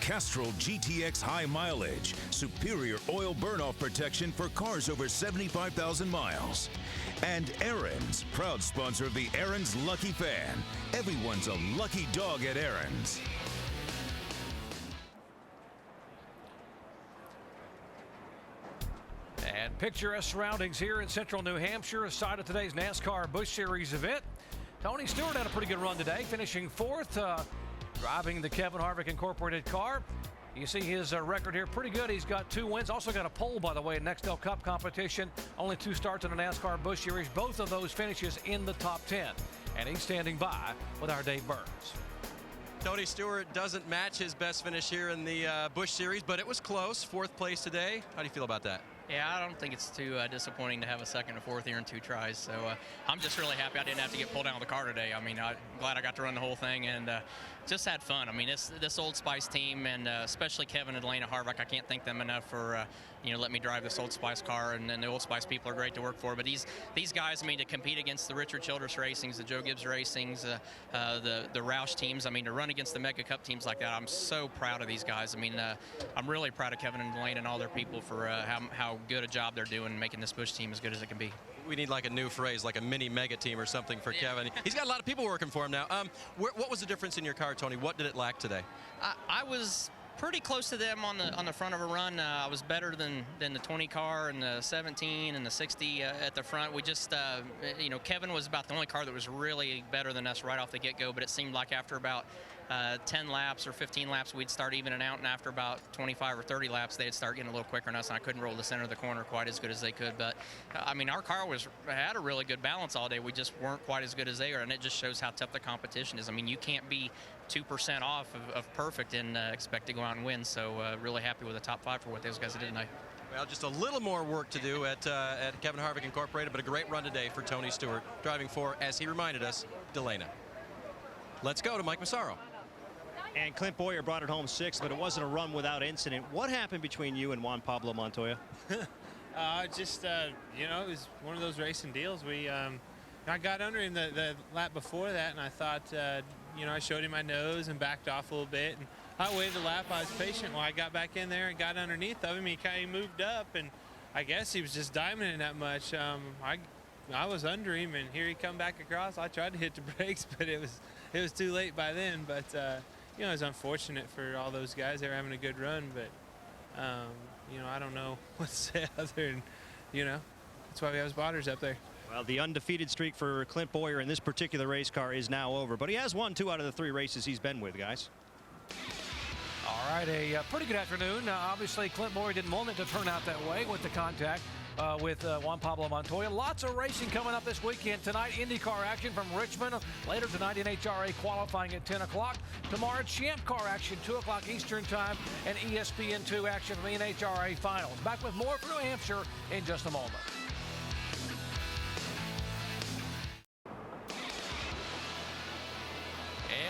[SPEAKER 20] Castrol GTX High Mileage, superior oil burn-off protection for cars over 75,000 miles. And Aaron's, proud sponsor of the Aaron's Lucky Fan. Everyone's a lucky dog at Aaron's.
[SPEAKER 1] And picturesque surroundings here in central New Hampshire, side of today's NASCAR Busch Series event. Tony Stewart had a pretty good run today, finishing 4th, driving the Kevin Harvick Incorporated car. You see his record here, pretty good. He's got 2 wins, also got a pole, by the way, in Nextel Cup competition. Only 2 starts in the NASCAR Busch Series, both of those finishes in the top 10. And he's standing by with our Dave Burns.
[SPEAKER 4] Tony Stewart doesn't match his best finish here in the Busch Series, but it was close. 4th place today. How do you feel about that?
[SPEAKER 23] Yeah, I don't think it's too disappointing to have a 2nd and 4th here in 2 tries. So I'm just really happy I didn't have to get pulled out of the car today. I mean, I'm glad I got to run the whole thing and just had fun. I mean, this Old Spice team and especially Kevin and Elena Harvick, I can't thank them enough for let me drive this Old Spice car. And the Old Spice people are great to work for. But these guys, I mean, to compete against the Richard Childress Racings, the Joe Gibbs Racings, the Roush teams, I mean, to run against the Mega Cup teams like that, I'm so proud of these guys. I mean, I'm really proud of Kevin and Elena and all their people for how good a job they're doing making this Busch team as good as it can be.
[SPEAKER 4] We need like a new phrase, like a mini mega team or something for Kevin. He's got a lot of people working for him now. What was the difference in your car, Tony? What did it lack today?
[SPEAKER 23] I was pretty close to them on the front of a run. I was better than the 20 car and the 17 and the 60 at the front. We just, Kevin was about the only car that was really better than us right off the get-go, but it seemed like after about 10 laps or 15 laps, we'd start evening out, and after about 25 or 30 laps, they'd start getting a little quicker than us, and I couldn't roll the center of the corner quite as good as they could. But, I mean, our car had a really good balance all day. We just weren't quite as good as they are, and it just shows how tough the competition is. I mean, you can't be 2% off of perfect and expect to go out and win. So really happy with the top 5 for what those guys did tonight.
[SPEAKER 4] Well, just a little more work to do at Kevin Harvick Incorporated, but a great run today for Tony Stewart, driving for, as he reminded us, Delana. Let's go to Mike Massaro.
[SPEAKER 10] And Clint Boyer brought it home 6th, but it wasn't a run without incident. What happened between you and Juan Pablo Montoya?
[SPEAKER 24] It was one of those racing deals. I got under him the lap before that, and I thought, I showed him my nose and backed off a little bit. And I waited a lap. I was patient. When I got back in there and got underneath of him, he kind of moved up, and I guess he was just diamonding that much. I was under him, and here he come back across. I tried to hit the brakes, but it was too late by then. But it was unfortunate for all those guys. They were having a good run, but I don't know what to say other than, that's why we have spotters up there.
[SPEAKER 10] Well, the undefeated streak for Clint Boyer in this particular race car is now over, but he has won 2 out of the 3 races he's been with, guys.
[SPEAKER 1] All right, a pretty good afternoon. Obviously, Clint Boyer didn't want it to turn out that way with the contact with Juan Pablo Montoya. Lots of racing coming up this weekend. Tonight, IndyCar action from Richmond. Later tonight, NHRA qualifying at 10 o'clock. Tomorrow, Champ Car action, 2 o'clock Eastern Time, and ESPN2 action from the NHRA Finals. Back with more from New Hampshire in just a moment.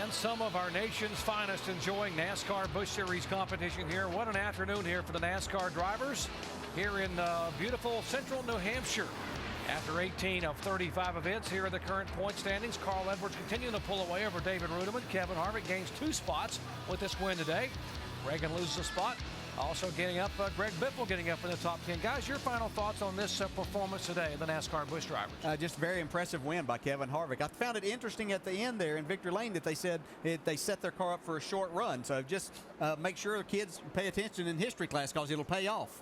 [SPEAKER 1] And some of our nation's finest enjoying NASCAR Busch Series competition here. What an afternoon here for the NASCAR drivers. here in beautiful central New Hampshire. After 18 of 35 events, here are the current point standings. Carl Edwards continuing to pull away over David Rudeman. Kevin Harvick gains 2 spots with this win today. Reagan loses a spot. Also getting up, Greg Biffle getting up in the top 10. Guys, your final thoughts on this performance today of the NASCAR Busch drivers?
[SPEAKER 2] Just a very impressive win by Kevin Harvick. I found it interesting at the end there in Victory Lane that they said they set their car up for a short run. So just make sure the kids pay attention in history class because it'll pay off.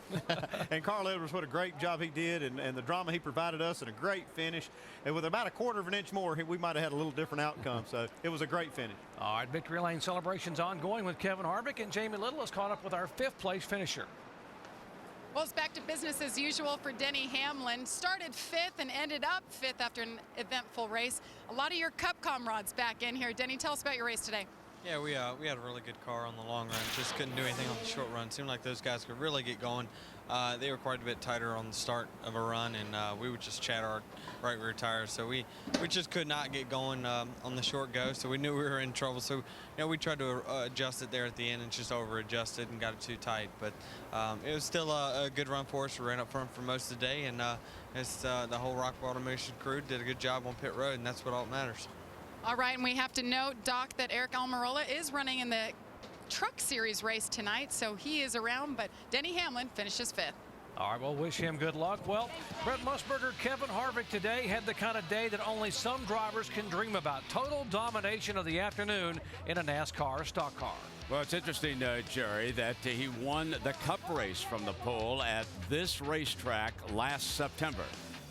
[SPEAKER 6] And Carl Edwards, what a great job he did, and the drama he provided us, and a great finish. And with about a quarter of an inch more, we might have had a little different outcome. So it was a great finish.
[SPEAKER 1] All right, Victory Lane celebrations ongoing with Kevin Harvick, and Jamie Little is caught up with our 5th place finisher.
[SPEAKER 11] Well, it's back to business as usual for Denny Hamlin. Started 5th and ended up 5th after an eventful race. A lot of your Cup comrades back in here. Denny, tell us about your race today.
[SPEAKER 7] Yeah, we had a really good car on the long run. Just couldn't do anything on the short run. Seemed like those guys could really get going. They were quite a bit tighter on the start of a run, and we would just chat our right rear tires. So we just could not get going on the short go. So we knew we were in trouble. So we tried to adjust it there at the end and just over adjusted and got it too tight. But it was still a good run for us. We ran up front for most of the day, and the whole Rock Automation crew did a good job on pit road, and that's what all matters.
[SPEAKER 11] All right, and we have to note, Doc, that Eric Almirola is running in the Truck Series race tonight, so he is around, but Denny Hamlin finishes 5th.
[SPEAKER 1] All right, we'll wish him good luck. Well, Brett Musburger, Kevin Harvick today had the kind of day that only some drivers can dream about. Total domination of the afternoon in a NASCAR stock car.
[SPEAKER 8] Well, it's interesting, Jerry, that he won the Cup race from the pole at this racetrack last September.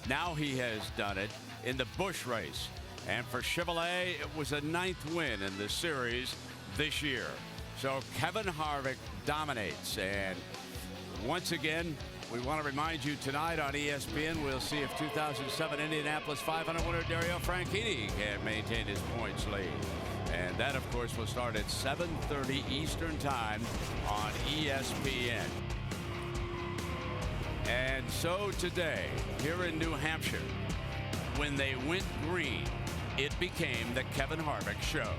[SPEAKER 8] Now he has done it in the Busch race. And for Chevrolet, it was a 9th win in the series this year. So Kevin Harvick dominates. And once again, we want to remind you tonight on ESPN, we'll see if 2007 Indianapolis 500 winner Dario Franchitti can maintain his points lead. And that, of course, will start at 7:30 Eastern Time on ESPN. And so today, here in New Hampshire, when they went green, it became the Kevin Harvick Show.